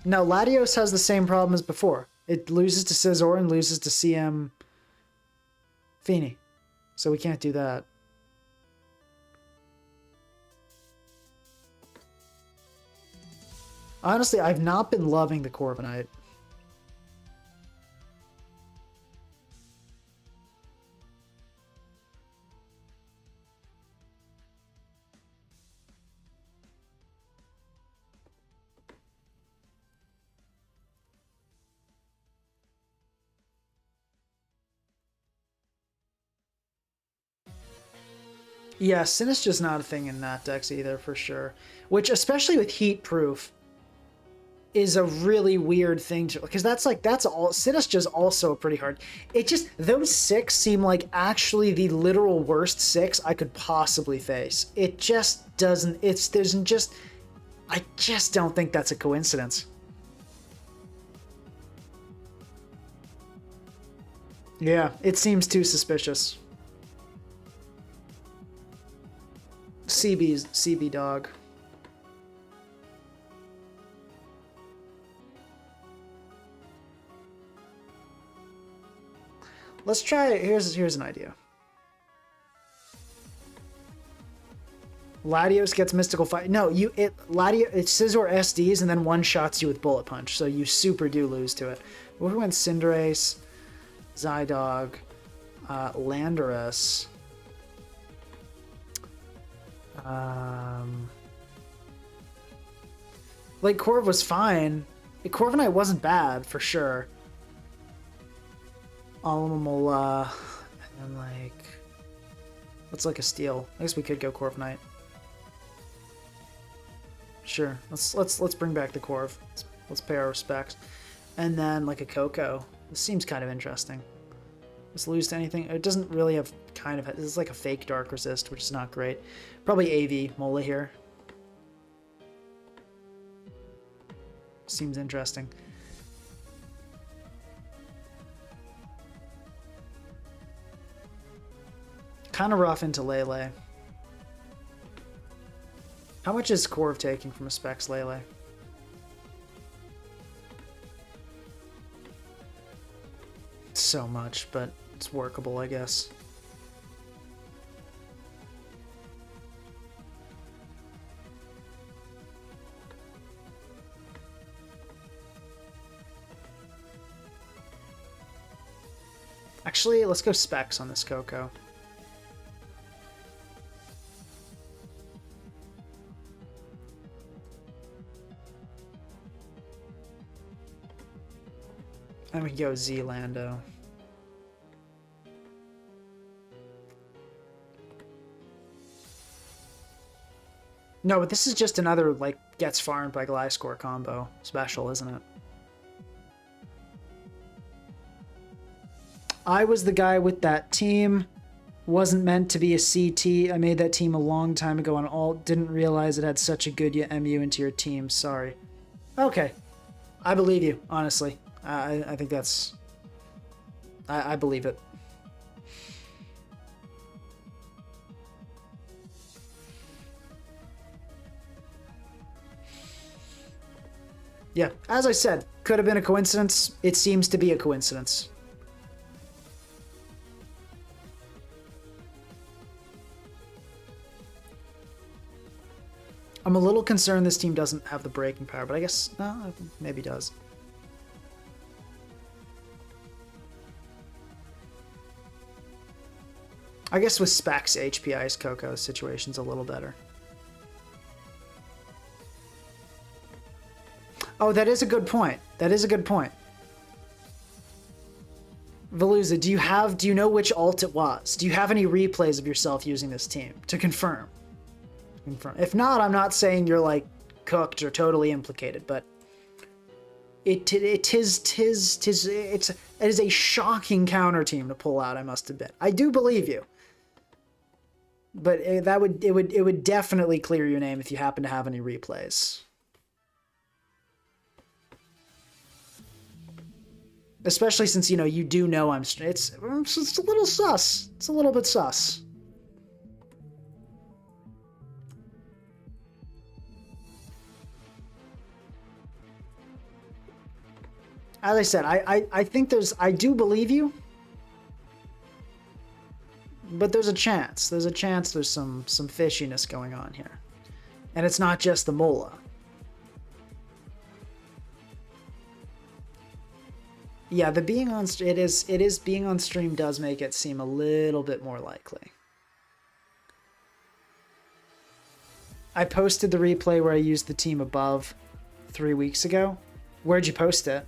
No, Latios has the same problem as before. It loses to Scizor and loses to CM Feeny. So we can't do that. Honestly, I've not been loving the Corviknight. Yeah, Sinistra's not a thing in that decks either, for sure. Which, especially with Heat Proof, is a really weird thing to, because that's all. Sinistra's also pretty hard. It just, those 6 seem like actually the literal worst 6 I could possibly face. It just doesn't, I just don't think that's a coincidence. Yeah, it seems too suspicious. CB dog. Let's try it. Here's an idea. Latios gets Mystical Fight. No, it's Scizor SDs and then one shots you with Bullet Punch, so you super do lose to it. What if we went Cinderace, Zydog, Landorus, like Corv was fine. Corviknight wasn't bad for sure. Alomomola, and then like, what's like a steal? I guess we could go Corviknight. Sure, let's bring back the Corv. Let's pay our respects, and then like a Coco. This seems kind of interesting. Let's lose to anything. It doesn't really have kind of. This is like a fake Dark Resist, which is not great. Probably AV Mola here. Seems interesting. Kind of rough into Lele. How much is Corv taking from a Specs Lele? So much, but it's workable, I guess. Actually, let's go Specs on this Coco. And we can go Z-Lando. No, but this is just another, like, gets farmed by Gliscor combo special, isn't it? I was the guy with that team. Wasn't meant to be a CT. I made that team a long time ago on alt. Didn't realize it had such a good MU into your team. Sorry. Okay. I believe you, honestly. I think that's... I believe it. Yeah, as I said, could have been a coincidence. It seems to be a coincidence. I'm a little concerned this team doesn't have the breaking power, but I guess, no, maybe does. I guess with specs, HPI's Coco's situation's a little better. Oh, that is a good point. That is a good point. Veluza, do you know which alt it was? Do you have any replays of yourself using this team to confirm? If not, I'm not saying you're like cooked or totally implicated, but it is a shocking counter team to pull out, I must admit. I do believe you. But it would definitely clear your name if you happen to have any replays. Especially since, you do know it's a little sus. It's a little bit sus. As I said, I think I do believe you. But there's a chance. There's some fishiness going on here. And it's not just the Mola. Yeah, the being on it is being on stream does make it seem a little bit more likely. I posted the replay where I used the team above 3 weeks ago. Where'd you post it?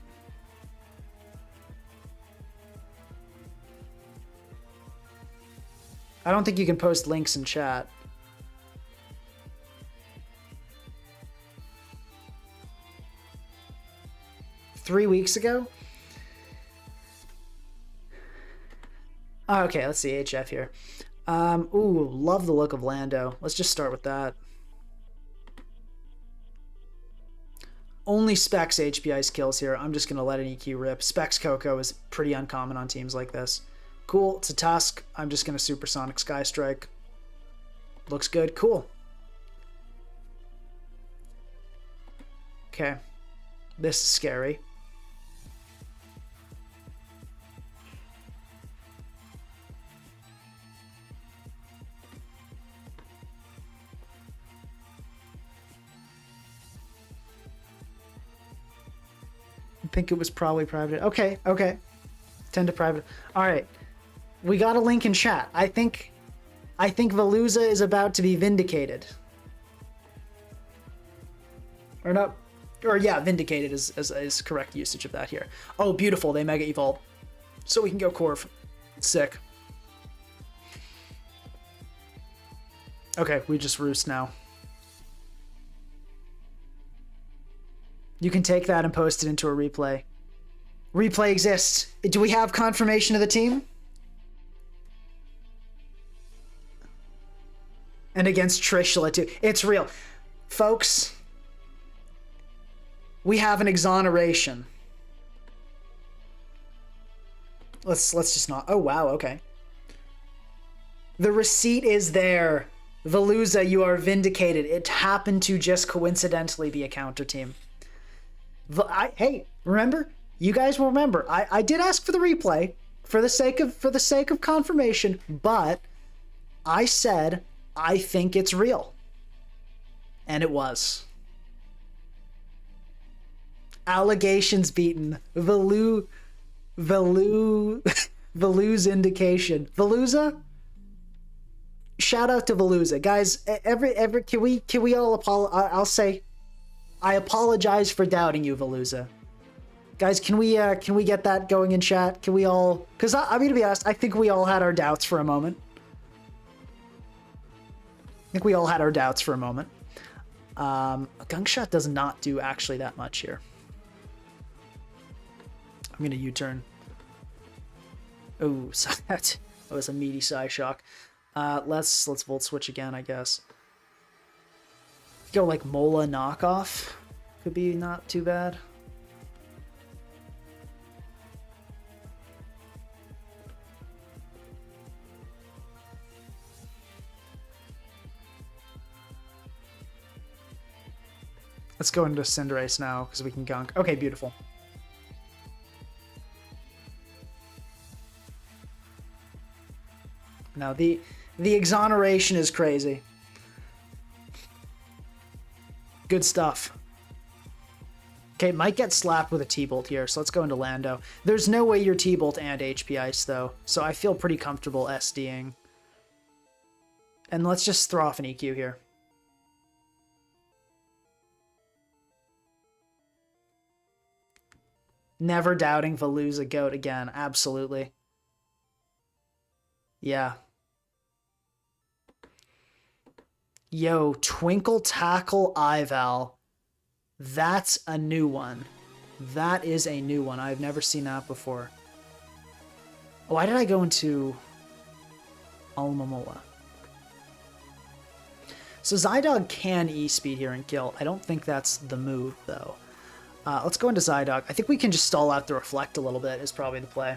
I don't think you can post links in chat. Three weeks ago? Oh, okay, let's see HF here. Ooh, love the look of Lando. Let's just start with that. Only Specs HPI's kills here. I'm just going to let an EQ rip. Specs Coco is pretty uncommon on teams like this. Cool, it's a Tusk. I'm just going to Supersonic Sky Strike. Looks good. Cool. Okay. This is scary. I think it was probably private. Okay. 10 to private. All right. We got a link in chat. I think Veluza is about to be vindicated. Or not. Or yeah, vindicated is correct usage of that here. Oh, beautiful. They Mega Evolve. So we can go Corv. Sick. Okay, we just roost now. You can take that and post it into a replay. Replay exists. Do we have confirmation of the team? And against Trishula too. It's real. Folks, we have an exoneration. Let's just not. Oh, wow, okay. The receipt is there. Veluza, you are vindicated. It happened to just coincidentally be a counter team. Hey, remember? You guys will remember. I did ask for the replay for the sake of confirmation, but I said I think it's real. And it was. Allegations beaten. Velu's indication. Veluza? Shout out to Veluza. Guys, can we all I'll say I apologize for doubting you, Veluza. Guys, can we get that going in chat? Can we all? Because I'm gonna be honest, I think we all had our doubts for a moment. A gunk shot does not do actually that much here. I'm gonna U-turn. Oh, so that That was a meaty Psyshock. Let's Volt Switch again, I guess. Go like Mola knockoff. Could be not too bad. Let's go into Cinderace now, because we can gunk. Okay, beautiful. Now, the exoneration is crazy. Good stuff. Okay, might get slapped with a T-Bolt here, so let's go into Lando. There's no way you're T-Bolt and HP Ice, though, so I feel pretty comfortable SDing. And let's just throw off an EQ here. Never doubting Veluza Goat again. Absolutely. Yeah. Yo, Twinkle Tackle Ival. That's a new one. That is a new one. I've never seen that before. Why did I go into Almamola? So Zydog can E-Speed here and kill. I don't think that's the move, though. Let's go into Zydog. I think we can just stall out the Reflect a little bit is probably the play.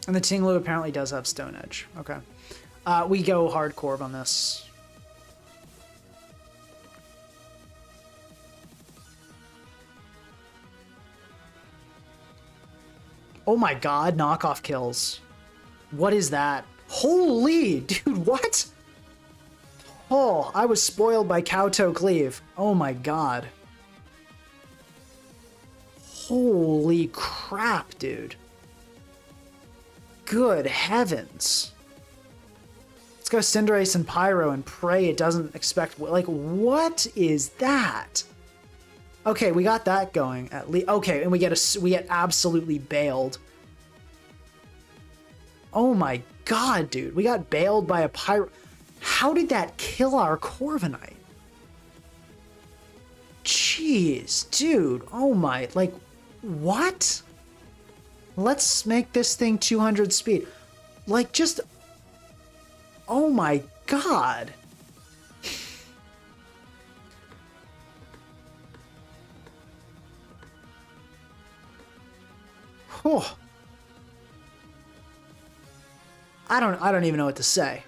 And the Tinglu apparently does have Stone Edge. Okay. We go hard Corv on this. Oh my god, knockoff kills. What is that? Holy, dude, what? Oh, I was spoiled by Kowtow Cleave. Oh my god. Holy crap, dude. Good heavens. Let's go Cinderace and Pyro and pray it doesn't expect... Like, what is that? Okay, we got that going at least. Okay, and we get absolutely bailed. Oh my god, dude. We got bailed by a Pyro... How did that kill our Corviknight? Jeez, dude. Oh my... Like, what? Let's make this thing 200 speed. Like, just... Oh my god. Oh. I don't even know what to say.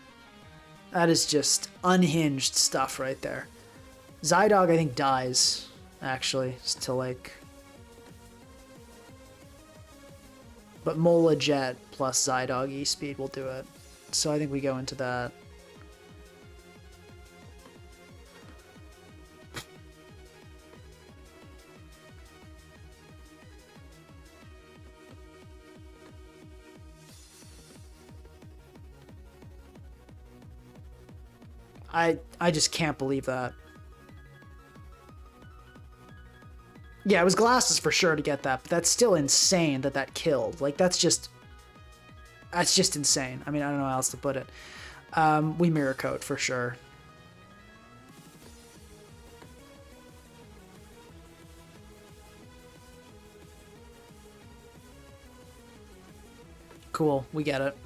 That is just unhinged stuff right there. Zydog, I think, dies, actually, to like... But Mola Jet plus Zydog E-Speed will do it. So I think we go into that. I just can't believe that. Yeah, it was glasses for sure to get that, but that's still insane that that killed. Like, that's just insane. I mean, I don't know how else to put it. We mirror coat for sure. Cool, we get it.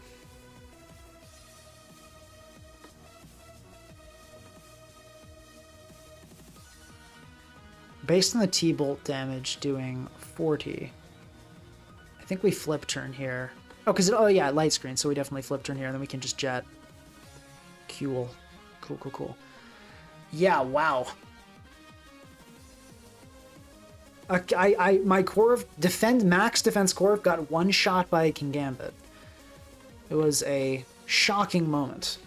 Based on the T-Bolt damage doing 40, I think we flip turn here. Oh, because, oh yeah, light screen, so we definitely flip turn here, and then we can just jet. Cool. Cool, cool, cool. Yeah, wow. My Corv, max defense Corv got one shot by a Kingambit. It was a shocking moment.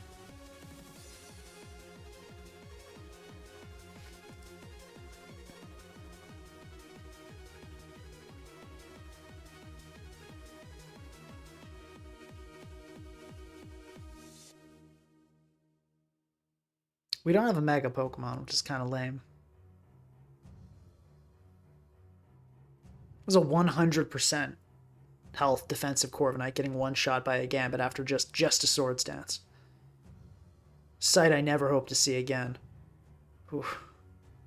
We don't have a Mega Pokemon, which is kind of lame. It was a 100% health defensive Corviknight getting one shot by a Gambit after just a Swords Dance. Sight I never hope to see again. Oof.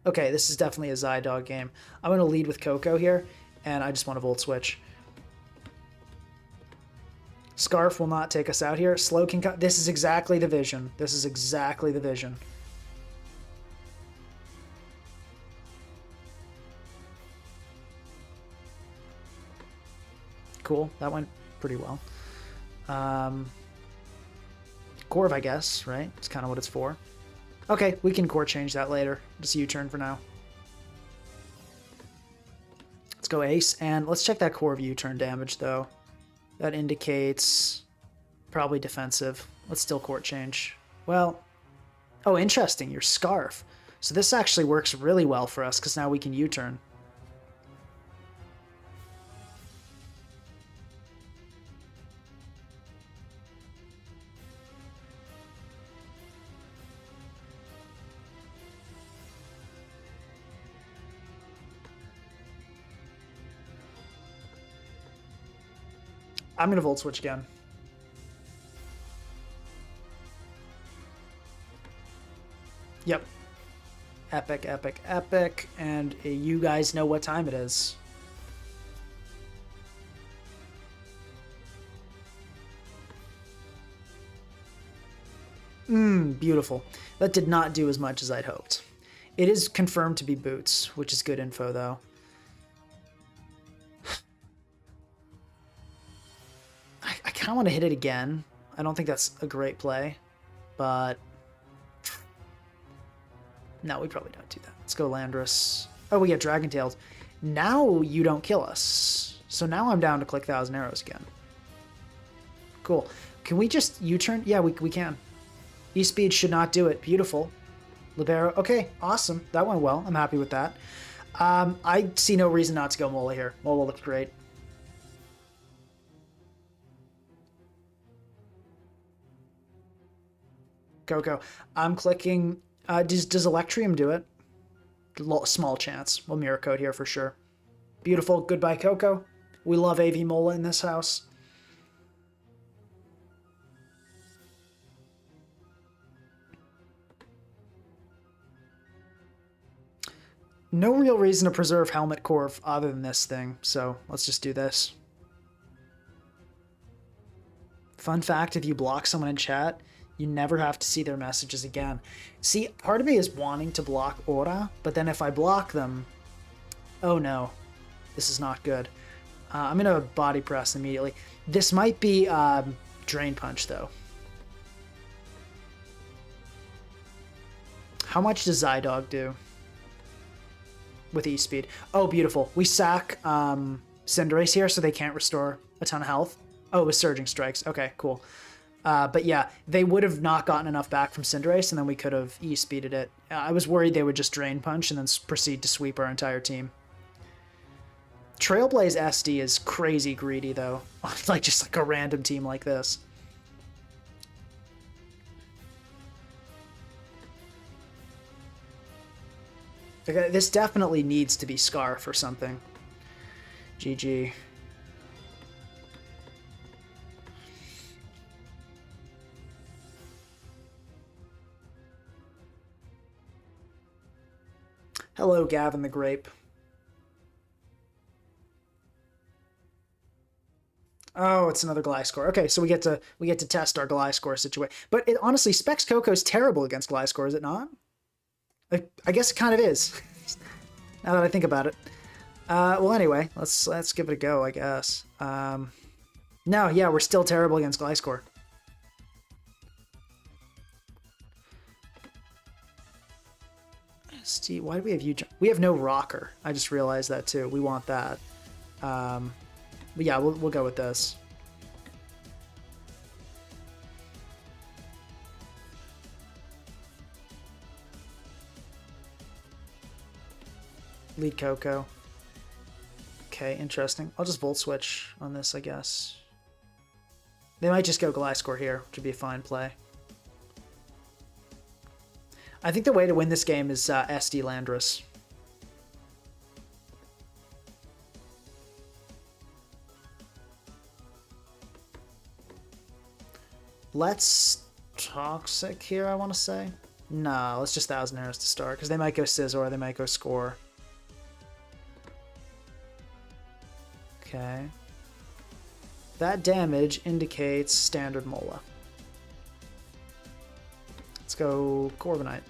Okay, this is definitely a Zydog game. I'm going to lead with Coco here, and I just want to Volt Switch. Scarf will not take us out here. Slow can cut. This is exactly the vision. This is exactly the vision. Cool. That went pretty well. Corv, I guess, right? It's kind of what it's for. Okay, we can core change that later. Just U-turn for now. Let's go Ace, and let's check that Corv U-turn damage, though. That indicates probably defensive. Let's still court change. Well, oh, interesting. Your Scarf. So this actually works really well for us because now we can U-turn. I'm going to Volt Switch again. Yep. Epic, epic, epic. And you guys know what time it is. Beautiful. That did not do as much as I'd hoped. It is confirmed to be boots, which is good info, though. I kind of want to hit it again. I don't think that's a great play, but no, we probably don't do that. Let's go Landorus. Oh, we get Dragon Tailed. Now you don't kill us. So now I'm down to click 1,000 Arrows again. Cool. Can we just U-turn? Yeah, we can. E-Speed should not do it. Beautiful. Libero. Okay, awesome. That went well. I'm happy with that. I see no reason not to go Mola here. Mola looks great. Coco. I'm clicking. Does Electrium do it? Small chance. We'll mirror code here for sure. Beautiful. Goodbye, Coco. We love AV Mola in this house. No real reason to preserve Helmet Corv other than this thing, so let's just do this. Fun fact, if you block someone in chat, you never have to see their messages again. See, part of me is wanting to block Aura, but then if I block them... Oh no, this is not good. I'm going to body press immediately. This might be Drain Punch, though. How much does Zydog do with E-Speed? Oh, beautiful. We sack Cinderace here so they can't restore a ton of health. Oh, it was Surging Strikes. Okay, cool. But yeah, they would have not gotten enough back from Cinderace, and then we could have E-Speeded it. I was worried they would just Drain Punch and then proceed to sweep our entire team. Trailblaze SD is crazy greedy, though. Like, just like a random team like this. Okay, this definitely needs to be Scarf or something. GG. Hello, Gavin the Grape. Oh, it's another Gliscor. Okay, so we get to test our Gliscor situation. But honestly, Specs Coco's terrible against Gliscor, is it not? I guess it kind of is. Now that I think about it. Well, anyway, let's give it a go, I guess. No, yeah, we're still terrible against Gliscor. Steve, why do we have you? We have no rocker. I just realized that too. We want that. But yeah, we'll go with this. Lead Coco. Okay, interesting. I'll just Volt Switch on this, I guess. They might just go Gliscor here, which would be a fine play. I think the way to win this game is SD Landorus. Let's Toxic here, I want to say. No, let's just Thousand Arrows to start, because they might go Scizor, they might go Score. Okay. That damage indicates standard Mola. Let's go Corviknight.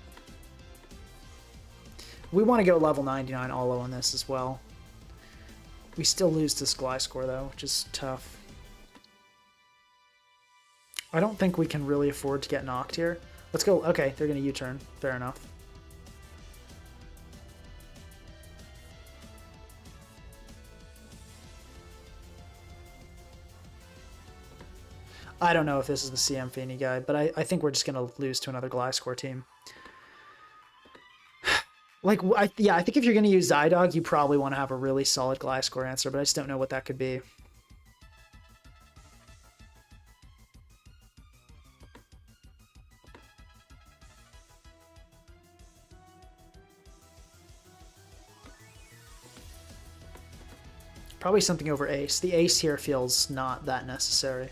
We want to go level 99 Olo on this as well. We still lose to Gliscor though, which is tough. I don't think we can really afford to get knocked here. Let's go. Okay, they're going to U-turn. Fair enough. I don't know if this is the CM Feeney guide, but I think we're just going to lose to another Gliscor team. Like, yeah, I think if you're going to use Zydog, you probably want to have a really solid Gliscor answer, but I just don't know what that could be. Probably something over Ace. The Ace here feels not that necessary.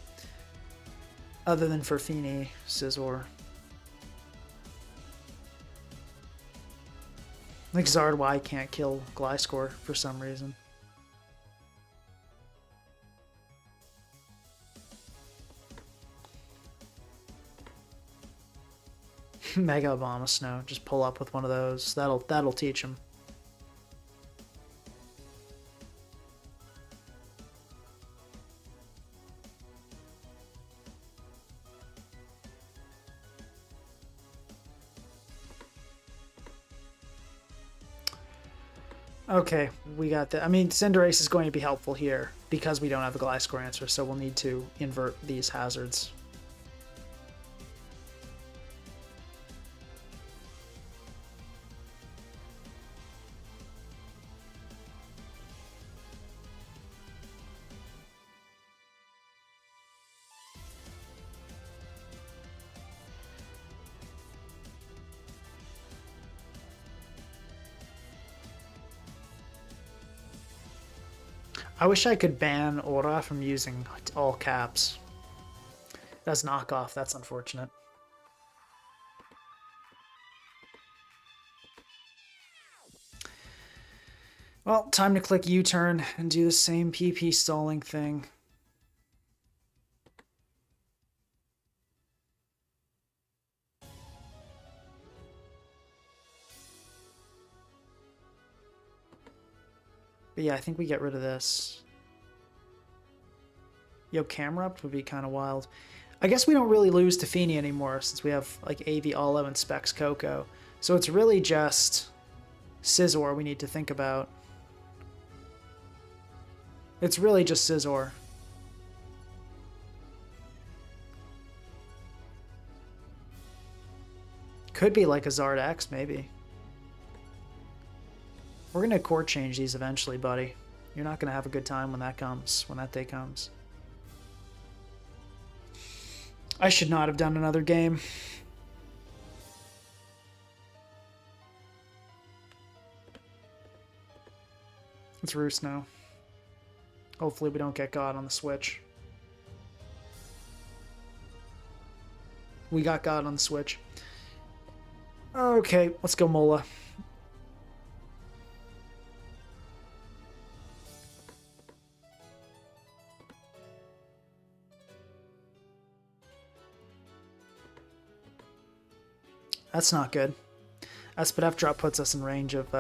Other than for Feeney, Scizor. Like Zardwai can't kill Gliscor for some reason. Mega Abomasnow. Just pull up with one of those. That'll teach him. Okay, we got that. I mean, Cinderace is going to be helpful here because we don't have a Gliscor answer, so we'll need to invert these hazards. I wish I could ban Aura from using all caps. That's knockoff, that's unfortunate. Well, time to click U-turn and do the same PP stalling thing. But yeah, I think we get rid of this. Yo, Camerupt would be kind of wild. I guess we don't really lose to Feeney anymore since we have like AV Olo and Specs Coco. So it's really just Scizor we need to think about. It's really just Scizor. Could be like a Zard X, maybe. We're going to court change these eventually, buddy. You're not going to have a good time when that comes, when that day comes. I should not have done another game. It's Roost now. Hopefully we don't get God on the Switch. We got God on the Switch. Okay, let's go Mola. That's not good. Espadef drop puts us in range of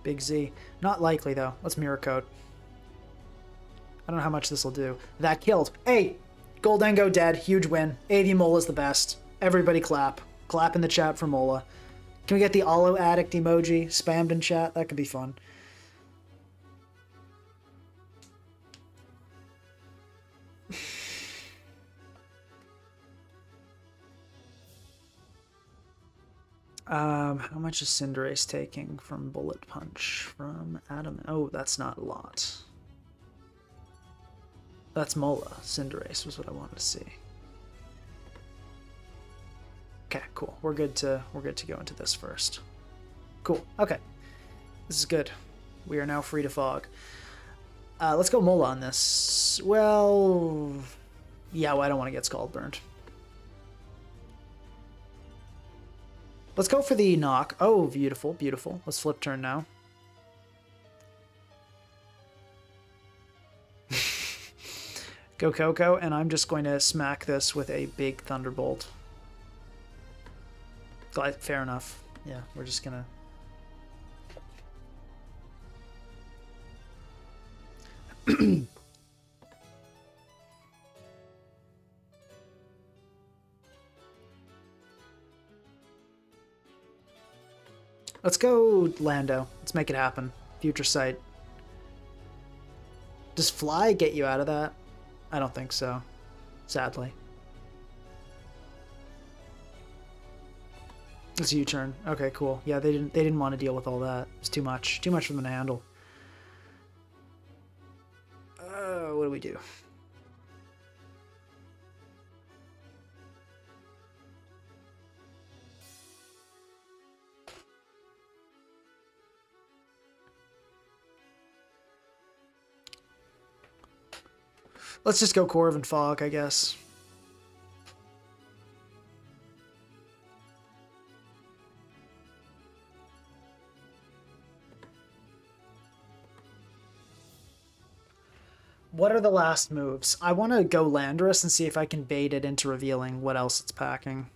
Big Z. Not likely, though. Let's Mirror Coat. I don't know how much this will do. That killed. Hey! Goldengo dead. Huge win. AV Mola's the best. Everybody clap. Clap in the chat for Mola. Can we get the Olo Addict emoji spammed in chat? That could be fun. How much is Cinderace taking from Bullet Punch? From Adam? Oh, that's not a lot. That's Mola. Cinderace was what I wanted to see. Okay, cool. We're good to go into this first. Cool. Okay. This is good. We are now free to fog. Let's go Mola on this. Well, yeah, well, I don't want to get Scald Burned. Let's go for the knock. Oh, beautiful, beautiful. Let's flip turn now. Go Coco, and I'm just going to smack this with a big Thunderbolt. Fair enough. Yeah, we're just gonna... Let's go Lando. Let's make it happen. Future Sight. Does Fly get you out of that? I don't think so, sadly. It's a U-turn. Okay, cool. Yeah, they didn't want to deal with all that. It's too much. Too much for them to handle. What do we do? Let's just go Corv and Fog, I guess. What are the last moves? I want to go Landorus and see if I can bait it into revealing what else it's packing.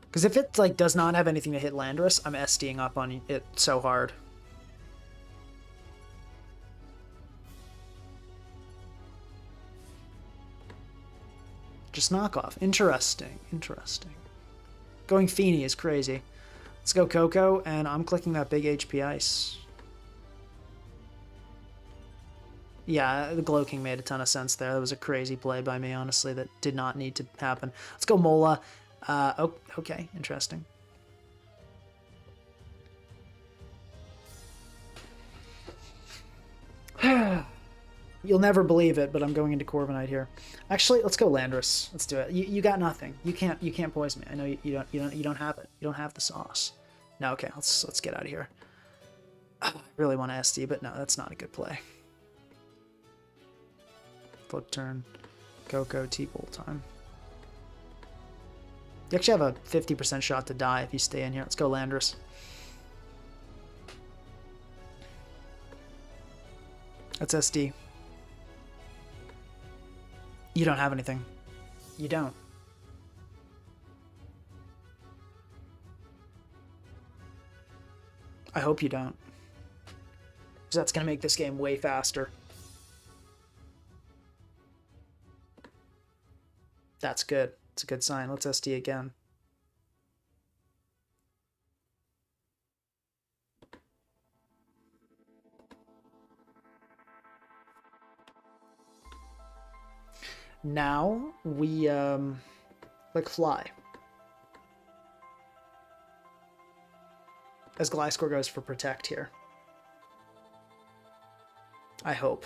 Because if it like does not have anything to hit Landorus, I'm SDing up on it so hard. Just knockoff. Interesting. Interesting. Going Feeny is crazy. Let's go Coco, and I'm clicking that big HP Ice. Yeah, the Glow King made a ton of sense there. That was a crazy play by me, honestly, that did not need to happen. Let's go Mola. Oh, okay, interesting. You'll never believe it, but I'm going into Corviknight here. Actually, let's go Landorus. Let's do it. You got nothing. You can't poison me. I know you don't have it. You don't have the sauce. No, okay, let's get out of here. I really want to SD, but no, that's not a good play. Flip turn, Coco, T-Bolt time. You actually have a 50% shot to die if you stay in here. Let's go Landorus. That's SD. You don't have anything. You don't. I hope you don't. Because that's going to make this game way faster. That's good. It's a good sign. Let's SD again. Now we like Fly. As Gliscor goes for Protect here. I hope.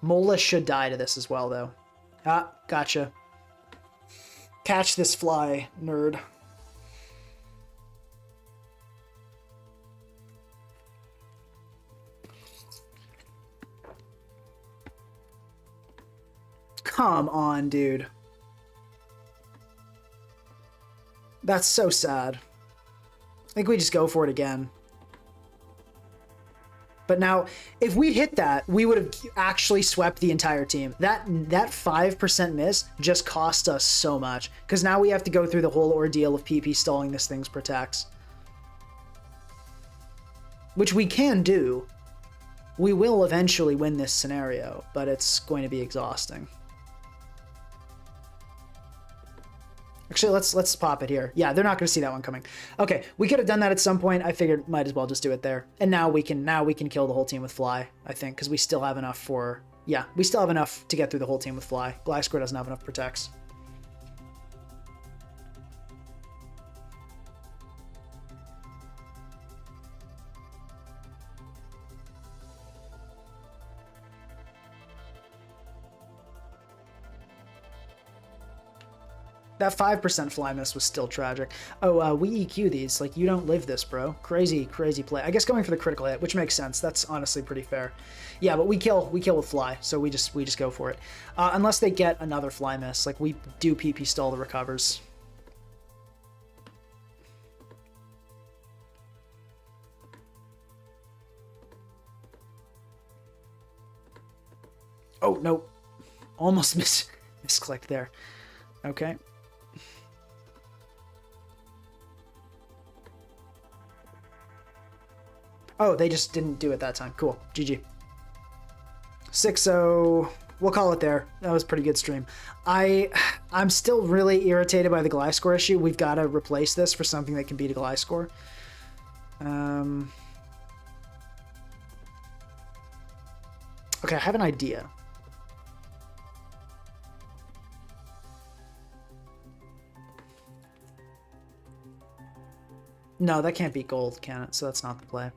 Mola should die to this as well, though. Ah, gotcha. Catch this Fly, nerd. Come on, dude. That's so sad. I think we just go for it again. But now, if we'd hit that, we would have actually swept the entire team. That 5% miss just cost us so much. Because now we have to go through the whole ordeal of PP stalling this thing's protects. Which we can do. We will eventually win this scenario, but it's going to be exhausting. Actually, let's pop it here. Yeah, they're not going to see that one coming. Okay, we could have done that at some point. I figured might as well just do it there. And now we can kill the whole team with Fly, I think, because we still have enough for... Yeah, we still have enough to get through the whole team with Fly. Gliscor doesn't have enough protects. That 5% fly miss was still tragic. Oh, we EQ these. Like, you don't live this, bro. Crazy, crazy play. I guess going for the critical hit, which makes sense. That's honestly pretty fair. Yeah, but we kill with fly, so we just go for it. Unless they get another fly miss. Like, we do PP stall the recovers. Oh, no. Almost misclicked there. Okay. Oh, they just didn't do it that time. Cool. GG. 6-0. We'll call it there. That was a pretty good stream. I'm still really irritated by the Gliscor issue. We've got to replace this for something that can beat a Gliscor. Okay, I have an idea. No, that can't beat gold, can it? So that's not the play.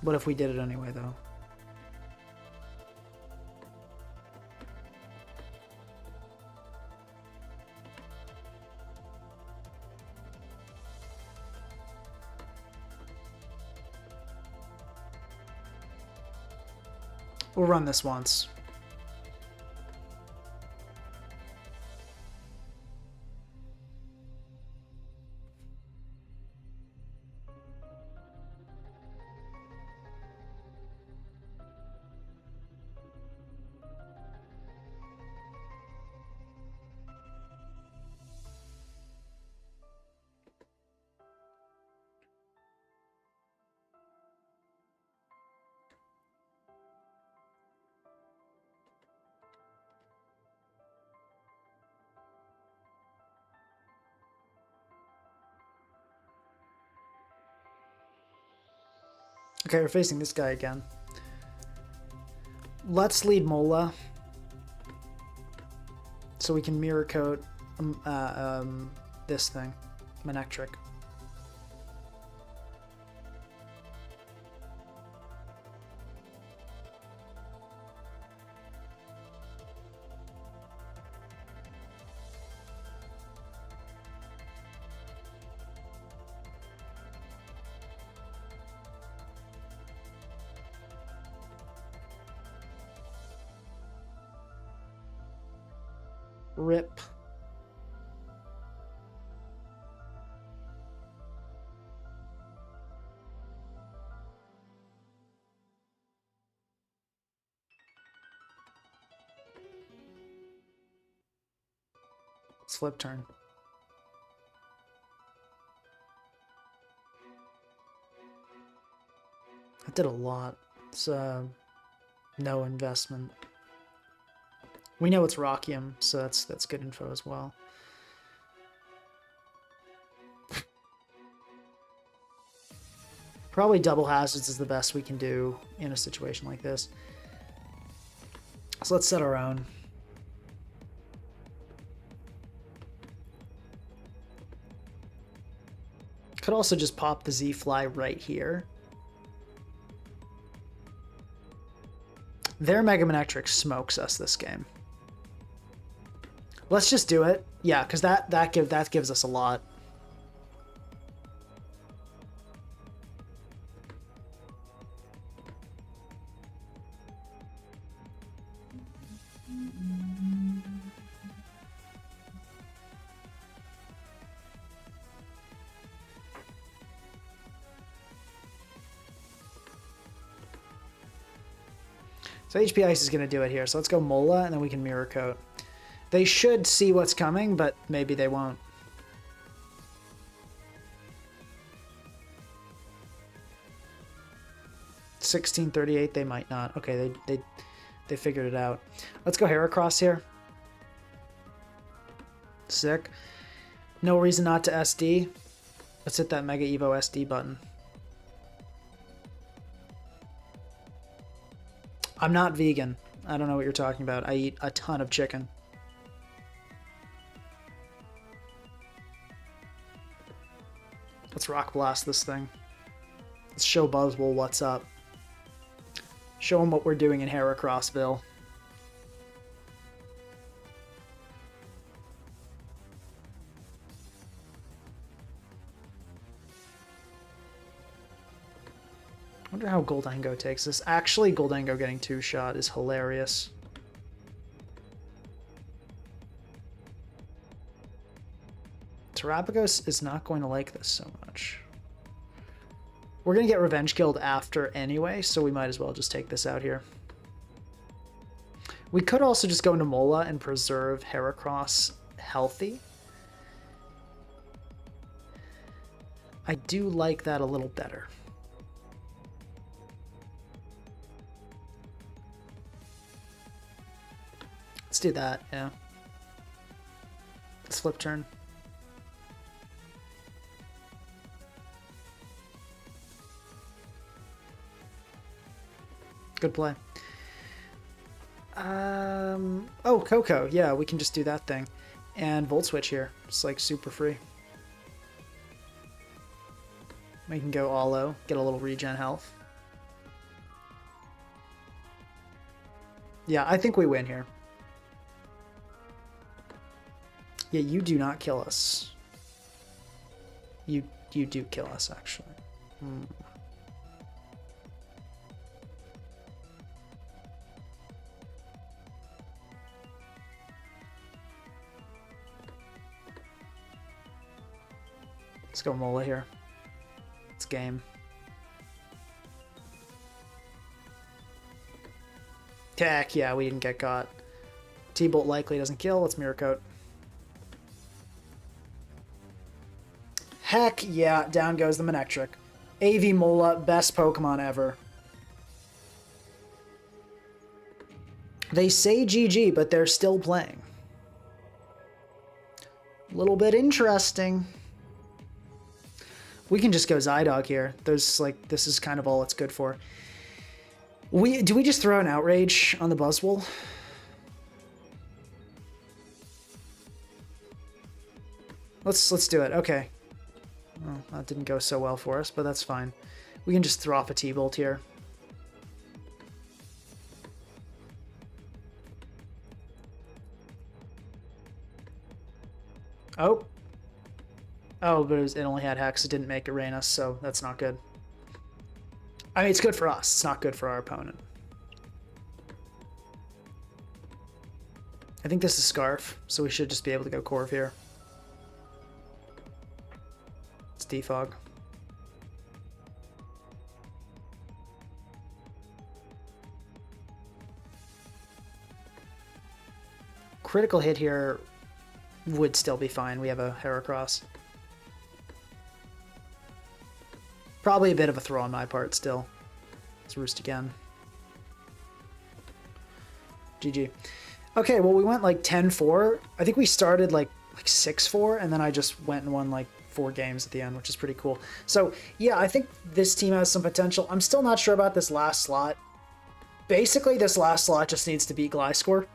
What if we did it anyway, though? We'll run this once. Okay, we're facing this guy again. Let's lead Mola. So we can mirror coat this thing. Manectric. Rip. It's flip turn. I did a lot. It's no investment. We know it's Rockium, so that's good info as well. Probably double hazards is the best we can do in a situation like this. So let's set our own. Could also just pop the Z-Fly right here. Their Mega Manectric smokes us this game. Let's just do it. Yeah, because that gives us a lot. So HP Ice is going to do it here. So let's go Mola, and then we can Mirror Coat. They should see what's coming, but maybe they won't. $16.38, they might not. Okay, they figured it out. Let's go Heracross here. Sick. No reason not to SD. Let's hit that Mega Evo SD button. I'm not vegan. I don't know what you're talking about. I eat a ton of chicken. Let's Rock Blast this thing. Let's show Buzzwole what's up. Show him what we're doing in Heracrossville. I wonder how Goldango takes this. Actually, Goldango getting two-shot is hilarious. Terapagos is not going to like this so much. We're going to get revenge killed after anyway, so we might as well just take this out here. We could also just go into Mola and preserve Heracross healthy. I do like that a little better. Let's do that, yeah. Let's flip turn. Good play. Oh, Coco. Yeah, we can just do that thing. And Volt Switch here. It's like super free. We can go Allo, get a little regen health. Yeah, I think we win here. Yeah, you do not kill us. You do kill us, actually. Let's go Mola here. It's game. Tack, yeah, we didn't get caught. T-Bolt likely doesn't kill. Let's Mirror Coat. Heck yeah, down goes the Manectric. AV Mola, best Pokemon ever. They say GG, but they're still playing. A little bit interesting. We can just go Zydog here. There's like, this is kind of all it's good for. Do we just throw an Outrage on the Buzzwole? Let's do it. Okay. Well, that didn't go so well for us, but that's fine. We can just throw off a T-Bolt here. Oh. Oh, but it only had Hex. It didn't make it rain us, so that's not good. I mean, it's good for us. It's not good for our opponent. I think this is Scarf, so we should just be able to go Corv here. It's Defog. Critical hit here would still be fine. We have a Heracross. Probably a bit of a throw on my part still. Let's Roost again. GG. Okay, well, we went like 10-4. I think we started like 6-4, and then I just went and won like 4 games at the end, which is pretty cool. So, yeah, I think this team has some potential. I'm still not sure about this last slot. Basically, this last slot just needs to beat Gliscor,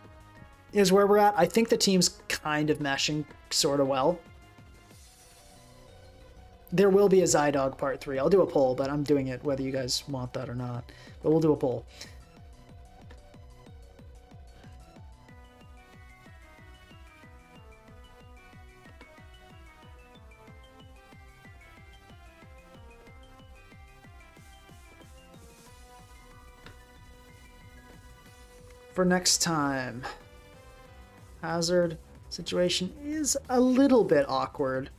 is where we're at. I think the team's kind of meshing sort of well. There will be a Zydog Part 3. I'll do a poll, but I'm doing it whether you guys want that or not. But we'll do a poll. For next time, Hazard situation is a little bit awkward.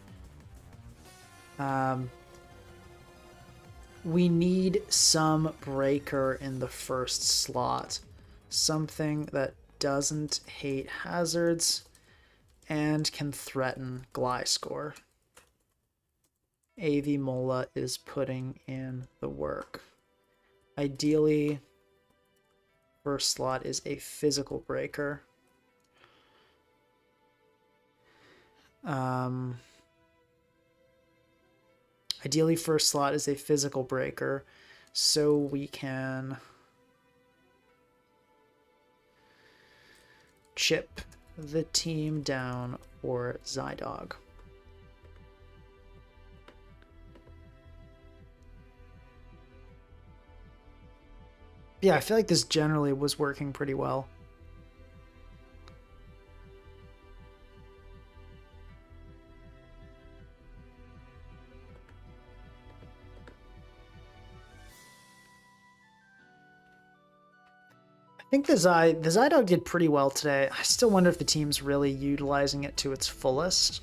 We need some breaker in the first slot. Something that doesn't hate hazards and can threaten Gliscor. AV Mola is putting in the work. Ideally, first slot is a physical breaker. Ideally, first slot is a physical breaker, so we can chip the team down for Zydog. Yeah, I feel like this generally was working pretty well. I think the Zydog did pretty well today. I still wonder if the team's really utilizing it to its fullest.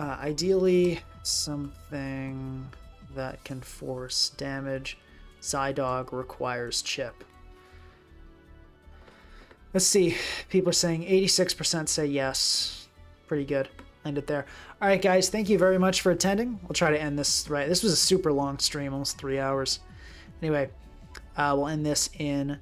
Ideally, something that can force damage. Zydog requires chip. Let's see. People are saying 86% say yes. Pretty good. End it there. All right, guys. Thank you very much for attending. We'll try to end this right. This was a super long stream, almost 3 hours. Anyway, we'll end this in